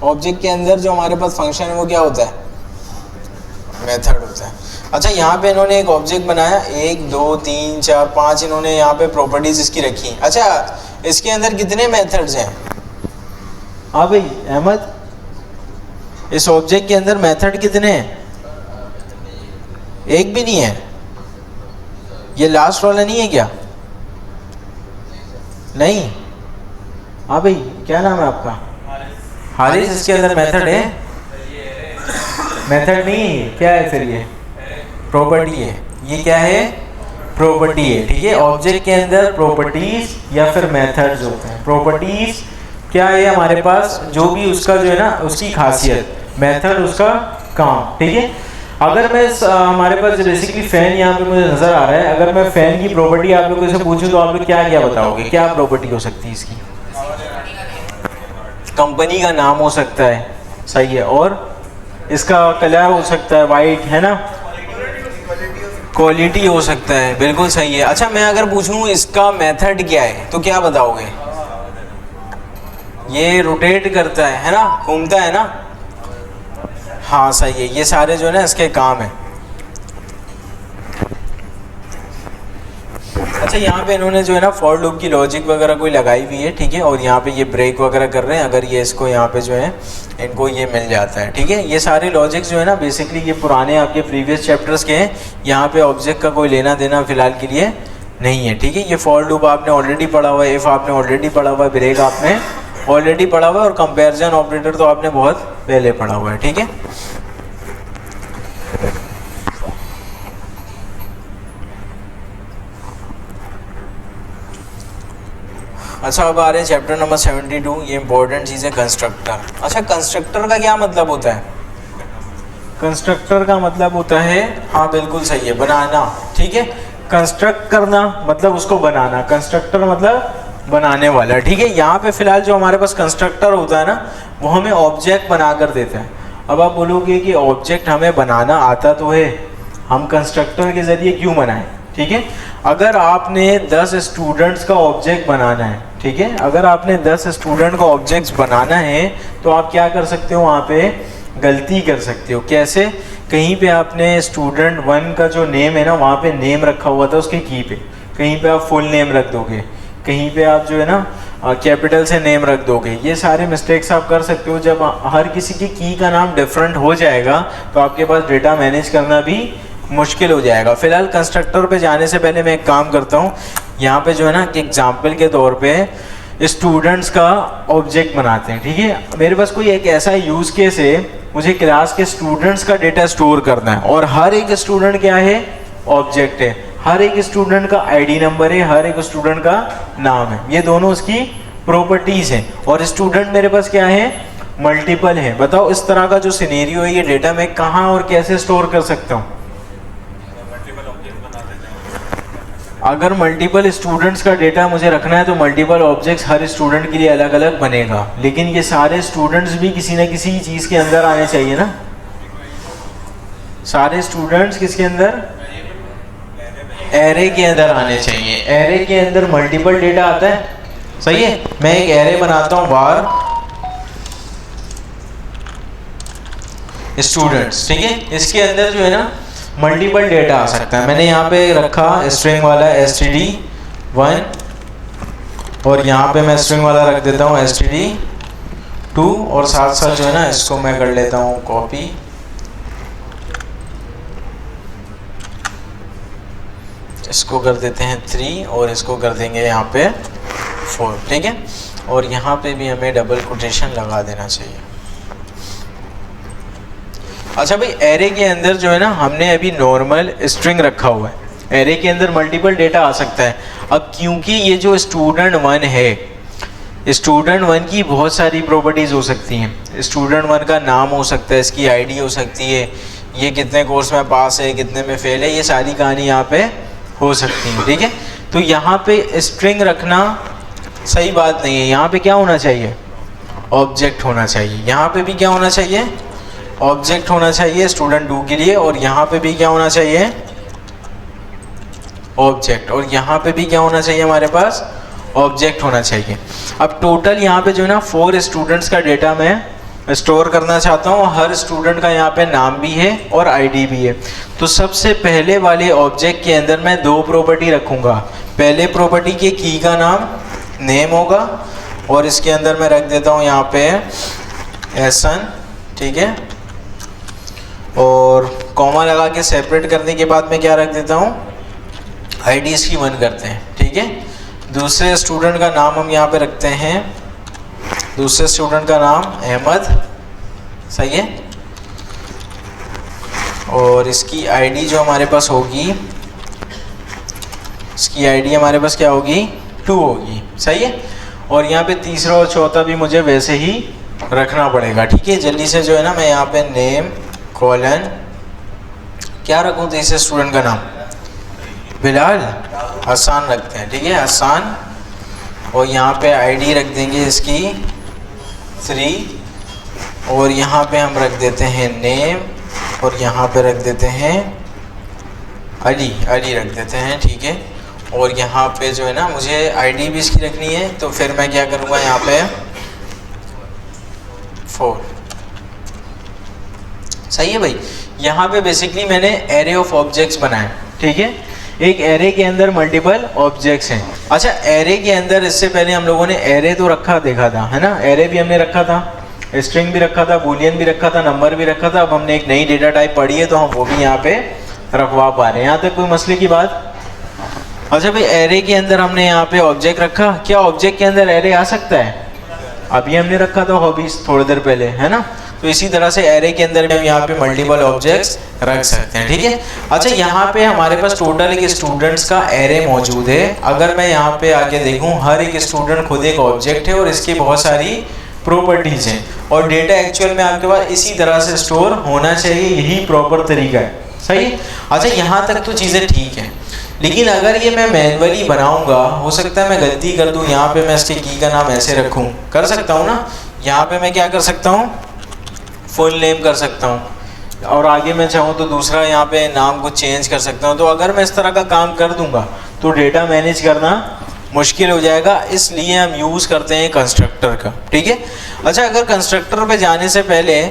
ऑब्जेक्ट के अंदर जो हमारे पास फंक्शन है वो क्या होता है, मेथड होता है। अच्छा यहाँ पे इन्होंने एक ऑब्जेक्ट बनाया, 1 2 3 4 5 इन्होंने यहाँ पे प्रॉपर्टीज इसकी रखी। अच्छा इसके अंदर कितने मेथड्स हैं? हाँ भाई अहमद, इस ऑब्जेक्ट के अंदर मेथड कितने हैं? एक भी नहीं है। ये लास्ट वाला नहीं है क्या? नहीं। हाँ भाई क्या नाम है आपका? हारिस। इसके अंदर मेथड है? मेथड नहीं है, क्या है फिर? ये प्रॉपर्टी है। ये क्या है? प्रॉपर्टी है। ठीक है, ऑब्जेक्ट के अंदर प्रॉपर्टीज या फिर मेथड्स होते हैं। प्रॉपर्टीज क्या है हमारे पास? जो भी उसका जो है ना उसकी खासियत, मेथड उसका काम। ठीक है, अगर मैं हमारे पास बेसिकली फैन यहाँ पे मुझे नजर आ रहा है, अगर मैं फैन की प्रॉपर्टी आप लोगों से पूछूं तो आप लोग क्या क्या बताओगे? क्या प्रॉपर्टी हो सकती है इसकी? कंपनी का नाम हो सकता है, सही है, और इसका कलर हो सकता है वाइट, है ना, क्वालिटी हो सकता है, बिल्कुल सही है। अच्छा मैं अगर पूछूं इसका मेथड क्या है तो क्या बताओगे? ये रोटेट करता है ना, घूमता है ना, हाँ सही है। ये सारे जो है ना इसके काम है। अच्छा यहाँ पे इन्होंने जो है ना फॉर लूप की लॉजिक वगैरह कोई लगाई हुई है। ठीक है, और यहाँ पे ये ब्रेक वगैरह कर रहे हैं, अगर ये इसको यहाँ पे जो है इनको ये मिल जाता है। ठीक है, ये सारे लॉजिक्स जो है ना बेसिकली ये पुराने आपके प्रीवियस चैप्टर्स के हैं। यहाँ पे ऑब्जेक्ट का कोई लेना देना फिलहाल के लिए नहीं है। ठीक है, ये फॉर लूप आपने ऑलरेडी पढ़ा हुआ है, इफ़ आपने ऑलरेडी पढ़ा हुआ है, ब्रेक आपने ऑलरेडी पढ़ा हुआ है, और कंपेरिजन ऑपरेटर तो आपने बहुत पहले पढ़ा हुआ है। ठीक है, अच्छा अब आ रहे हैं चैप्टर नंबर 72। ये इंपॉर्टेंट चीज़ है, कंस्ट्रक्टर। अच्छा कंस्ट्रक्टर का क्या मतलब होता है? कंस्ट्रक्टर का मतलब होता है, हाँ बिल्कुल सही है, बनाना। ठीक है, कंस्ट्रक्ट करना मतलब उसको बनाना, कंस्ट्रक्टर मतलब बनाने वाला। ठीक है, यहाँ पे फिलहाल जो हमारे पास कंस्ट्रक्टर होता है ना वो हमें ऑब्जेक्ट बना कर देता है। अब आप बोलोगे कि ऑब्जेक्ट हमें बनाना आता तो है, हम कंस्ट्रक्टर के ज़रिए क्यों बनाएं? ठीक है, अगर आपने 10 स्टूडेंट्स का ऑब्जेक्ट बनाना है, ठीक है, अगर आपने 10 स्टूडेंट का ऑब्जेक्ट्स बनाना है तो आप क्या कर सकते हो? वहाँ पे गलती कर सकते हो। कैसे? कहीं पे आपने स्टूडेंट 1 का जो नेम है ना वहाँ पे नेम रखा हुआ था उसके की पे, कहीं पे आप फुल नेम रख दोगे, कहीं पे आप जो है ना कैपिटल से नेम रख दोगे। ये सारे मिस्टेक्स आप कर सकते हो। जब हर किसी की की का नाम डिफरेंट हो जाएगा तो आपके पास डेटा मैनेज करना भी मुश्किल हो जाएगा। फिलहाल कंस्ट्रक्टर पे जाने से पहले मैं एक काम करता हूँ, यहाँ पे जो है ना कि एग्जाम्पल के तौर पे स्टूडेंट्स का ऑब्जेक्ट बनाते हैं। ठीक है, मेरे पास कोई एक ऐसा यूज़ केस है, मुझे क्लास के स्टूडेंट्स का डेटा स्टोर करना है, और हर एक स्टूडेंट क्या है? ऑब्जेक्ट है। हर एक स्टूडेंट का आईडी नंबर है, हर एक स्टूडेंट का नाम है, ये दोनों उसकी प्रॉपर्टीज़ हैं। और स्टूडेंट मेरे पास क्या है? मल्टीपल है। बताओ इस तरह का जो सिनेरियो है ये डेटा मैं कहाँ और कैसे स्टोर कर सकता हूँ? अगर मल्टीपल स्टूडेंट्स का डेटा मुझे रखना है तो मल्टीपल ऑब्जेक्ट्स हर स्टूडेंट के लिए अलग अलग बनेगा, लेकिन ये सारे स्टूडेंट्स भी किसी न किसी चीज़ के अंदर आने चाहिए ना। सारे स्टूडेंट्स किसके अंदर? एरे के अंदर आने चाहिए। एरे के अंदर मल्टीपल डेटा आता है, सही है। मैं एक एरे बनाता हूँ वार स्टूडेंट्स, ठीक है, इसके अंदर जो है ना मल्टीपल डेटा आ सकता है। मैंने यहाँ पे रखा स्ट्रिंग वाला std1, और यहाँ पे मैं स्ट्रिंग वाला रख देता हूँ std2, और साथ साथ जो है ना इसको मैं कर लेता हूँ कॉपी, इसको कर देते हैं 3 और इसको कर देंगे यहाँ पे 4, ठीक है। और यहाँ पे भी हमें डबल कोटेशन लगा देना चाहिए। अच्छा भाई, एरे के अंदर जो है ना हमने अभी नॉर्मल स्ट्रिंग रखा हुआ है, एरे के अंदर मल्टीपल डेटा आ सकता है। अब क्योंकि ये जो स्टूडेंट 1 है, स्टूडेंट 1 की बहुत सारी प्रॉपर्टीज़ हो सकती हैं। स्टूडेंट 1 का नाम हो सकता है, इसकी आईडी हो सकती है, ये कितने कोर्स में पास है, कितने में फेल है, ये सारी कहानी यहाँ पे हो सकती है, ठीक है। तो यहाँ पे स्ट्रिंग रखना सही बात नहीं है। यहाँ पे क्या होना चाहिए? ऑब्जेक्ट होना चाहिए। यहाँ पे भी क्या होना चाहिए? ऑब्जेक्ट होना चाहिए स्टूडेंट 2 के लिए, और यहाँ पे भी क्या होना चाहिए? ऑब्जेक्ट। और यहाँ पे भी क्या होना चाहिए? हमारे पास ऑब्जेक्ट होना चाहिए। अब टोटल यहाँ पे जो है ना 4 स्टूडेंट्स का डेटा मैं स्टोर करना चाहता हूँ, हर स्टूडेंट का यहाँ पे नाम भी है और आईडी भी है। तो सबसे पहले वाले ऑब्जेक्ट के अंदर मैं दो प्रॉपर्टी रखूँगा। पहले प्रॉपर्टी के की का नाम नेम होगा और इसके अंदर मैं रख देता हूँ यहाँ पे एसन, ठीक है, और कॉमा लगा के सेपरेट करने के बाद मैं क्या रख देता हूँ, आईडी इसकी 1 करते हैं, ठीक है। दूसरे स्टूडेंट का नाम हम यहाँ पे रखते हैं, दूसरे स्टूडेंट का नाम अहमद, सही है, और इसकी आईडी जो हमारे पास होगी, इसकी आईडी हमारे पास क्या होगी, 2 होगी, सही है। और यहाँ पे तीसरा और चौथा भी मुझे वैसे ही रखना पड़ेगा, ठीक है। जल्दी से जो है ना मैं यहाँ पे नेम कॉलन क्या रखूँ तीसरे स्टूडेंट का नाम, बिलाल, हसान रखते हैं, ठीक है, हसान। और यहाँ पे आईडी रख देंगे इसकी 3 और यहाँ पे हम रख देते हैं नेम और यहाँ पे रख देते हैं अली, अली रख देते हैं, ठीक है। और यहाँ पे जो है ना मुझे आईडी भी इसकी रखनी है, तो फिर मैं क्या करूँगा यहाँ पे 4, सही है भाई। यहाँ पे बेसिकली मैंने एरे ऑफ ऑब्जेक्ट्स बनाए, ठीक है। एक एरे के अंदर मल्टीपल ऑब्जेक्ट्स हैं। अच्छा, एरे के अंदर इससे पहले हम लोगों ने एरे तो रखा देखा था, है ना, एरे भी हमने रखा था, स्ट्रिंग भी रखा था, बूलियन भी रखा था, नंबर भी रखा था। अब हमने एक नई डेटा टाइप पढ़ी है तो हम वो भी यहाँ पे रखवा पा रहे हैं। यहाँ तक कोई मसले की बात? अच्छा भाई, एरे के अंदर हमने यहाँ पे ऑब्जेक्ट रखा, क्या ऑब्जेक्ट के अंदर एरे आ सकता है? अभी हमने रखा था हॉबीज थोड़ी देर पहले, है ना। तो इसी तरह से एरे के अंदर भी हम यहाँ पे मल्टीपल ऑब्जेक्ट्स रख सकते हैं, ठीक है। अच्छा, यहाँ पे हमारे पास टोटल एक स्टूडेंट्स का एरे मौजूद है। अगर मैं यहाँ पे आके देखूँ, हर एक स्टूडेंट खुद एक ऑब्जेक्ट है और इसकी बहुत सारी प्रॉपर्टीज हैं और डेटा एक्चुअल में आपके पास इसी तरह से स्टोर होना चाहिए, यही प्रॉपर तरीका है, सही। अच्छा, यहाँ तक तो चीज़ें ठीक है, लेकिन अगर ये मैं मैनुअली बनाऊंगा, हो सकता है मैं गलती कर दूं। यहाँ पे मैं इसके की का नाम ऐसे रखूं, कर सकता हूँ ना। यहाँ पे मैं क्या कर सकता हूँ, फुल नेम कर सकता हूँ और आगे मैं चाहूँ तो दूसरा यहाँ पे नाम को चेंज कर सकता हूँ। तो अगर मैं इस तरह का काम कर दूंगा तो डेटा मैनेज करना मुश्किल हो जाएगा, इसलिए हम यूज़ करते हैं कंस्ट्रक्टर का, ठीक है। अच्छा, अगर कंस्ट्रक्टर पे जाने से पहले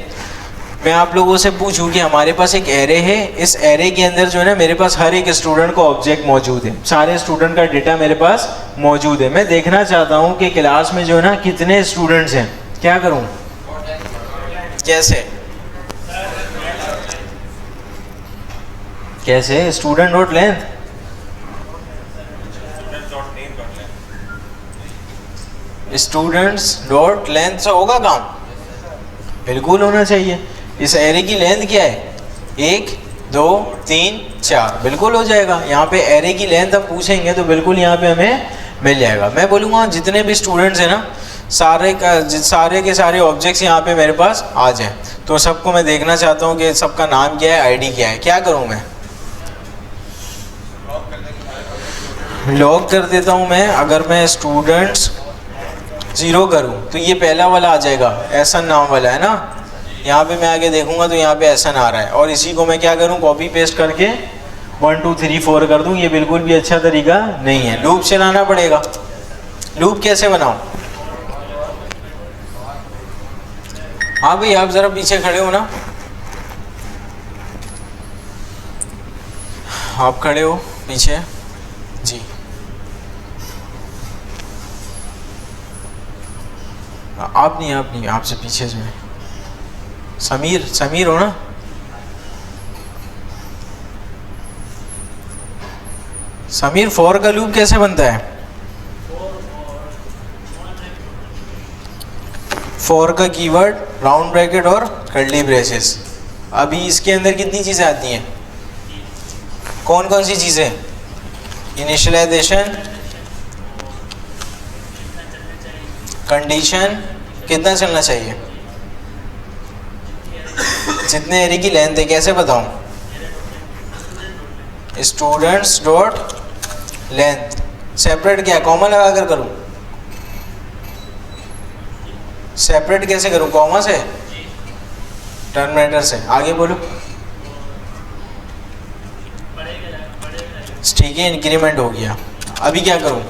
मैं आप लोगों से पूछूं कि हमारे पास एक एरे है, इस एरे के अंदर जो है ना मेरे पास हर एक स्टूडेंट का ऑब्जेक्ट mौजूद है, सारे स्टूडेंट का डेटा मेरे पास मौजूद है। मैं देखना चाहता हूं कि क्लास में जो है ना कितने स्टूडेंट्स हैं। क्या करूं, कैसे कैसे student dot length, students dot length से होगा काम? बिल्कुल होना चाहिए। इस एरे की लेंथ क्या है, 1 2 3 4, बिल्कुल हो जाएगा। यहाँ पे एरे की लेंथ हम पूछेंगे तो बिल्कुल यहाँ पे हमें मिल जाएगा। मैं बोलूँगा जितने भी स्टूडेंट्स हैं ना, सारे के सारे ऑब्जेक्ट्स यहाँ पे मेरे पास आ जाएं। तो सबको मैं देखना चाहता हूँ कि सबका नाम क्या है, आईडी क्या है। क्या करूँ मैं, लॉग कर देता हूँ मैं। अगर मैं स्टूडेंट्स 0 करूँ तो ये पहला वाला आ जाएगा, एहसन नाम वाला, है ना। यहाँ पे मैं आगे देखूंगा तो यहाँ पे एहसन आ रहा है और इसी को मैं क्या करूँ, कॉपी पेस्ट करके 1 2 3 4 कर दूँ। ये बिल्कुल भी अच्छा तरीका नहीं है, लूप चलाना पड़ेगा। लूप कैसे बनाऊँ? हाँ भाई, आप ज़रा पीछे खड़े हो ना, आप खड़े हो पीछे जी। आप नहीं, आपसे पीछे जो है समीर हो ना। समीर, फॉर का लूप कैसे बनता है? फॉर का कीवर्ड राउंड ब्रैकेट और कर्ली ब्रेसेस। अभी इसके अंदर कितनी चीज़ें आती हैं, कौन कौन सी चीज़ें? इनिशियलाइजेशन, कंडीशन, कितना चलना चाहिए, जितने एरे की लेंथ है। कैसे बताऊं, स्टूडेंट्स डॉट लेंथ, सेपरेट क्या, कॉमा लगा कर करूं? सेपरेट कैसे करूं, कॉमा से, टर्मिनेटर से। आगे बोलो, ठीक है, इंक्रीमेंट हो गया। अभी क्या करूं,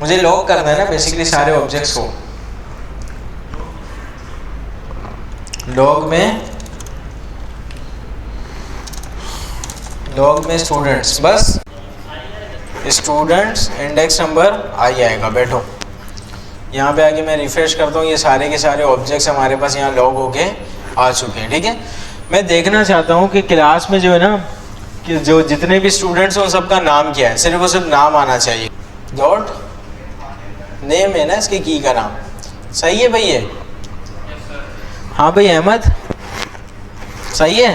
मुझे लॉग करना है ना बेसिकली सारे ऑब्जेक्ट्स को। लॉग में स्टूडेंट्स, बस स्टूडेंट्स इंडेक्स नंबर आई आएगा। बैठो यहाँ पे आके मैं रिफ्रेश करता हूँ, ये सारे के सारे ऑब्जेक्ट्स हमारे पास यहाँ लॉग होके आ चुके हैं। ठीक है, मैं देखना चाहता हूँ कि क्लास में जो है ना कि जो जितने भी स्टूडेंट्स हैं उन सबका नाम क्या है, सिर्फ और सिर्फ नाम आना चाहिए। डॉट नेम है ना इसके की का नाम, सही है भाई ये? हाँ भाई अहमद सही है?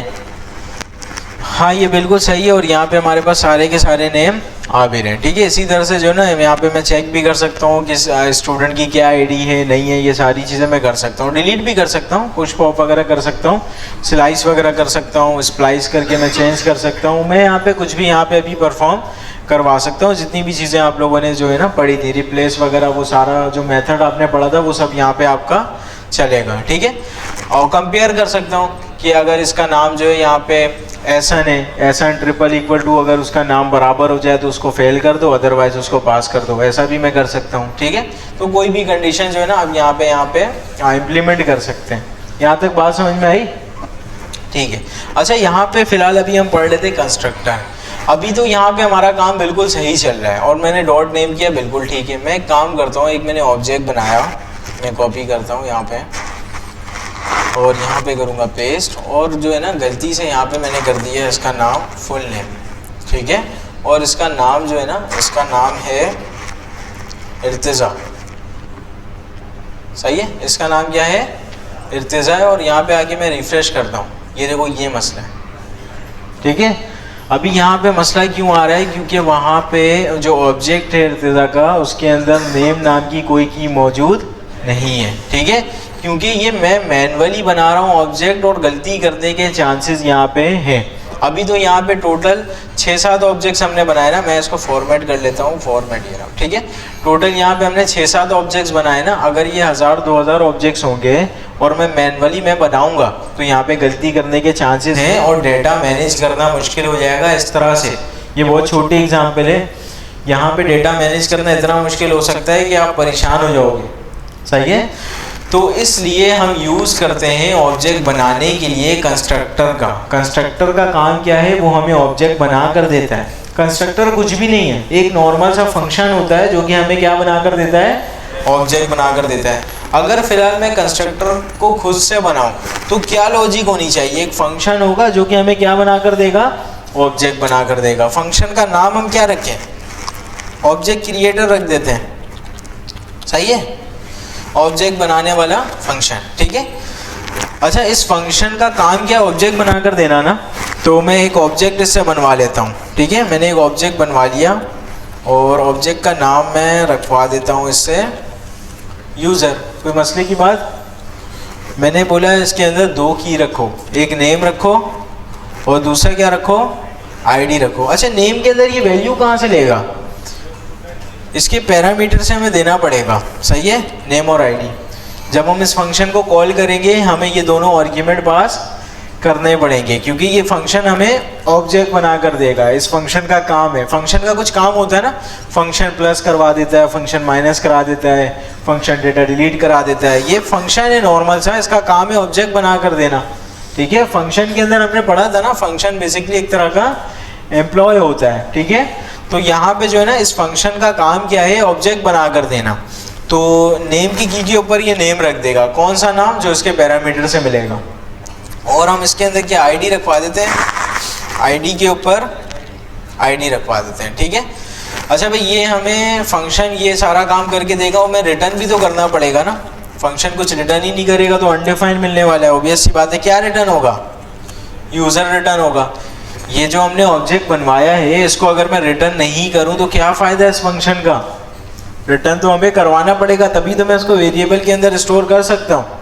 हाँ ये बिल्कुल सही है। और यहाँ पे हमारे पास सारे के सारे नेम आ भी रहे हैं। ठीक है, इसी तरह से जो है ना यहाँ पे मैं चेक भी कर सकता हूँ कि स्टूडेंट की क्या आईडी है नहीं है, ये सारी चीज़ें मैं कर सकता हूँ। डिलीट भी कर सकता हूँ, पुश पॉप वगैरह कर सकता हूँ, स्लाइस वगैरह कर सकता हूँ, स्प्लाइस करके मैं चेंज कर सकता हूँ। मैं यहाँ पे कुछ भी यहाँ पे अभी परफॉर्म करवा सकता हूँ। जितनी भी चीज़ें आप लोगों ने जो है ना पढ़ी थी, रिप्लेस वगैरह, वो सारा जो मेथड आपने पढ़ा था वो सब यहाँ पे आपका चलेगा। ठीक है, और कंपेयर कर सकता हूँ कि अगर इसका नाम जो है यहाँ पे एसन है, एसन ट्रिपल इक्वल टू, अगर उसका नाम बराबर हो जाए तो उसको फेल कर दो, अदरवाइज उसको पास कर दो, ऐसा भी मैं कर सकता हूँ। ठीक है, तो कोई भी कंडीशन जो है ना अब यहाँ पे इम्प्लीमेंट कर सकते हैं। यहाँ तक बात समझ में आई? ठीक है, अच्छा यहाँ पे फिलहाल अभी हम पढ़ लेते कंस्ट्रक्टर। अभी तो यहाँ पे हमारा काम बिल्कुल सही चल रहा है और मैंने डॉट नेम किया, बिल्कुल ठीक है। मैं एक काम करता हूँ, एक मैंने ऑब्जेक्ट बनाया, मैं कॉपी करता हूँ यहाँ पे और यहाँ पे करूँगा पेस्ट, और जो है ना गलती से यहाँ पे मैंने कर दिया इसका नाम फुल नेम। ठीक है, और इसका नाम जो है ना, इसका नाम है इर्तिज़ा। सही है, इसका नाम क्या है? इर्तिज़ा है। और यहाँ पे आके मैं रिफ्रेश करता हूँ, ये देखो ये मसला है। ठीक है, अभी यहाँ पे मसला क्यों आ रहा है? क्योंकि वहाँ पे जो ऑब्जेक्ट है इर्तिज़ा का, उसके अंदर नेम नाम की कोई की मौजूद नहीं है। ठीक है, क्योंकि ये मैं मैन्युअली बना रहा हूँ ऑब्जेक्ट और गलती करने के चांसेस यहाँ पे हैं। अभी तो यहाँ पे टोटल 6-7 ऑब्जेक्ट्स हमने बनाए ना, मैं इसको फॉर्मेट कर लेता हूँ, फॉर्मेट ये रहा। ठीक है, टोटल यहाँ पे हमने 6-7 ऑब्जेक्ट्स बनाए ना। अगर ये 1000-2000 ऑब्जेक्ट्स होंगे और मैं मैन्युअली बनाऊँगा तो यहाँ पे गलती करने के चांसेस हैं और डेटा मैनेज करना मुश्किल हो जाएगा। इस तरह से ये बहुत छोटी एग्जाम्पल है, यहाँ पे डेटा मैनेज करना इतना मुश्किल हो सकता है कि आप परेशान हो जाओगे। सही है, तो इसलिए हम यूज़ करते हैं ऑब्जेक्ट बनाने के लिए कंस्ट्रक्टर का। कंस्ट्रक्टर का काम क्या है? वो हमें ऑब्जेक्ट बना कर देता है। कंस्ट्रक्टर कुछ भी नहीं है, एक नॉर्मल सा फंक्शन होता है जो कि हमें क्या बना कर देता है? ऑब्जेक्ट बना कर देता है। अगर फिलहाल मैं कंस्ट्रक्टर को खुद से बनाऊं तो क्या लॉजिक होनी चाहिए? एक फंक्शन होगा जो कि हमें क्या बना कर देगा? ऑब्जेक्ट बना कर देगा। फंक्शन का नाम हम क्या रखें? ऑब्जेक्ट क्रिएटर रख देते हैं। सही है, ऑब्जेक्ट बनाने वाला फंक्शन। ठीक है, अच्छा इस फंक्शन का काम क्या? ऑब्जेक्ट बनाकर देना ना। तो मैं एक ऑब्जेक्ट इससे बनवा लेता हूँ। ठीक है, मैंने एक ऑब्जेक्ट बनवा लिया और ऑब्जेक्ट का नाम मैं रखवा देता हूँ इससे यूज़र। कोई मसले की बात? मैंने बोला इसके अंदर 2 की रखो, एक नेम रखो और दूसरा क्या रखो? आईडी रखो। अच्छा नेम के अंदर ये वैल्यू कहाँ से लेगा? इसके पैरामीटर से हमें देना पड़ेगा। सही है, नेम और आईडी। जब हम इस फंक्शन को कॉल करेंगे हमें ये दोनों आर्ग्यूमेंट पास करने पड़ेंगे, क्योंकि ये फंक्शन हमें ऑब्जेक्ट बना कर देगा। इस फंक्शन का काम है, फंक्शन का कुछ काम होता है ना, फंक्शन प्लस करवा देता है, फंक्शन माइनस करा देता है, फंक्शन डेटा डिलीट करा देता है। ये फंक्शन है नॉर्मल सा, इसका काम है ऑब्जेक्ट बना कर देना। ठीक है, फंक्शन के अंदर हमने पढ़ा था ना, फंक्शन बेसिकली एक तरह का एम्प्लॉय होता है। ठीक है, तो यहाँ पे जो है ना इस फंक्शन का काम क्या है? ऑब्जेक्ट बना कर देना। तो नेम की के ऊपर ये नेम रख देगा। कौन सा नाम? जो इसके पैरामीटर से मिलेगा। और हम इसके अंदर क्या आईडी रखवा देते हैं, आईडी के ऊपर आईडी रखवा देते हैं। ठीक है, अच्छा भाई ये हमें फंक्शन ये सारा काम करके देगा और मैं रिटर्न भी तो करना पड़ेगा ना। फंक्शन कुछ रिटर्न ही नहीं करेगा तो अनडिफाइंड मिलने वाला है। ऑब्वियस सी बात है, क्या रिटर्न होगा? यूज़र रिटर्न होगा। ये जो हमने ऑब्जेक्ट बनवाया है इसको अगर मैं रिटर्न नहीं करूं तो क्या फ़ायदा है इस फंक्शन का? रिटर्न तो हमें करवाना पड़ेगा, तभी तो मैं इसको वेरिएबल के अंदर स्टोर कर सकता हूँ।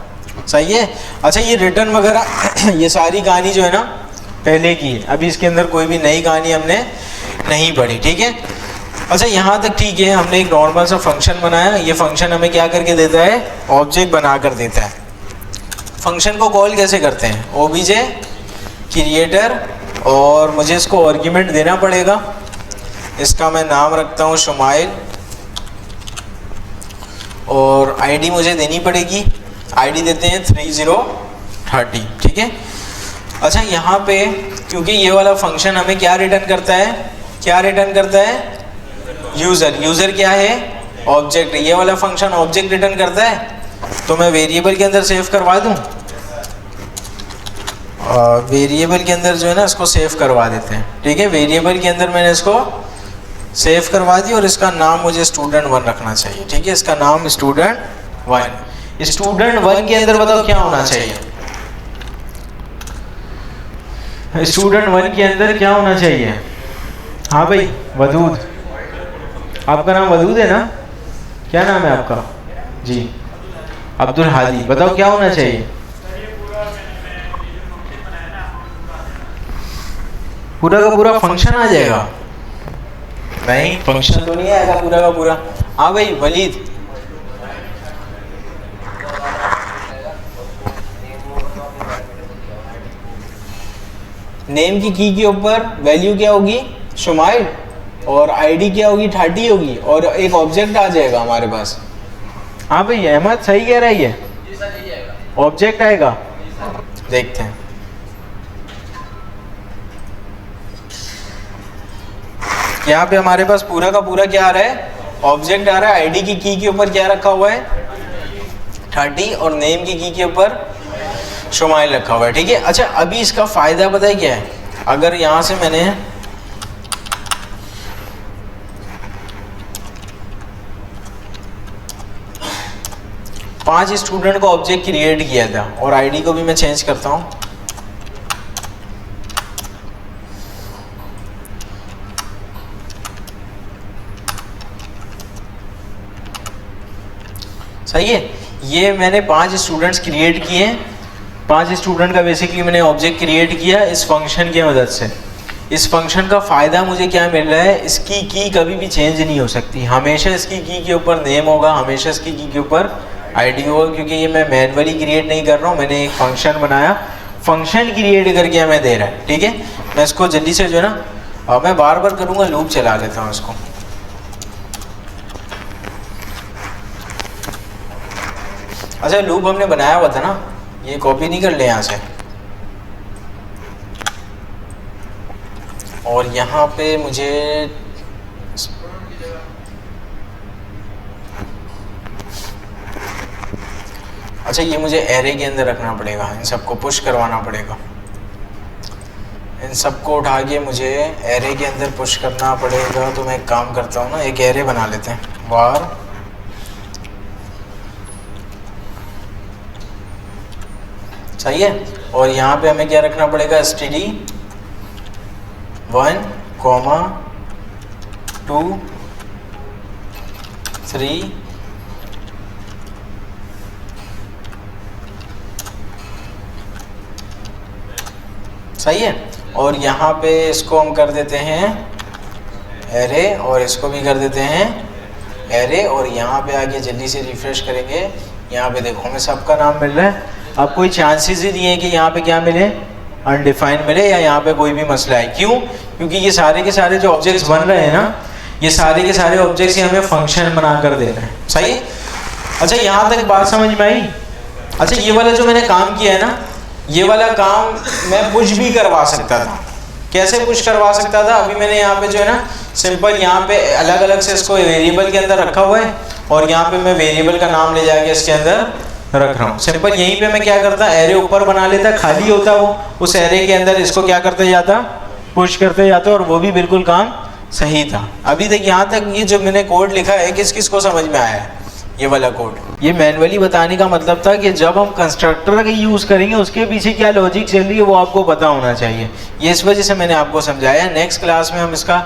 सही है, अच्छा ये रिटर्न वगैरह ये सारी कहानी जो है ना पहले की है, अभी इसके अंदर कोई भी नई कहानी हमने नहीं पढ़ी। ठीक है, अच्छा यहाँ तक ठीक है। हमने एक नॉर्मल सा फंक्शन बनाया, ये फंक्शन हमें क्या करके देता है? ऑब्जेक्ट बना कर देता है। फंक्शन को कॉल कैसे करते हैं? ओबीजे क्रिएटर, और मुझे इसको आर्ग्यूमेंट देना पड़ेगा। इसका मैं नाम रखता हूँ शुमाइल और आईडी मुझे देनी पड़ेगी, आईडी देते हैं 3030, ठीक है। अच्छा यहाँ पे क्योंकि ये वाला फंक्शन हमें क्या रिटर्न करता है, क्या रिटर्न करता है, यूज़र। यूज़र क्या है, ऑब्जेक्ट। ये वाला फंक्शन ऑब्जेक्ट रिटर्न करता है, तो मैं वेरिएबल के अंदर सेव करवा दूँ। वेरिएबल के अंदर जो है ना इसको सेव करवा देते हैं, ठीक है। वेरिएबल के अंदर मैंने इसको सेव करवा दी और इसका नाम मुझे student1 रखना चाहिए, ठीक है। इसका नाम student1। student1 के अंदर बताओ क्या होना चाहिए, student1 के अंदर क्या होना चाहिए। हाँ भाई वदूद, आपका नाम वदूद है ना, क्या नाम है आपका जी, अब्दुल हादी। बताओ क्या होना चाहिए, पूरा का पूरा फंक्शन आ जाएगा। नहीं फंक्शन तो नहीं आएगा पूरा का पूरा। हाँ भाई वलीद, नेम की की के ऊपर वैल्यू क्या होगी, शुमाइल, और आईडी क्या होगी, 30 होगी, और एक ऑब्जेक्ट आ जाएगा हमारे पास। हाँ भाई अहमद सही कह रहा है, ये ऑब्जेक्ट आएगा, देखते हैं। यहाँ पे हमारे पास पूरा का पूरा क्या आ रहा है, ऑब्जेक्ट आ रहा है। आईडी की के ऊपर क्या रखा हुआ है, 30, और नेम की के ऊपर शुमाइल रखा हुआ है, ठीक है। अच्छा अभी इसका फ़ायदा पता है क्या है, अगर यहाँ से मैंने पांच स्टूडेंट का ऑब्जेक्ट क्रिएट किया था, और आईडी को भी मैं चेंज करता हूँ। सही है, ये मैंने 5 स्टूडेंट्स क्रिएट किए, 5 स्टूडेंट का बेसिकली मैंने ऑब्जेक्ट क्रिएट किया इस फंक्शन की मदद से। इस फंक्शन का फ़ायदा मुझे क्या मिल रहा है, इसकी की कभी भी चेंज नहीं हो सकती, हमेशा इसकी की के ऊपर नेम होगा, हमेशा इसकी की के ऊपर आईडी होगा, क्योंकि ये मैं मैनुअली क्रिएट नहीं कर रहा हूँ, मैंने एक फंक्शन बनाया, फंक्शन क्रिएट करके हमें दे रहा है, ठीक है। मैं इसको जल्दी से जो है ना, मैं बार बार करूँगा, लूप चला लेता हूँ इसको। अच्छा लूप हमने बनाया हुआ था ना, ये कॉपी नहीं कर ले यहाँ से, और यहाँ पे मुझे अच्छा ये मुझे एरे के अंदर रखना पड़ेगा, इन सबको पुश करवाना पड़ेगा, इन सबको उठा के मुझे एरे के अंदर पुश करना पड़ेगा। तो मैं एक काम करता हूँ ना, एक एरे बना लेते हैं, वार सही है। और यहाँ पे हमें क्या रखना पड़ेगा, std1, 2, 3, सही है। और यहाँ पे इसको हम कर देते हैं एरे, और इसको भी कर देते हैं एरे, और यहाँ पे आके जल्दी से रिफ्रेश करेंगे, यहाँ पे देखो हमें सबका नाम मिल रहा है। अब कोई चांसेस ही नहीं है कि यहाँ पे क्या मिले, अनडिफाइंड मिले, या यहाँ पे कोई भी मसला है। क्यों, क्योंकि ये सारे के सारे जो ऑब्जेक्ट्स बन रहे हैं ना, ये सारे के सारे ऑब्जेक्ट्स हमें फंक्शन बना कर दे रहे हैं, सही है। अच्छा यहाँ तक बात समझ में आई। अच्छा ये वाला जो मैंने काम किया है ना, ये वाला काम मैं पुश भी करवा सकता था। कैसे पुश करवा सकता था, अभी मैंने यहाँ पे जो है ना सिंपल यहाँ पे अलग अलग से इसको वेरिएबल के अंदर रखा हुआ है, और यहाँ पे मैं वेरिएबल का नाम ले जाके इसके अंदर रख रहा हूँ। सिंपल यहीं पे मैं क्या करता, एरे ऊपर बना लेता, खाली होता वो, उस एरे के अंदर इसको क्या करते जाता, पुश करते जाता, और वो भी बिल्कुल काम सही था। अभी तक यहाँ तक ये जो मैंने कोड लिखा है किस किस को समझ में आया है, ये वाला कोड। ये मैनुअली बताने का मतलब था कि जब हम कंस्ट्रक्टर का यूज़ करेंगे उसके पीछे क्या लॉजिक चल रही है वो आपको पता होना चाहिए, ये इस वजह से मैंने आपको समझाया। नेक्स्ट क्लास में हम इसका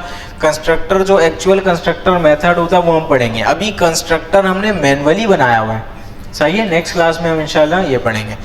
कंस्ट्रक्टर जो एक्चुअल कंस्ट्रक्टर मेथड होता है वो हम पढ़ेंगे। अभी कंस्ट्रक्टर हमने मैनुअली बनाया हुआ है, सही है। नेक्स्ट क्लास में हम इंशाल्लाह ये पढ़ेंगे।